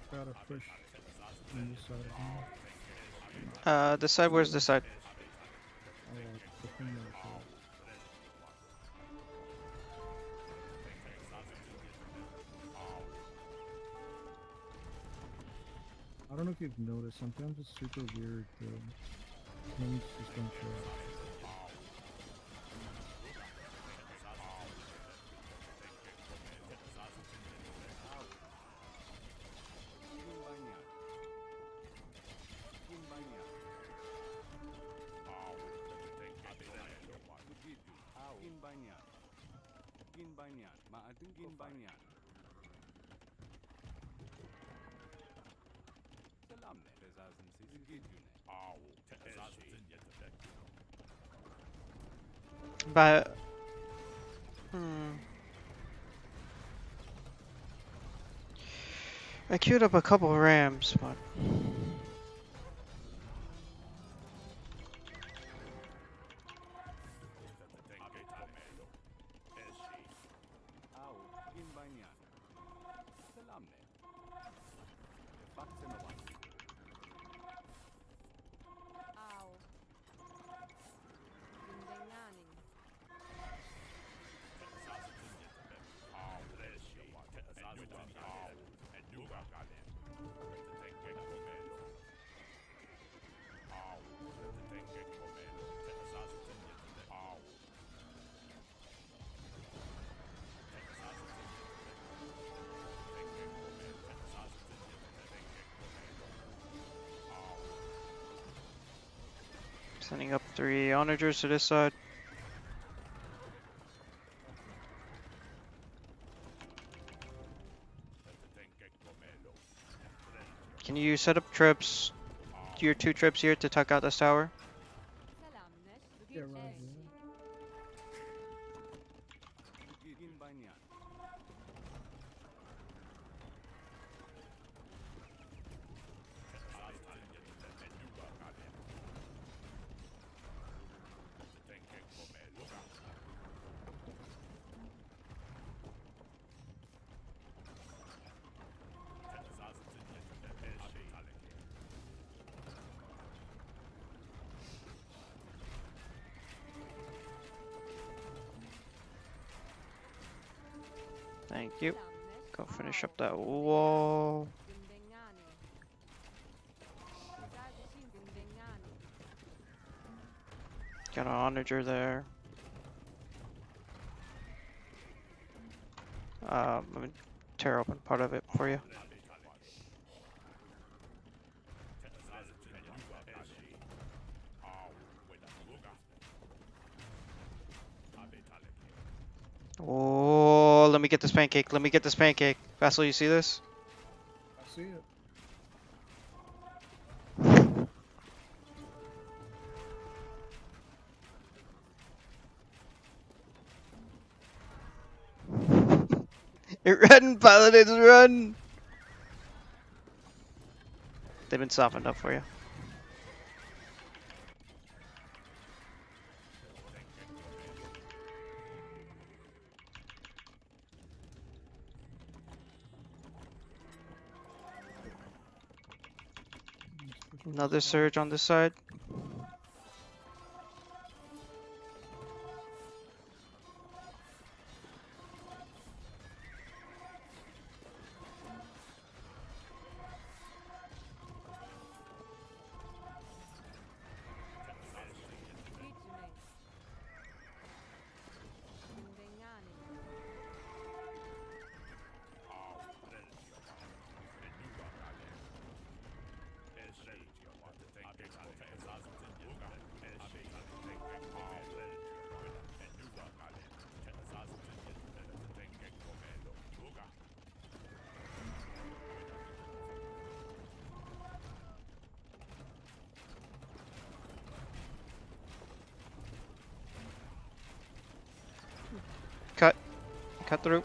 Gotta push on this side of me. This side, where's this side? The thing that I don't know if you've noticed, sometimes it's super weird. Things just don't show up. But I queued up a couple rams, but sending up 3 onagers to this side. Can you set up trips, your 2 trips here to tuck out this tower? Yeah, right here. Thank you. Go finish up that wall. Got an onager there. I'm gonna tear open part of it for you. Oh, let me get this pancake. Let me get this pancake. Vassal, you see this? I see it. Run, paladins, run! They've been softened up for you. Another surge on this side. Cut. Cut through.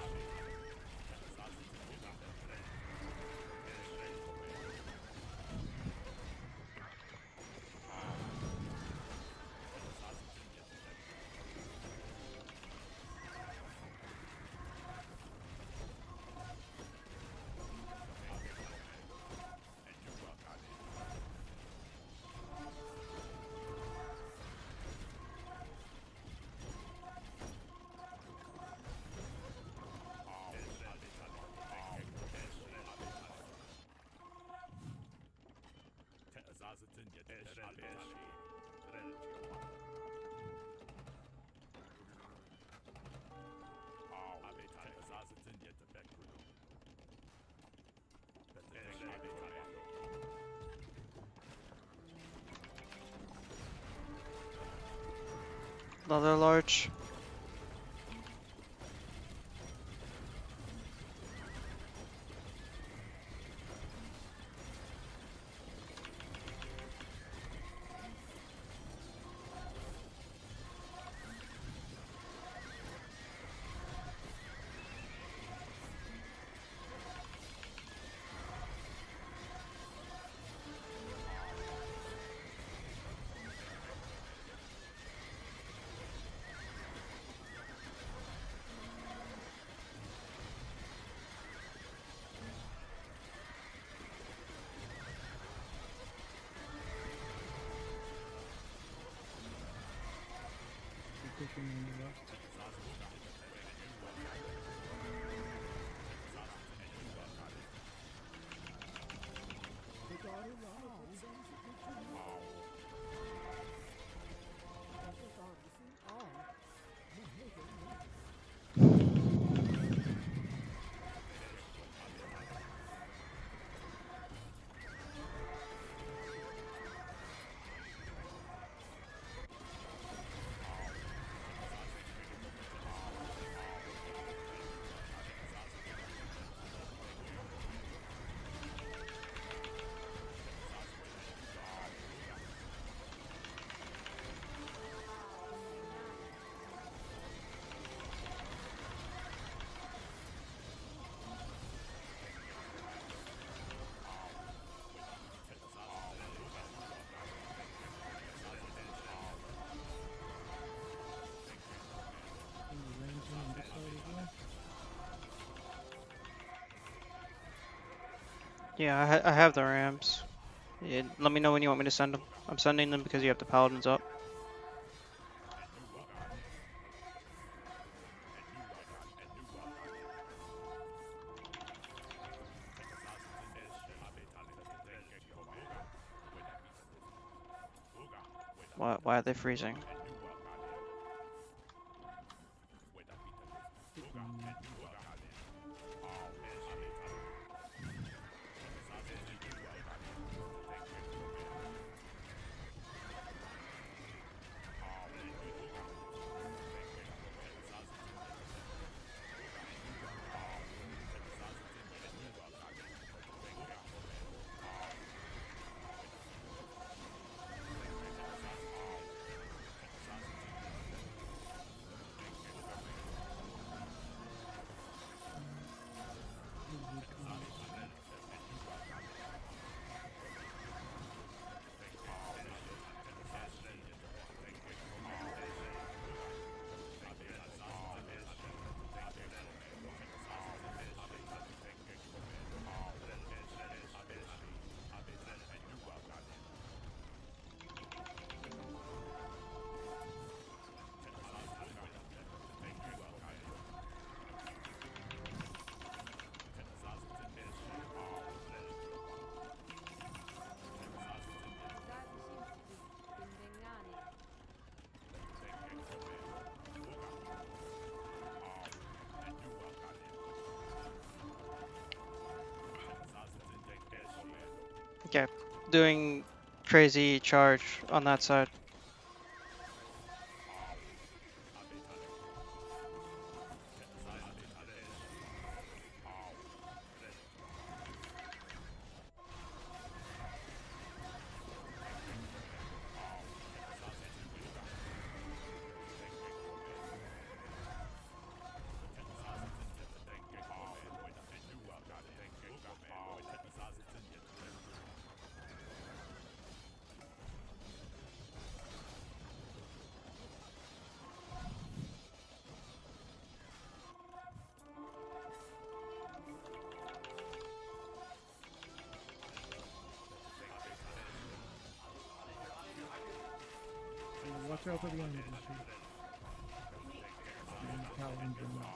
Another large. Pushing on the left. Yeah, I have the Rams. Yeah, let me know when you want me to send them. I'm sending them because you have the Paladins up. Why are they freezing? Yeah, doing crazy charge on that side. Watch out for the enemies. Paladins are not.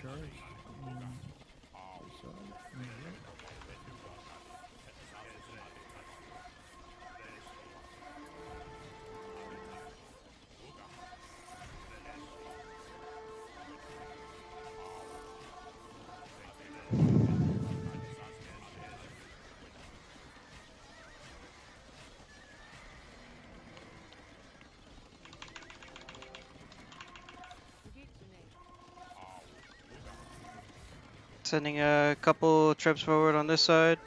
Charge. Sending a couple trips forward on this side.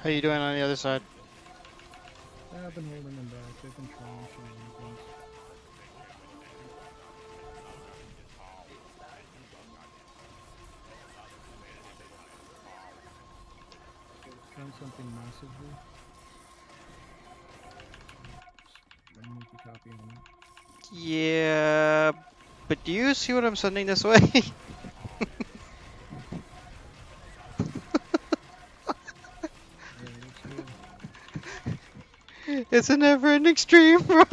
How you doing on the other side? I've been holding them back. They've been trying some new things. Trying something massive here. Let me make a copy on it. Yeah, but do you see what I'm sending this way? Yeah, let's do it. It's a never-ending stream, bro.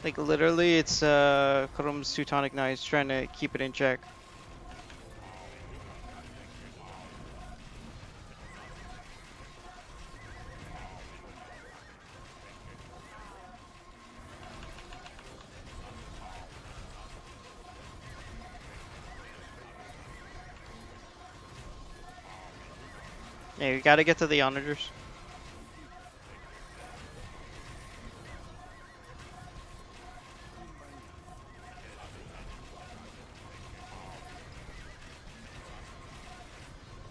Like literally, it's Kurum's Teutonic Knights trying to keep it in check. Yeah, you gotta get to the onagers.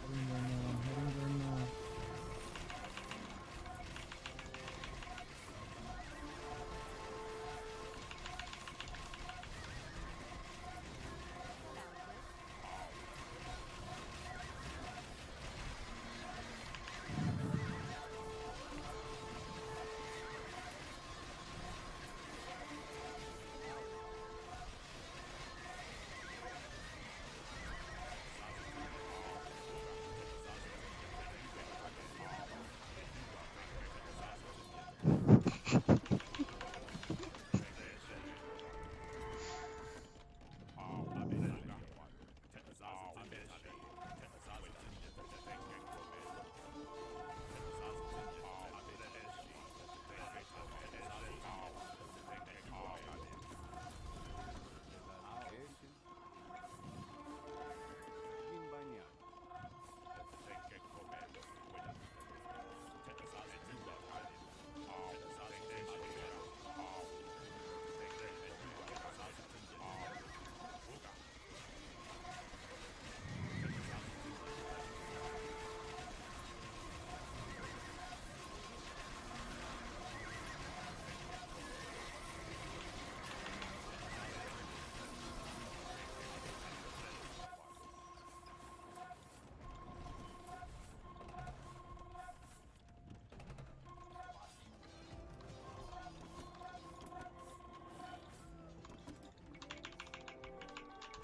Heading there now. I'm heading there now.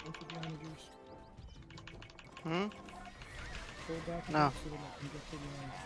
Go for the onagers. Hmm? Go back a No. bit so that I can get to the onagers.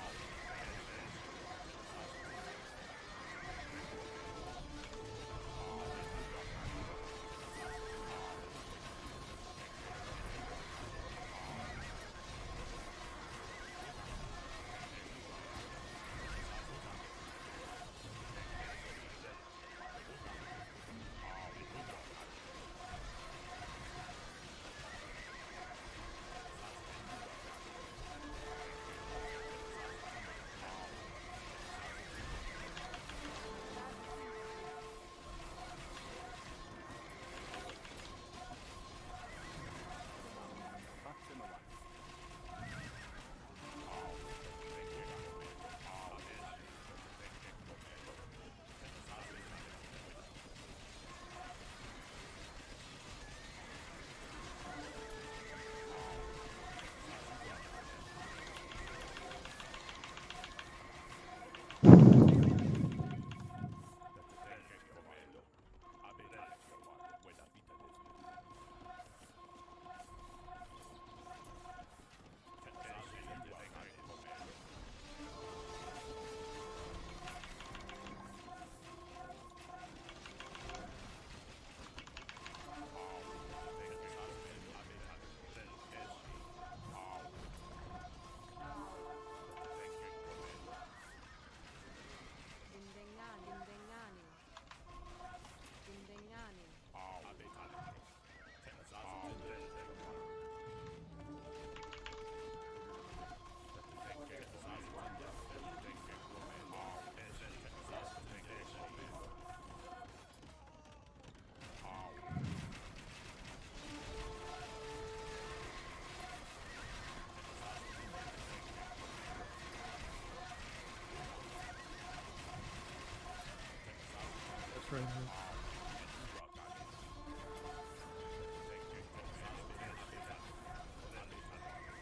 right here.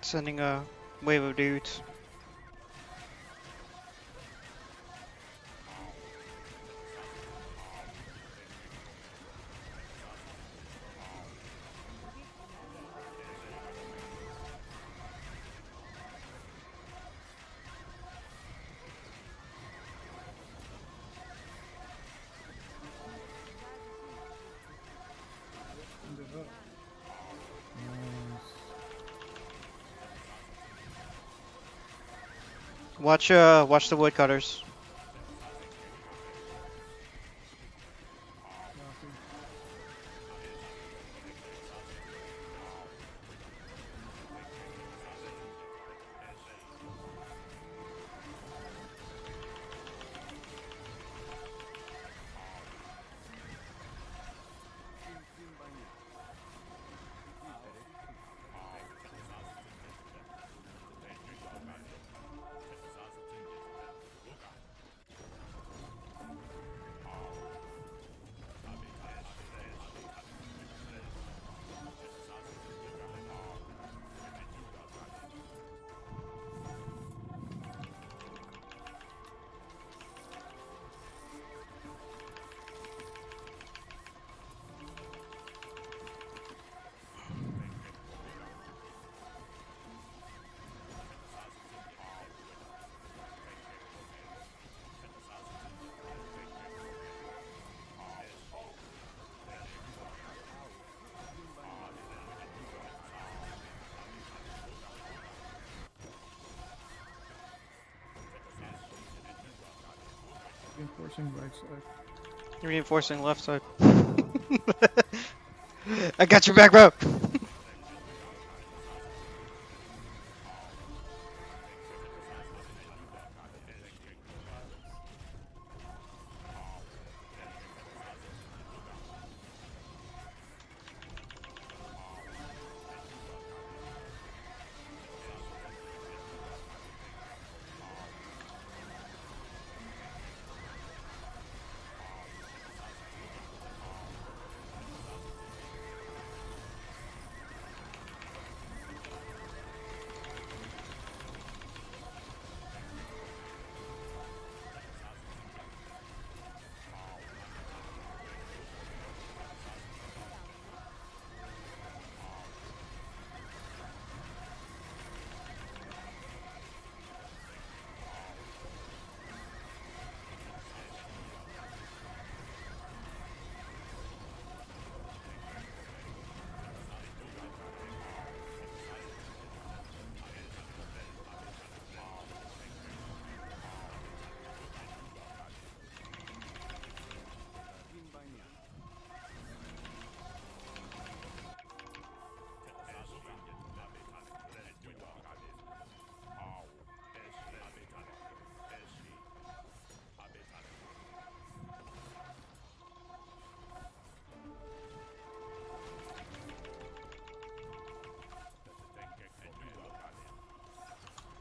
Sending a wave of dudes. Send it up. Nice. Watch the woodcutters. Copy. Reinforcing right side. Reinforcing left side. I got your back, bro.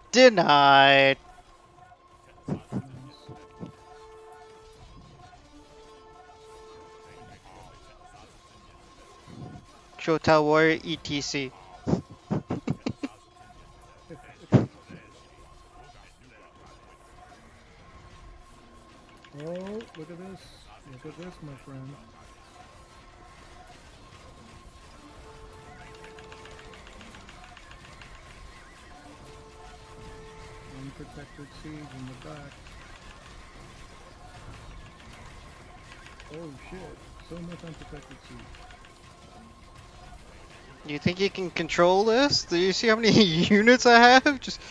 Denied. Shotel Warrior ETC. Oh, look at this. Look at this, my friend. Unprotected siege in the back. Oh shit. So much unprotected siege. You think you can control this? Do you see how many units I have? Just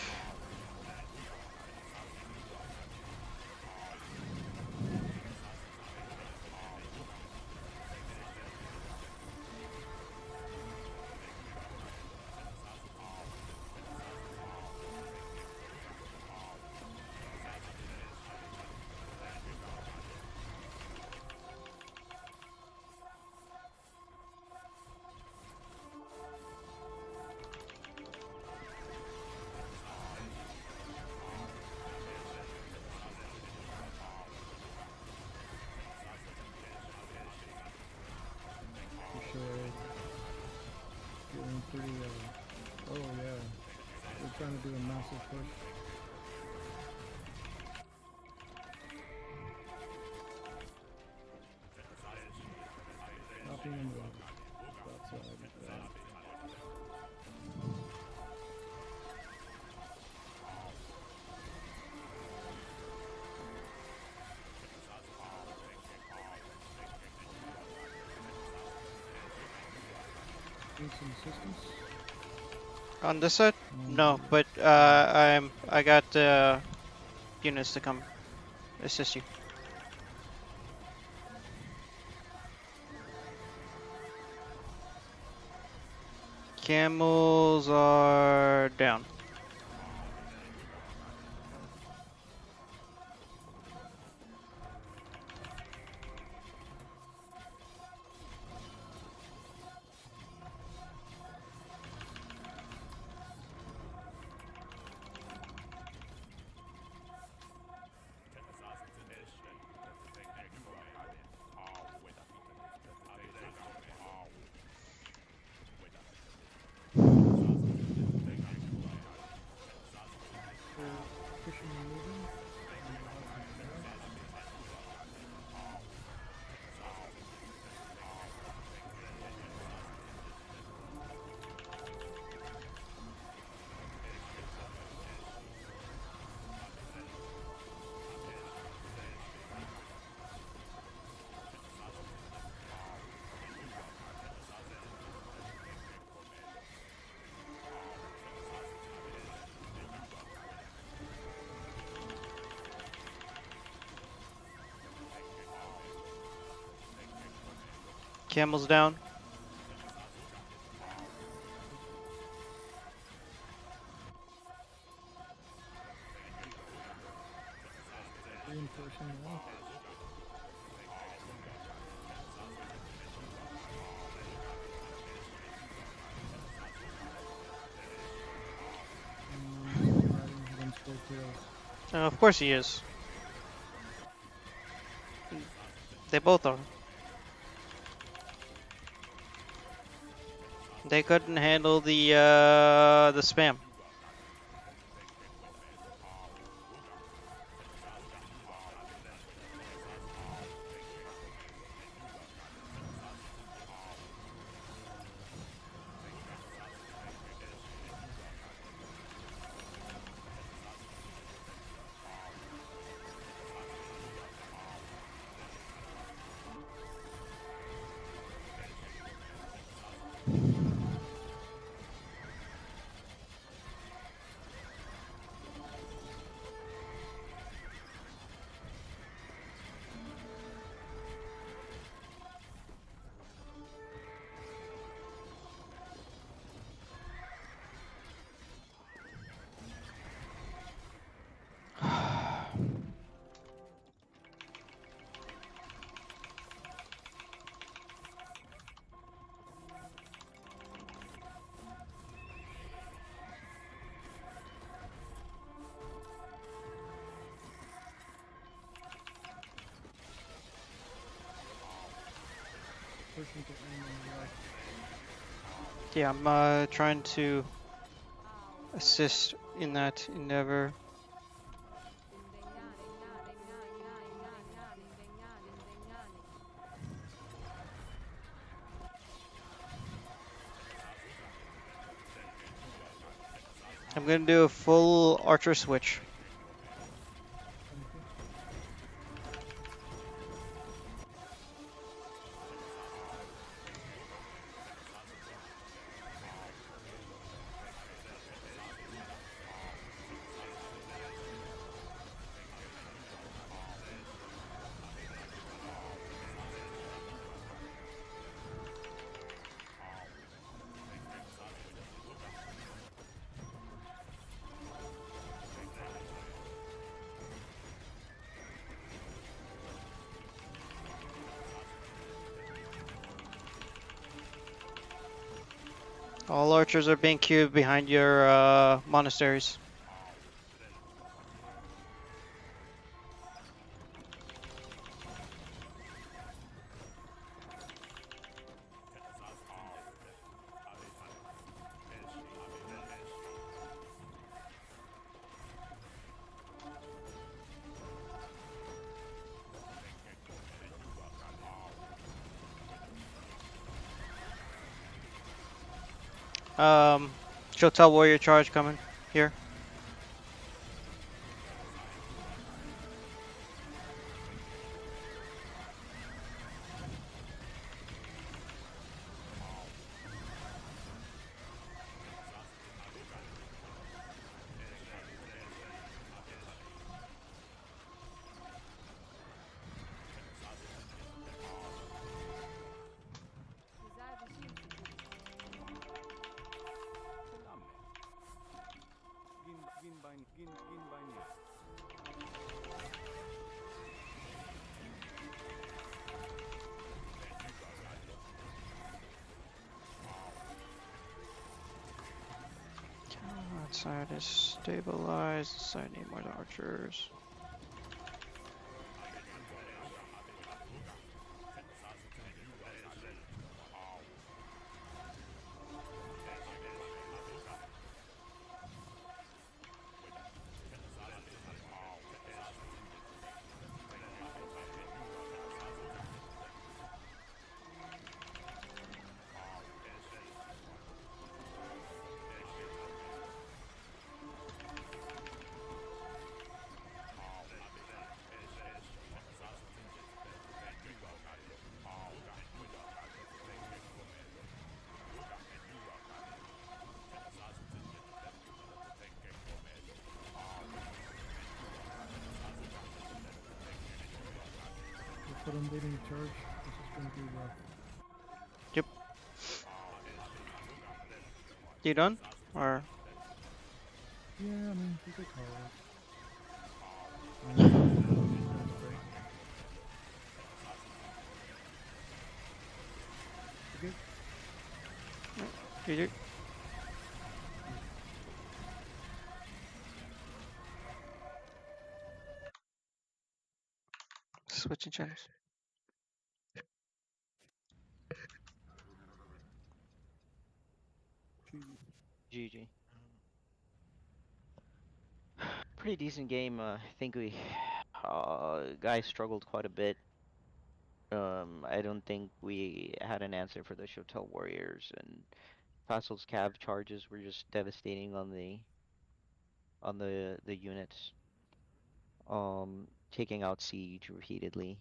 push. Copy and go. Outside. Need some assistance? On this side? No, but I got units to come assist you. Camels are down. Pushing and moving. Camels down. Reinforcing now. Riding against both tails. Of course he is. They both are. They couldn't handle the spam. Pushing to aim on the left. Yeah, I'm trying to assist in that endeavor. I'm gonna do a full archer switch. All archers are being queued behind your monasteries. Shotel warrior charge coming here. That side is stabilized. This side need more archers. But I'm leading the charge. This is gonna be rough. Yep. You done? Or Yeah, I mean, you could call it. That's great. You good? you? Switching channels. GG. Pretty decent game. I think we guys struggled quite a bit. I don't think we had an answer for the Shotel Warriors, and Fassel's Cav charges were just devastating on the units. Taking out Siege repeatedly.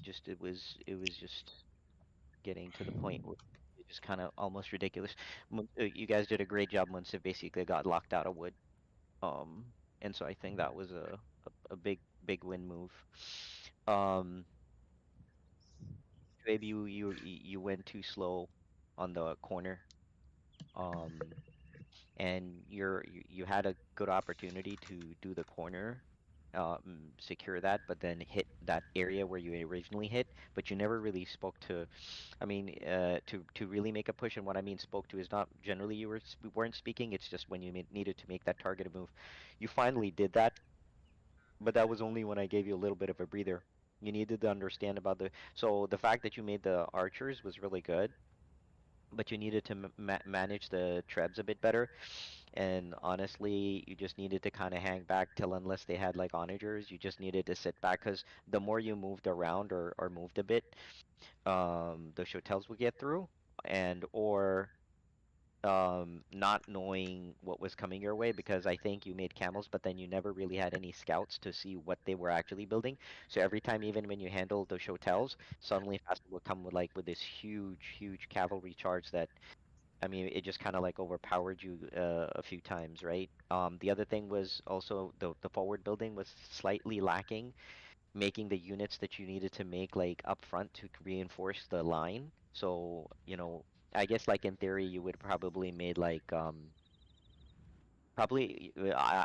It was just getting to the point where it just kind of almost ridiculous. You guys did a great job once it basically got locked out of wood. Um, and so I think that was a big win move. Um, Maybe you went too slow on the corner. Um, and you had a good opportunity to do the corner, secure that, but then hit that area where you originally hit, but you never really spoke to, I mean, to really make a push. And what I mean spoke to is not generally weren't speaking. It's just when you needed to make that targeted move. You finally did that, but that was only when I gave you a little bit of a breather. You needed to understand about so the fact that you made the archers was really good, but you needed to manage the trebs a bit better. And honestly, you just needed to kind of hang back till unless they had like onagers, you just needed to sit back because the more you moved around or moved a bit, the shotels would get through, and or not knowing what was coming your way, because I think you made camels, but then you never really had any scouts to see what they were actually building. So every time, even when you handled the shotels, suddenly Fassel would come with this huge cavalry charge that, I mean, it just kind of like overpowered you a few times, right? The other thing was also the forward building was slightly lacking, making the units that you needed to make like up front to reinforce the line. So, I guess like in theory you would probably made like probably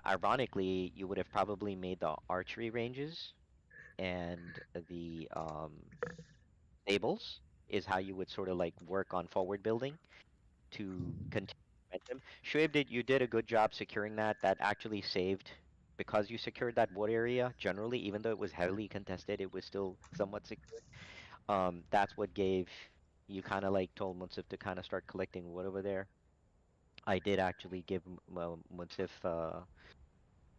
ironically you would have probably made the archery ranges and the stables is how you would sort of like work on forward building to continue momentum. Shoaib, you did a good job securing that. That actually saved, because you secured that wood area generally, even though it was heavily contested, it was still somewhat secure. That's what gave you kind of like told Munsif to kind of start collecting wood over there. I did actually give Munsif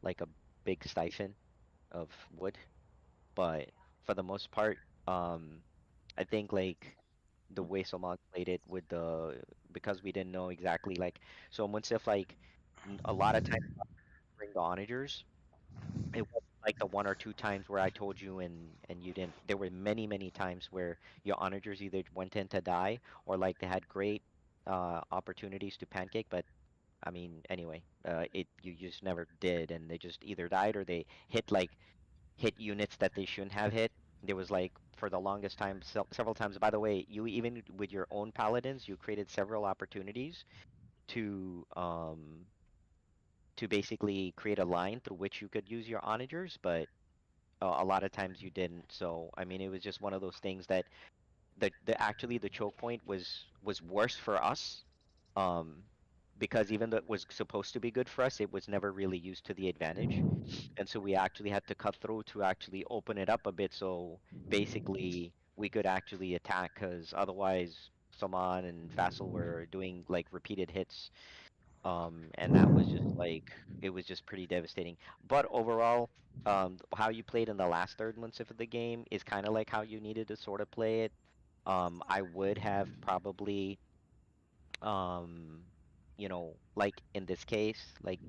like a big stipend of wood, but for the most part, I think like the way Salman played it with the because we didn't know exactly like so once if like a lot of times bring the onagers, it wasn't like the one or two times where I told you and you didn't. There were many times where your onagers either went in to die or like they had great opportunities to pancake, but I mean anyway, it you just never did, and they just either died or they hit units that they shouldn't have hit. There was like for the longest time, several times. By the way, you even with your own paladins, you created several opportunities to basically create a line through which you could use your onagers, but a lot of times you didn't. So I mean, it was just one of those things that the actually the choke point was worse for us, um, because even though it was supposed to be good for us, it was never really used to the advantage, and so we actually had to cut through to actually open it up a bit. So basically, we could actually attack, because otherwise, Saman and Fassel were doing like repeated hits, and that was just like it was just pretty devastating. But overall, how you played in the last third months of the game is kind of like how you needed to sort of play it. I would have probably, um, like in this case, like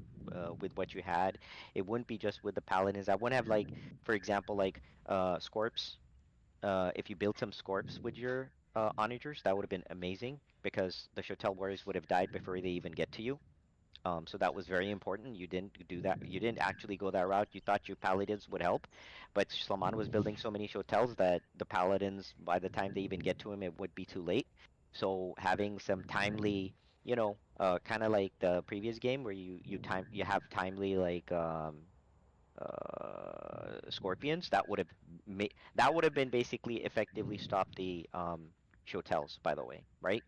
with what you had, it wouldn't be just with the paladins. I wouldn't have like, for example, like Scorps. If you built some Scorps with your onagers, that would have been amazing because the Shotel warriors would have died before they even get to you. So that was very important. You didn't do that. You didn't actually go that route. You thought your paladins would help, but Slaman was building so many hotels that the paladins, by the time they even get to him, it would be too late. So having some timely, kind of like the previous game where you have timely like scorpions, that would have been basically effectively stopped the hotels. By the way, right?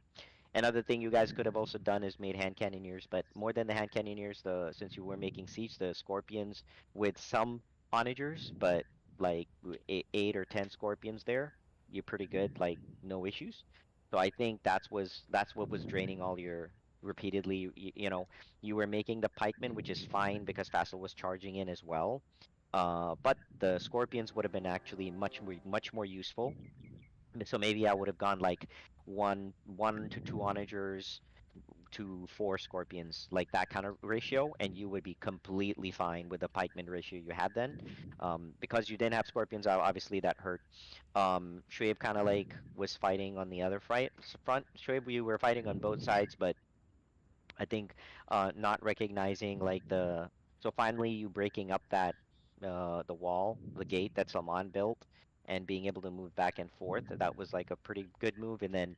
Another thing you guys could have also done is made hand cannoneers, but more than the hand cannoneers, since you were making siege, the scorpions with some onagers, but like 8 or 10 scorpions there, you're pretty good, like no issues. So I think that's what was draining all your repeatedly. You were making the pikemen, which is fine because Fassel was charging in as well. But the scorpions would have been actually much more useful, so maybe I would have gone like one to two onagers to four scorpions, like that kind of ratio, and you would be completely fine with the pikeman ratio you had then. Because you didn't have scorpions, obviously that hurt. Shoaib kind of like was fighting on the other front. Shoaib, you were fighting on both sides, but I think not recognizing like so finally you breaking up that the wall, the gate that Salman built, and being able to move back and forth. That was like a pretty good move. And then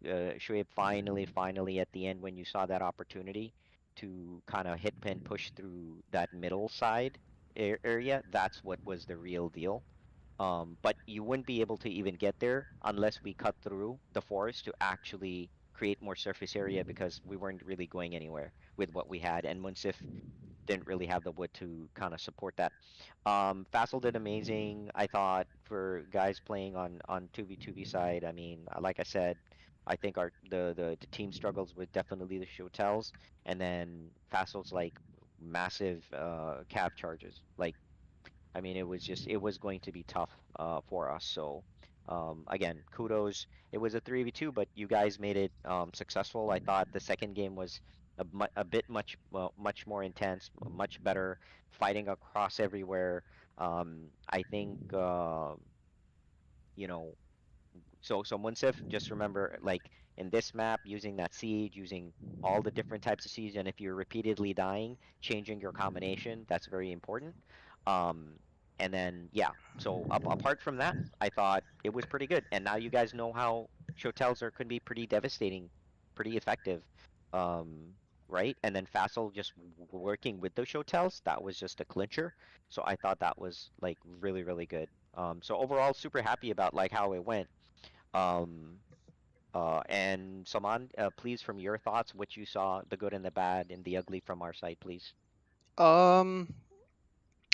Shoaib finally at the end when you saw that opportunity to kind of hit pin push through that middle side area, that's what was the real deal. But you wouldn't be able to even get there unless we cut through the forest to actually create more surface area because we weren't really going anywhere with what we had, and Munsif didn't really have the wood to kind of support that. Fassel did amazing, I thought, for guys playing on 2v2v side. I mean, like I said, I think the team struggles with definitely the Shotels, and then Fassel's like massive cav charges. Like I mean, it was going to be tough for us. So again, kudos. It was a 3v2, but you guys made it successful. I thought the second game was a bit much more intense, much better, fighting across everywhere. I think you know. So Munsif, just remember, like in this map, using that siege, using all the different types of siege, and if you're repeatedly dying, changing your combination, that's very important. Um, and then yeah, so apart from that, I thought it was pretty good. And now you guys know how Shotels could be pretty devastating, pretty effective, right? And then Fassel just working with those Shotels, that was just a clincher. So I thought that was like really good. So overall, super happy about like how it went. Um, and Saman, please, from your thoughts, what you saw, the good and the bad and the ugly from our side, please. Um,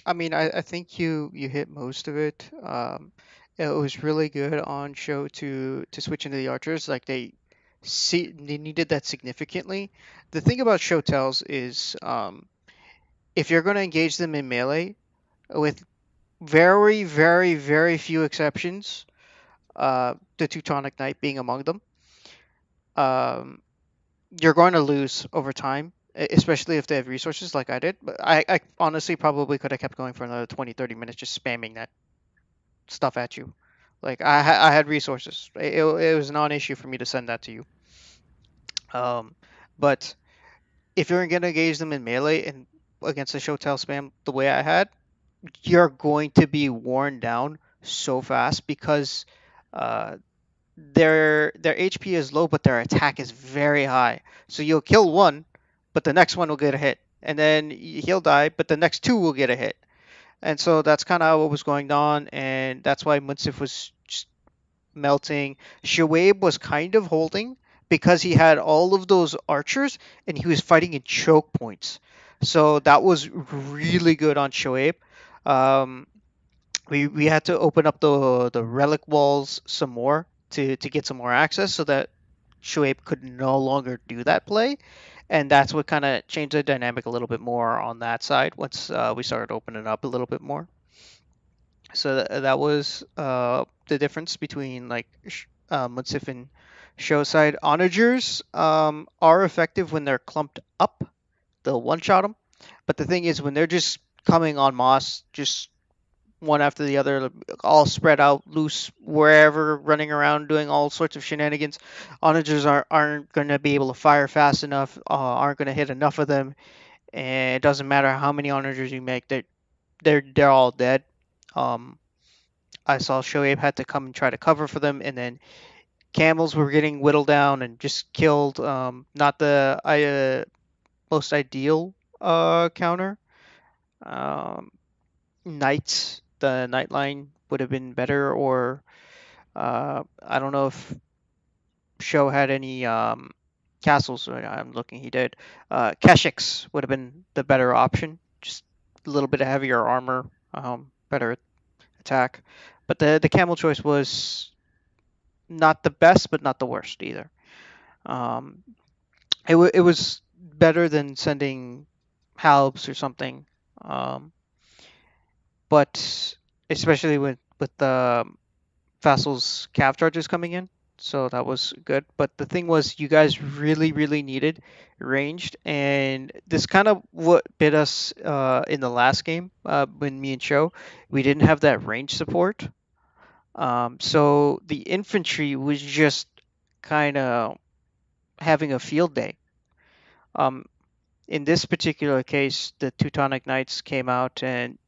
I mean, I think you hit most of it. It was really good on show to switch into the archers. Like they needed that significantly. The thing about show tells is if you're going to engage them in melee, with very few exceptions, the Teutonic Knight being among them, um, you're going to lose over time, especially if they have resources like I did. But I honestly probably could have kept going for another 20, 30 minutes just spamming that stuff at you. Like I had resources. It was not an issue for me to send that to you. But if you're gonna engage them in melee and against the show tell spam the way I had, you're going to be worn down so fast because uh, their HP is low, but their attack is very high. So you'll kill one, but the next one will get a hit, and then he'll die, but the next two will get a hit. And so that's kind of what was going on, and that's why Munsif was just melting. Shoaib was kind of holding because he had all of those archers and he was fighting in choke points. So that was really good on Shoaib. Um, we had to open up the relic walls some more to get some more access so that Shoaib could no longer do that play. And that's what kind of changed the dynamic a little bit more on that side once we started opening up a little bit more. So that was the difference between like Munsif and Show side. Onagers are effective when they're clumped up. They'll one shot them. But the thing is, when they're just coming on Moss, just one after the other, all spread out, loose, wherever, running around, doing all sorts of shenanigans. Onagers aren't going to be able to fire fast enough, aren't going to hit enough of them, and it doesn't matter how many onagers you make, they're all dead. I saw Shoaib had to come and try to cover for them, and then camels were getting whittled down and just killed. Not the most ideal counter. Um, Knights, the Night Line would have been better, or I don't know if Show had any castles. I'm looking, he did. Keshiks would have been the better option. Just a little bit of heavier armor, better attack. But the camel choice was not the best, but not the worst either. It was better than sending halbs or something. But especially with the Vassal's cav charges coming in, so that was good. But the thing was, you guys really needed ranged, and this kind of what bit us in the last game when me and Cho, we didn't have that range support. So the infantry was just kind of having a field day. In this particular case, the Teutonic Knights came out and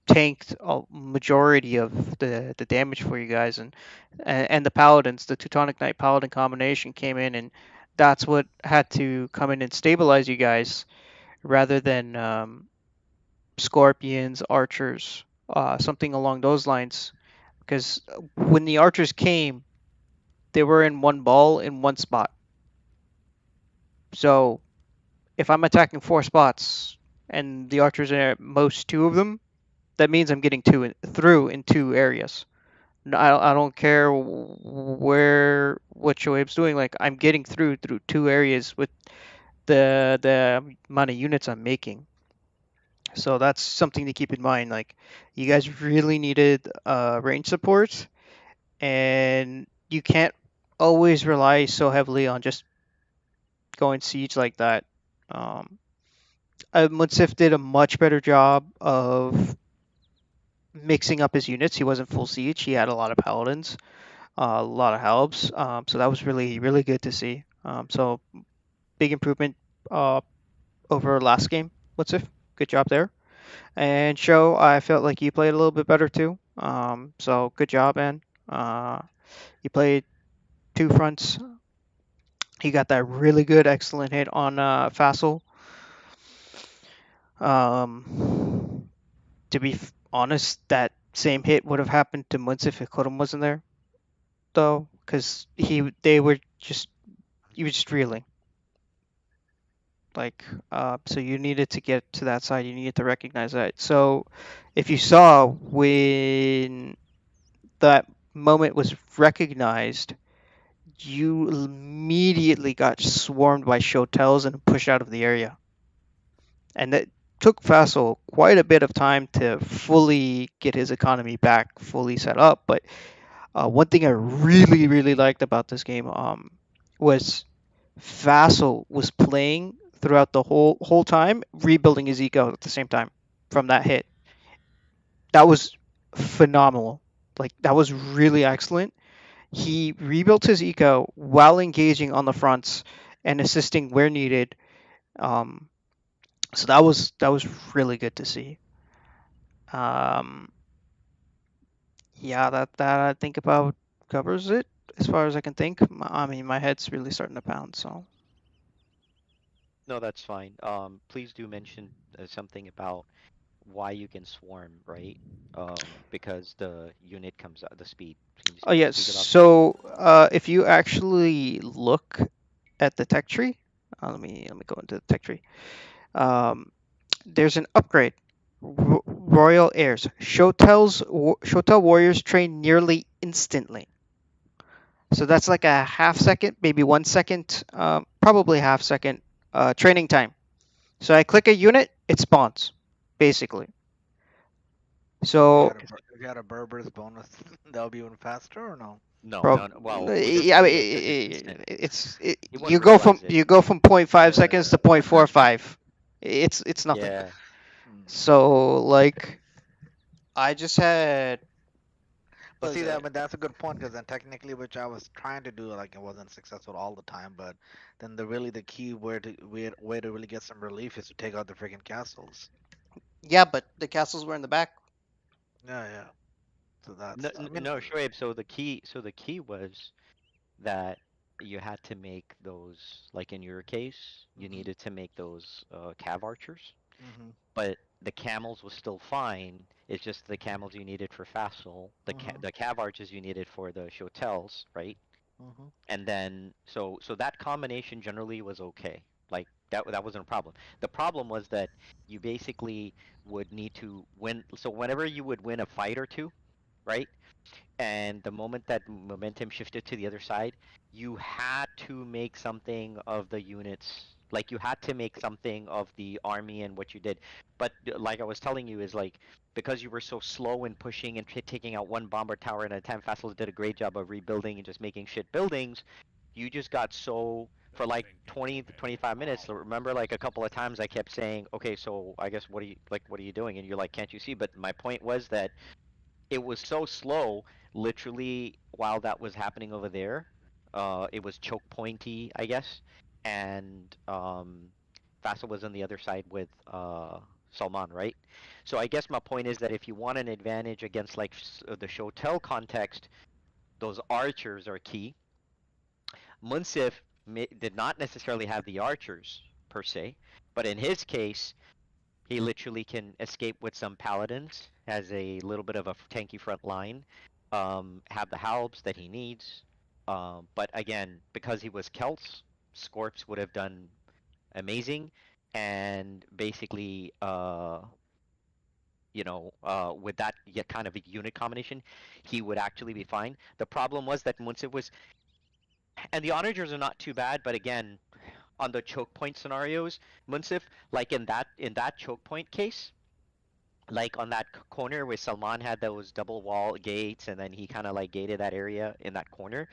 tanked a majority of the damage for you guys, and the Paladins, the Teutonic Knight Paladin combination came in, and that's what had to come in and stabilize you guys rather than Scorpions, Archers, something along those lines. Because when the Archers came, they were in one ball in one spot. So if I'm attacking 4 spots and the Archers are at most 2 of them, that means I'm getting through in 2 areas. I don't care what Shoaib's doing. Like, I'm getting through 2 areas with the amount of units I'm making. So that's something to keep in mind. Like, you guys really needed range support, and you can't always rely so heavily on just going siege like that. Munsif did a much better job of mixing up his units. He wasn't full siege. He had a lot of paladins, a lot of halbs. So that was really good to see. So big improvement over last game. Munsif, good job there. And Show, I felt like you played a little bit better too. So good job, man. You played 2 fronts. You got that really good, excellent hit on Fassel. To be honest, that same hit would have happened to Munsif if Kodum wasn't there, though, because he was just reeling. Like, so you needed to get to that side. You needed to recognize that. So, if you saw when that moment was recognized, you immediately got swarmed by Shotels and pushed out of the area. And that took Fassel quite a bit of time to fully get his economy back fully set up. But one thing I really liked about this game was Vassal was playing throughout the whole time, rebuilding his eco at the same time from that hit. That was phenomenal. Like that was really excellent. He rebuilt his eco while engaging on the fronts and assisting where needed. Um, so that was really good to see. Um, yeah, that I think about covers it as far as I can think. I mean, my head's really starting to pound. So No, that's fine. Please do mention something about why you can swarm, right? Because the unit comes out, the speed. Can you oh yes. speak about that? So if you actually look at the tech tree, let me go into the tech tree. Um, there's an upgrade. Royal Heirs. Shotel warriors train nearly instantly. So that's like a half second, maybe 1 second, probably half second training time. So I click a unit, it spawns, basically. So If you had a Berber's bonus, that would be even faster or no? No, Prob- no, no. Well, with this yeah, I mean, unit, 'cause it's instant, you you wouldn't go from realize it. you go from 0.5 seconds to 0.45. It's nothing. Yeah. So like, I just had. But what see was that, it? but that's a good point because then technically, which I was trying to do, like it wasn't successful all the time. But then the key way to really get some relief is to take out the freaking castles. Yeah, but the castles were in the back. Yeah. So that's No, I mean, no, Shoaib. So the key was that you had to make those, like in your case, you needed to make those cav archers, mhm, but the camels was still fine. It's just the camels you needed for Fassel, the cav archers you needed for the Shotels, right? mhm. And then so that combination generally was okay. Like that wasn't a problem. The problem was that you basically would need to win. So whenever you would win a fight or two, right? And the moment that momentum shifted to the other side, you had to make something of the units. Like you had to make something of the army and what you did. But like I was telling you, is like because you were so slow in pushing and taking out one bomber tower at a time, Fassel did a great job of rebuilding and just making shit buildings. You just got so for like 20 to 25 minutes. Remember, like a couple of times I kept saying, okay, so I guess what are you doing? And you're like, can't you see? But my point was that it was so slow, literally, while that was happening over there. It was choke pointy, I guess, and Fassel was on the other side with Salman, right? So I guess my point is that if you want an advantage against like the Shotel context, those archers are key. Munsif did not necessarily have the archers per se, but in his case, he literally can escape with some paladins, has a little bit of a tanky front line, have the halbs that he needs. But again, because he was Celts, Scorps would have done amazing, and basically, with that kind of a unit combination, he would actually be fine. The problem was that Munsif was, and the onagers are not too bad, but again, on the choke point scenarios, Munsif, like in that choke point case, like on that corner where Salman had those double wall gates and then he kind of like gated that area in that corner.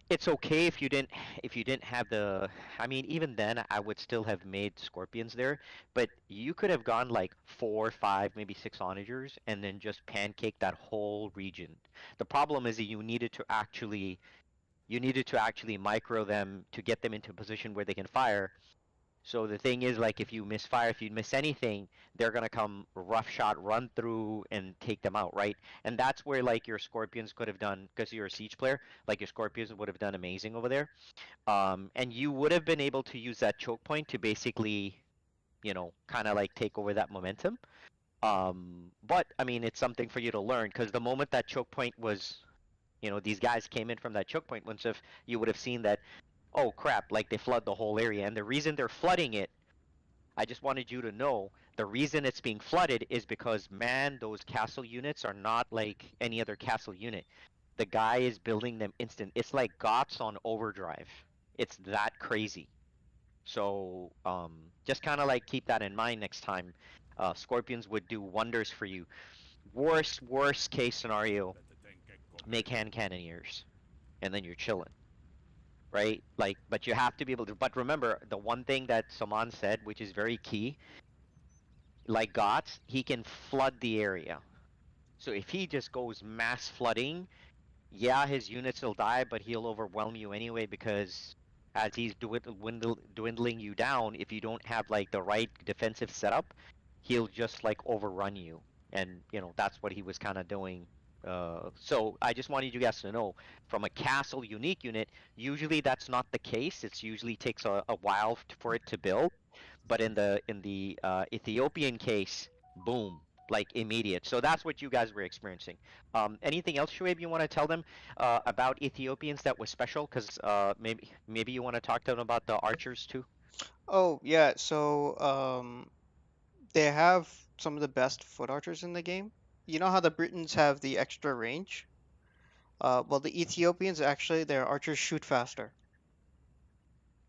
It's okay if you didn't have the, I mean, even then I would still have made scorpions there, but you could have gone like 4, 5, maybe 6 onagers and then just pancake that whole region. The problem is that you needed to actually micro them to get them into a position where they can fire. So the thing is, like, if you misfire, if you miss anything, they're gonna come rough shot, run through, and take them out, right? And that's where like your scorpions could have done, because you're a siege player, like your scorpions would have done amazing over there. And you would have been able to use that choke point to basically, kind of like take over that momentum. But I mean, it's something for you to learn, because the moment that choke point was, these guys came in from that choke point, once if you would have seen that, oh crap, like they flood the whole area. And the reason they're flooding it, I just wanted you to know, the reason it's being flooded is because, man, those castle units are not like any other castle unit. The guy is building them instant. It's like GOTS on overdrive. It's that crazy. So just kind of like keep that in mind next time. Scorpions would do wonders for you. Worst case scenario, make hand cannoneers, and then you're chilling. right? Like, but you have to be able to. But remember, the one thing that Saman said, which is very key, like Gots, he can flood the area. So if he just goes mass flooding, yeah, his units will die, but he'll overwhelm you anyway because as he's dwindling you down, if you don't have like the right defensive setup, he'll just like overrun you. And that's what he was kind of doing. So I just wanted you guys to know, from a castle unique unit, usually that's not the case. It usually takes a while for it to build. But in the Ethiopian case, boom, like immediate. So that's what you guys were experiencing. Anything else, Shoaib, you want to tell them about Ethiopians that was special? Because maybe you want to talk to them about the archers too. Oh yeah, so they have some of the best foot archers in the game. You know how the Britons have the extra range? Well, the Ethiopians actually their archers shoot faster.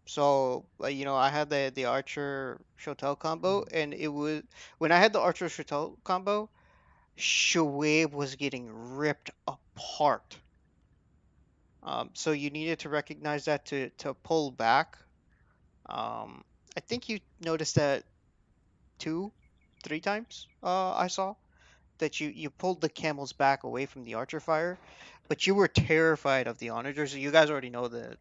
So, I had the Archer Shotel combo, and it was when I had the Archer Shotel combo, Shoaib was getting ripped apart. So you needed to recognize that to pull back. I think you noticed that two, three times. I saw that you pulled the camels back away from the Archer fire, but you were terrified of the onagers. You guys already know the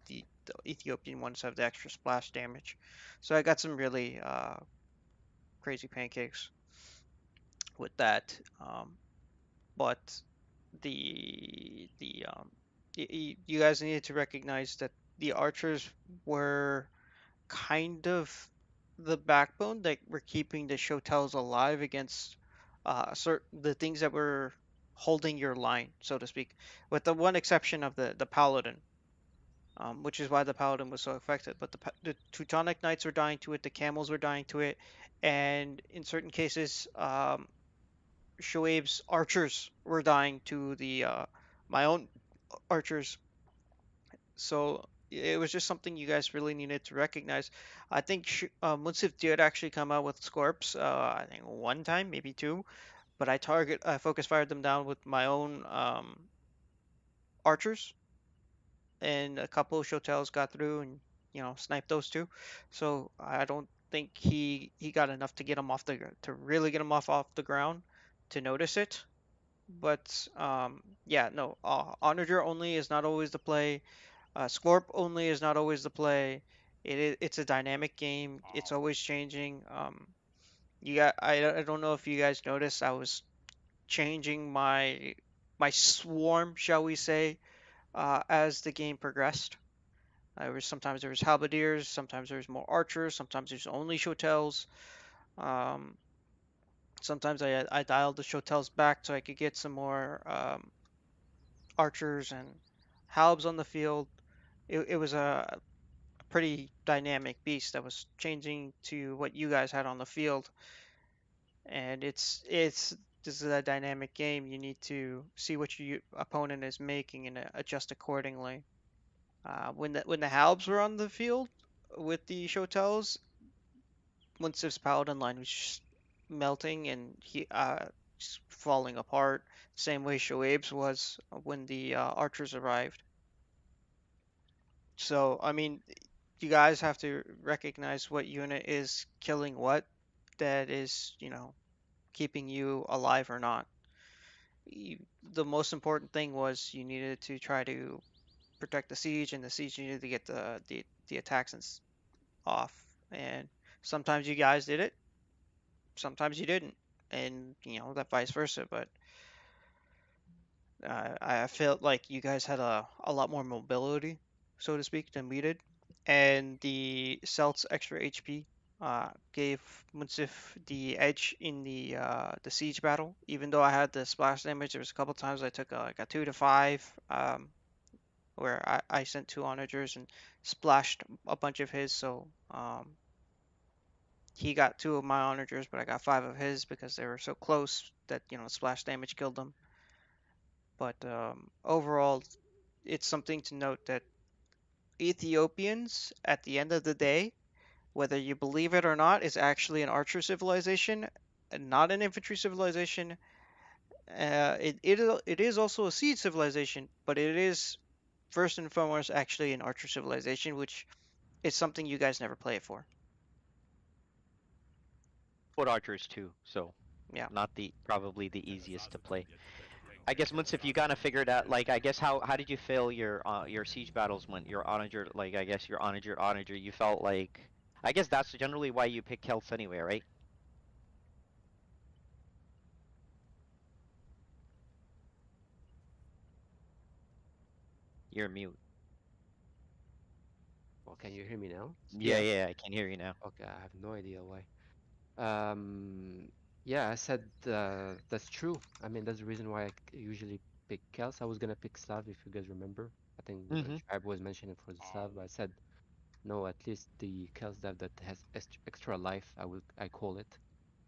Ethiopian ones have the extra splash damage, so I got some really crazy pancakes with that. But you guys needed to recognize that the archers were kind of the backbone that were keeping the Shotels alive against the things that were holding your line, so to speak, with the one exception of the Paladin, which is why the Paladin was so affected. But the Teutonic Knights were dying to it, the Camels were dying to it, and in certain cases, Shoaib's archers were dying to the my own archers. So it was just something you guys really needed to recognize. I think Munsif did actually come out with Scorps. I think one time, maybe two, but I focus fired them down with my own archers, and a couple of Shotels got through and sniped those two. So I don't think he got enough to get him to really get him off the ground to notice it. But yeah, no, Onager only is not always the play. Scorp only is not always the play. It's a dynamic game. It's always changing. I don't know if you guys noticed. I was changing my swarm, shall we say, as the game progressed. Sometimes there was halberdiers, sometimes there was more archers, sometimes there's only shotels. Um, Sometimes I dialed the shotels back so I could get some more archers and halbs on the field. It was a pretty dynamic beast that was changing to what you guys had on the field. And it's this is a dynamic game. You need to see what your opponent is making and adjust accordingly. When the halbs were on the field with the shotels, Munsif's paladin line was just melting and he just falling apart. Same way Shoaib's was when the archers arrived. So I mean, you guys have to recognize what unit is killing what, that is, keeping you alive or not. The most important thing was you needed to try to protect the siege, and the siege needed to get the attacks off. And sometimes you guys did it, sometimes you didn't, and that vice versa. But I felt like you guys had a lot more mobility, so to speak, than we did. And the Celt's extra HP gave Munsif the edge in the siege battle. Even though I had the splash damage, there was a couple times I took like a 2 to 5, where I sent 2 onagers and splashed a bunch of his. So he got 2 of my onagers, but I got 5 of his because they were so close that splash damage killed them. But overall, it's something to note that Ethiopians, at the end of the day, whether you believe it or not, is actually an archer civilization, and not an infantry civilization. It is also a siege civilization, but it is first and foremost actually in Archer Civilization, which is something you guys never play it for. Foot archers too, so Yeah. not probably the easiest to play. I guess Munsif, you kind of figured out, like, I guess how did you feel your siege battles went? Your onager, like, I guess your onager, you felt like, I guess that's generally why you pick Celts anyway, right? You're mute. Well, can you hear me now? Yeah, I can hear you now. Okay, I have no idea why. Yeah, I said that's true. I mean, that's the reason why I usually pick Kels. I was gonna pick Slav if you guys remember. I think Tribe was mentioning for the Slav, but I said no. At least the Kels that has extra life, I call it,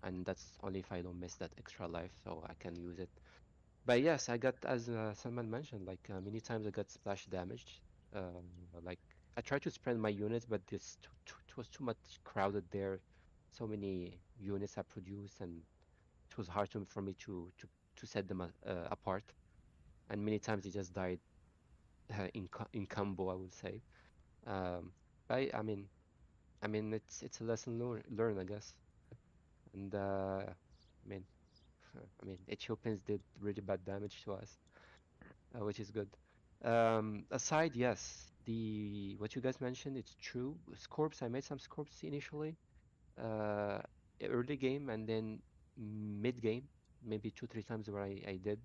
and that's only if I don't miss that extra life, so I can use it. But yes, I got, as Salman mentioned, like many times I got splash damaged. Like I tried to spread my units, but it was too much crowded there. So many units I produced, and it was hard for me to set them apart. And many times they just died in combo, I would say. I mean, it's a lesson learned, I guess. And I mean, Ethiopians did really bad damage to us, which is good. Aside, yes, the what you guys mentioned, it's true. Scorps, I made some Scorps initially, uh, early game, and then mid game, maybe 2, 3 times where I did.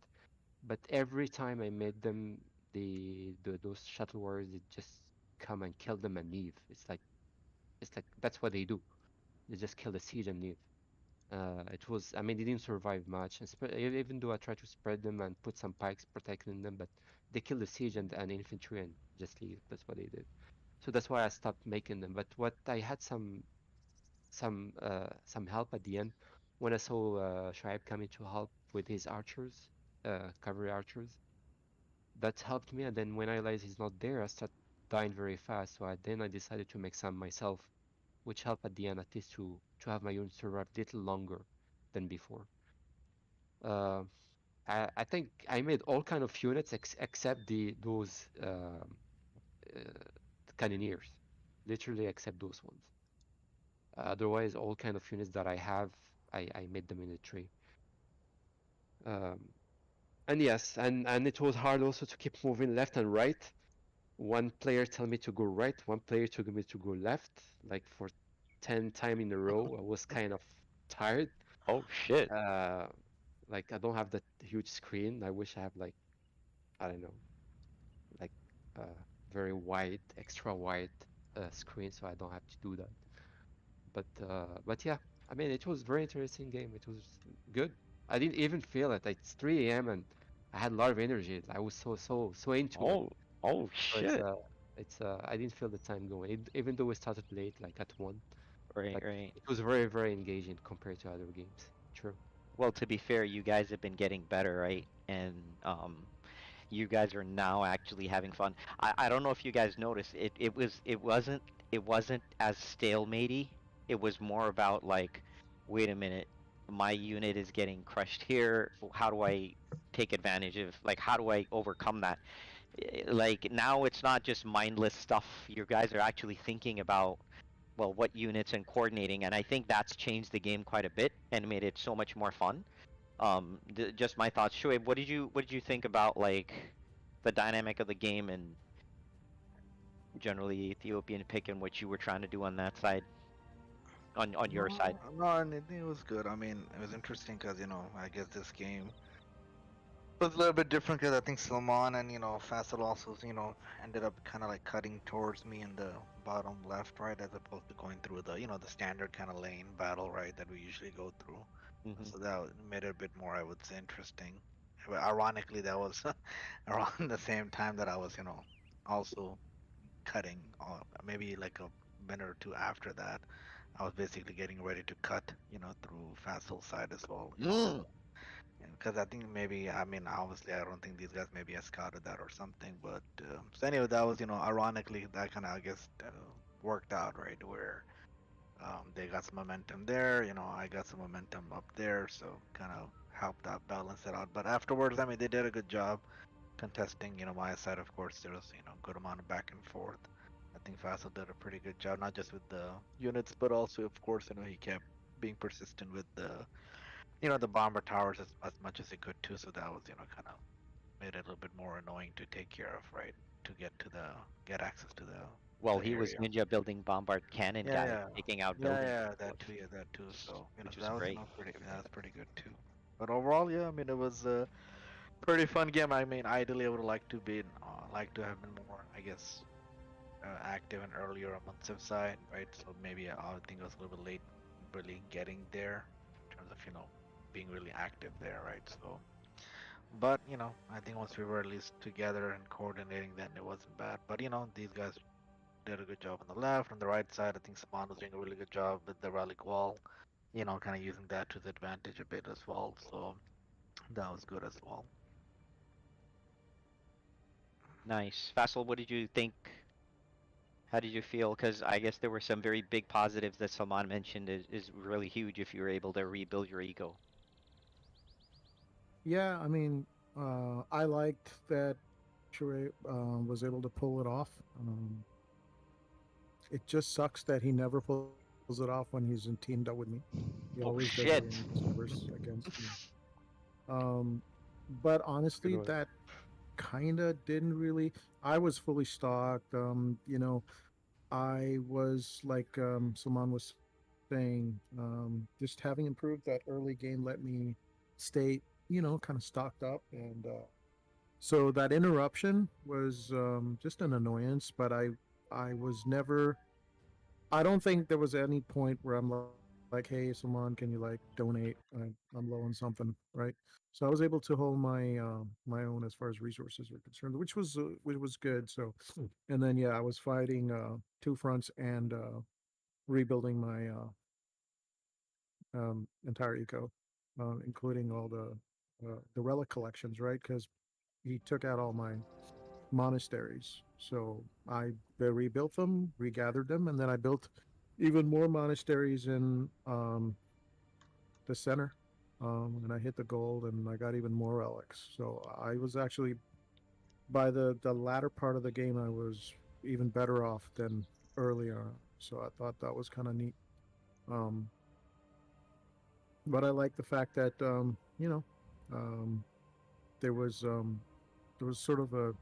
But every time I made them, those shuttle wars, they just come and kill them and leave. It's like that's what they do. They just kill the siege and leave. I mean, they didn't survive much, and even though I tried to spread them and put some pikes protecting them, but they kill the siege and infantry and just leave. That's what they did. So that's why I stopped making them. But what I had some help at the end when I saw Shaib coming to help with his archers, cavalry archers. That helped me, and then when I realized he's not there, I started dying very fast. So then I decided to make some myself, which helped at the end at least to have my unit survive a little longer than before. Uh, I think I made all kind of units except those cannoneers, literally except those ones. Otherwise, all kind of units that I have, I made them in a tree. And yes, and it was hard also to keep moving left and right. One player tell me to go right, one player told me to go left, like for 10 times in a row. I was kind of tired. Oh shit. Like I don't have that huge screen. I wish I have like, I don't know, like very wide, extra wide screen, so I don't have to do that. But yeah, I mean, it was very interesting game. It was good. I didn't even feel it. It's 3 a.m. and I had a lot of energy. I was so into it. Oh So shit. I didn't feel the time going, even though we started late, like at 1. Right, But right. it was very, very engaging compared to other games. True. Well, to be fair, you guys have been getting better, right? And you guys are now actually having fun. I don't know if you guys noticed it wasn't as stalematey. It was more about like, wait a minute, my unit is getting crushed here. How do I take advantage of, like, how do I overcome that? Like, now it's not just mindless stuff. You guys are actually thinking about, well, what units and coordinating, and I think that's changed the game quite a bit and made it so much more fun. Just my thoughts. Shoaib, what did you think about, like, the dynamic of the game and generally Ethiopian pick and what you were trying to do on that side, on your side? No, and it was good. I mean, it was interesting because I guess this game was a little bit different because I think Salman and Faisal also ended up kind of like cutting towards me in the bottom left, right, as opposed to going through the the standard kind of lane battle, right, that we usually go through. So that made it a bit more, I would say, interesting. But ironically, that was around the same time that I was also cutting, maybe like a minute or two after that. I was basically getting ready to cut, through Faisal's side as well. Because I think maybe, I mean, obviously, I don't think these guys maybe have scouted that or something. But so anyway, that was, ironically, that kind of, I guess, worked out, right? Where they got some momentum there, I got some momentum up there. So kind of helped out balance it out. But afterwards, I mean, they did a good job. contesting, my side, of course, there was, good amount of back and forth. I think Faisal did a pretty good job, not just with the units, but also, of course, he kept being persistent with the bomber towers as much as he could too. So that was, kind of made it a little bit more annoying to take care of, right? To get access to Well, the he was area. ninja building bombard cannon Yeah, guy, yeah, taking out yeah, buildings. yeah. That too. So Which so was that was great. pretty good too. But overall, yeah, I mean, it was a pretty fun game. I mean, ideally, I would like to have been more, I guess, active and earlier on Munsif side, right? So maybe I think I was a little bit late really getting there in terms of being really active there, right? So, but I think once we were at least together and coordinating, then it wasn't bad. But these guys did a good job on the left, on the right side. I think Saman was doing a really good job with the relic wall. Kind of using that to the advantage a bit as well. So that was good as well. Nice. Faisal, what did you think? How did you feel? Because I guess there were some very big positives that Salman mentioned is really huge if you were able to rebuild your ego. Yeah, I mean, I liked that Shure was able to pull it off. It just sucks that he never pulls it off when he's in teamed up with me. He Oh always does it shit! when he's versus against me. Um, but Good honestly, one. that kind of didn't really. I was fully stocked. I was like Salman was saying, just having improved that early game let me stay, kind of stocked up, and so that interruption was just an annoyance. But I was never. I don't think there was any point where I'm like, hey, Salman, can you like donate? I'm low on something, right? So I was able to hold my own as far as resources are concerned, which was good. So, and then yeah, I was fighting two fronts and rebuilding my entire eco, including all the relic collections, right? Because he took out all my monasteries. So I rebuilt them, regathered them, and then I built even more monasteries in the center. And I hit the gold, and I got even more relics. So I was actually by the latter part of the game, I was even better off than earlier. So I thought that was kind of neat. Um, but I like the fact that um, there was um, there was sort of a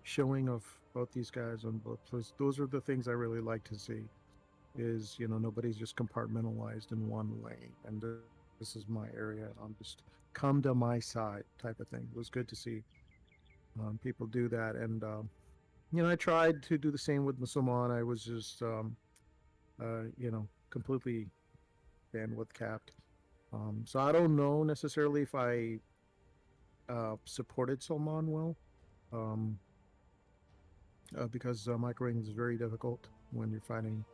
showing of both these guys on both places. Those are the things I really like to see. Is nobody's just compartmentalized in one lane, and this is my area, and I'm just come to my side type of thing. It was good to see people do that, and I tried to do the same with Musulman. I was just completely bandwidth capped. So I don't know necessarily if I supported Salman well. Um, because microwaving is very difficult when you're fighting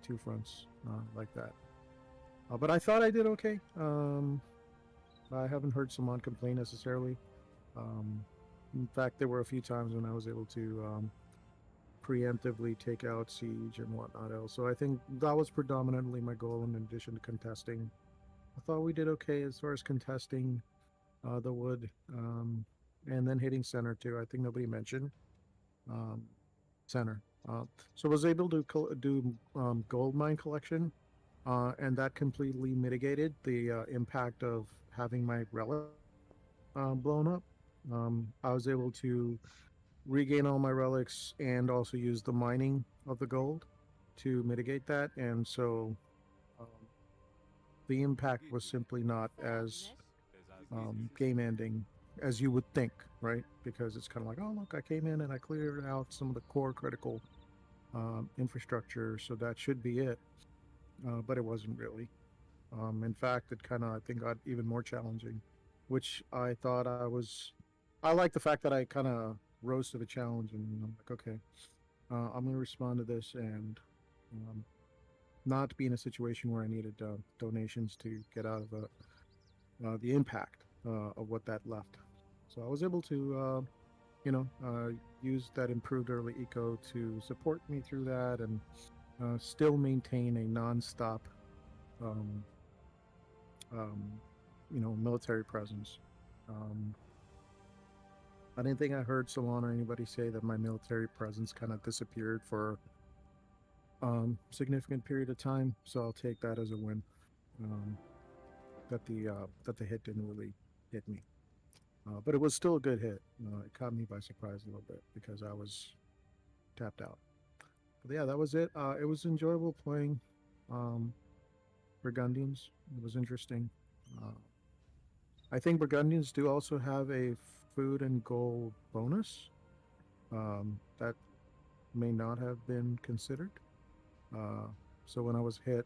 two fronts like that. But I thought I did okay. I haven't heard someone complain necessarily. Um, in fact, there were a few times when I was able to preemptively take out siege and whatnot else. So I think that was predominantly my goal in addition to contesting. I thought we did okay as far as contesting the wood and then hitting center too. I think nobody mentioned um, center. So I was able to do gold mine collection, and that completely mitigated the impact of having my relic blown up. I was able to regain all my relics and also use the mining of the gold to mitigate that, and so um, the impact was simply not as game ending as you would think, right? Because it's kind of like, oh look, I came in and I cleared out some of the core critical infrastructure, so that should be it. But it wasn't really. In fact, it kind of I think got even more challenging, which I thought I was. I like the fact that I kind of rose to the challenge, and I'm like, okay, I'm going to respond to this and um, not be in a situation where I needed donations to get out of the impact of what that left. So I was able to, use that improved early eco to support me through that and still maintain a nonstop, um, military presence. I didn't think I heard Salon or anybody say that my military presence kind of disappeared for significant period of time. So I'll take that as a win. That the hit didn't really hit me, but it was still a good hit. It caught me by surprise a little bit because I was tapped out. But yeah, that was it. It was enjoyable playing Burgundians. It was interesting. I think Burgundians do also have a food and gold bonus that may not have been considered. So when I was hit,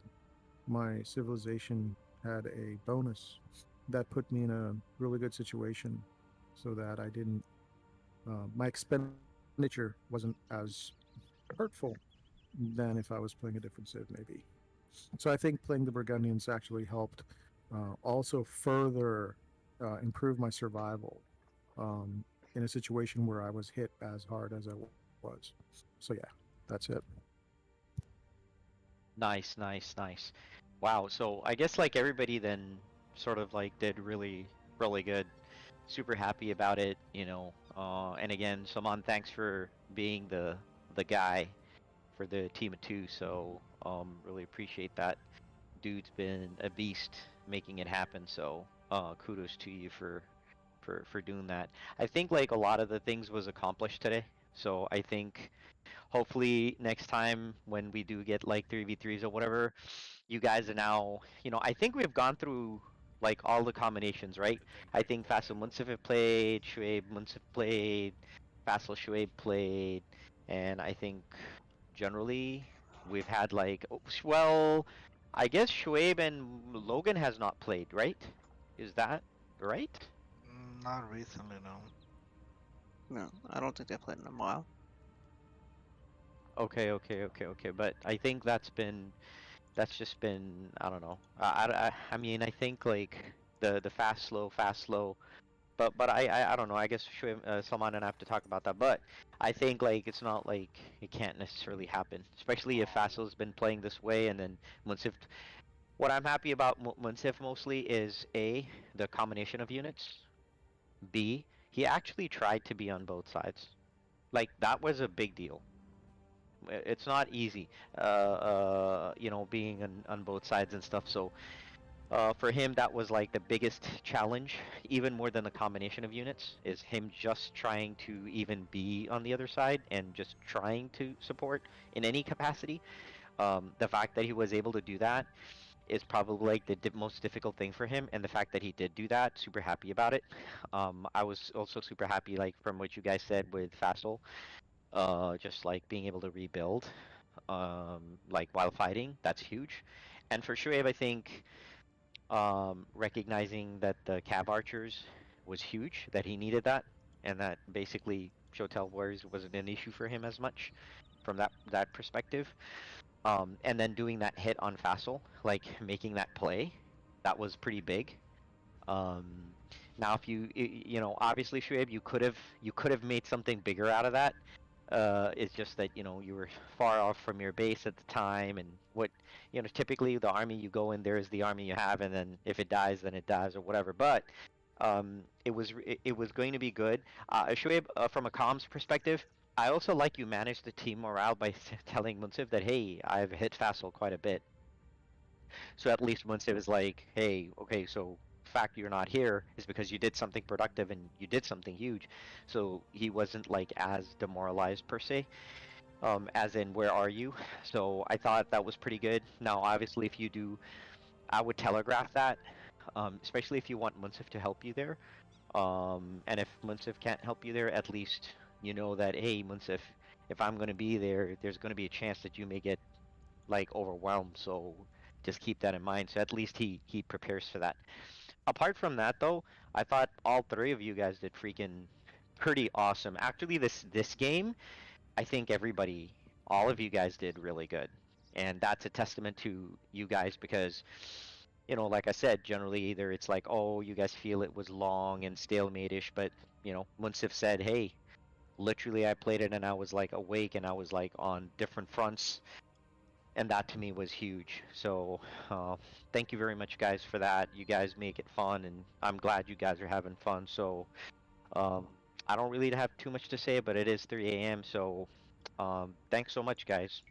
my civilization had a bonus that put me in a really good situation, so that I didn't. My expenditure wasn't as hurtful than if I was playing a different civ, maybe. So I think playing the Burgundians actually helped also further improve my survival in a situation where I was hit as hard as I was. So yeah, that's it. Nice, nice, nice. Wow, so I guess like everybody then sort of like did really, really good. Super happy about it, you know. And again, Saman, thanks for being the guy for the team of two. So really appreciate that. Dude's been a beast making it happen. So kudos to you for doing that. I think like a lot of the things was accomplished today. So I think hopefully next time when we do get like 3v3s or whatever, you guys are now, you know, I think we've gone through like all the combinations, right? I think Faisal Munsif have played, Shuaib Munsif played, Faisal Shuaib played, and I think generally we've had like, well, I guess Shuaib and Logan has not played, right? Is that right? Not recently, no. No, I don't think they played in a while. Okay, okay, okay, okay. But I think that's just been, I don't know. I mean, I think like the fast slow. But I don't know. I guess Salman and I have to talk about that. But I think like it's not like it can't necessarily happen, especially if Fasil's been playing this way and then Munsif. What I'm happy about Munsif mostly is A, the combination of units. B, he actually tried to be on both sides. Like that was a big deal. It's not easy, you know, being on both sides and stuff. So for him, that was like the biggest challenge, even more than the combination of units, is him just trying to even be on the other side and just trying to support in any capacity. The fact that he was able to do that is probably like the most difficult thing for him, and the fact that he did do that, super happy about it. I was also super happy, like from what you guys said with Fassel, just like being able to rebuild, like while fighting, that's huge. And for Shuaib, I think recognizing that the cab archers was huge, that he needed that, and that basically Shotel Warriors wasn't an issue for him as much from that perspective. And then doing that hit on Fassel, like making that play, that was pretty big. Um, Now, if you know, obviously, Shuaib, you could have made something bigger out of that. It's just that you were far off from your base at the time, and typically the army you go in there is the army you have, and then if it dies, then it dies or whatever. But it was going to be good. Shuaib, from a comms perspective, I also like you managed the team morale by telling Munsif that, hey, I've hit Fassel quite a bit. So at least once it was like, hey, okay, so fact you're not here is because you did something productive and you did something huge. So he wasn't like as demoralized per se, as in where are you? So I thought that was pretty good. Now, obviously, if you do, I would telegraph that, especially if you want Munsif to help you there. And if Munsif can't help you there, at least you know that, hey, Munsif, if I'm going to be there, there's going to be a chance that you may get like overwhelmed. So just keep that in mind. So at least he prepares for that. Apart from that, though, I thought all three of you guys did freaking pretty awesome. Actually, this game, I think everybody, all of you guys did really good, and that's a testament to you guys because, like I said, generally either it's like, oh, you guys feel it was long and stalemate-ish, but Munsif said, hey, literally I played it and I was like awake and I was like on different fronts, and that to me was huge. So thank you very much, guys, for that. You guys make it fun, and I'm glad you guys are having fun. So I don't really have too much to say, but it is 3 a.m. So, thanks so much, guys.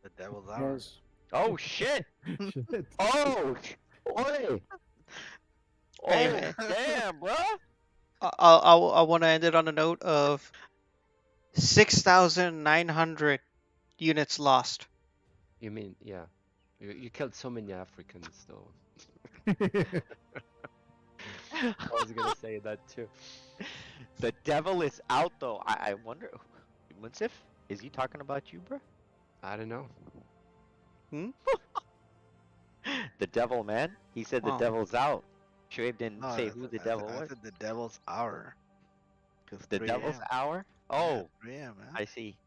The devil's hour. Yes. Oh shit! Shit. Oh, oi! Hey, Oh, man. damn, bro! I want to end it on a note of 6,900 units lost. You mean, yeah. You killed so many Africans, though. I was gonna say that too. The devil is out, though. I wonder, Munsif, is he talking about you, bro? I don't know. The devil, man. He said the Wow. devil's out. Shoaib didn't No, say who the devil I was. said the devil's hour. 'Cause The 3 devil's a.m. hour? Yeah, Oh, 3 a.m. man. I see.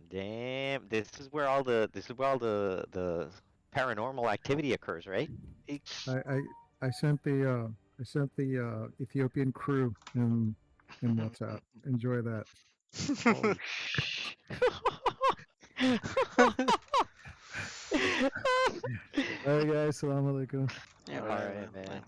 Damn, this is where all the paranormal activity occurs, right? I sent the Ethiopian crew in WhatsApp. Enjoy that. Holy All right, guys. Salam alaikum. Yeah, All bye. right, man.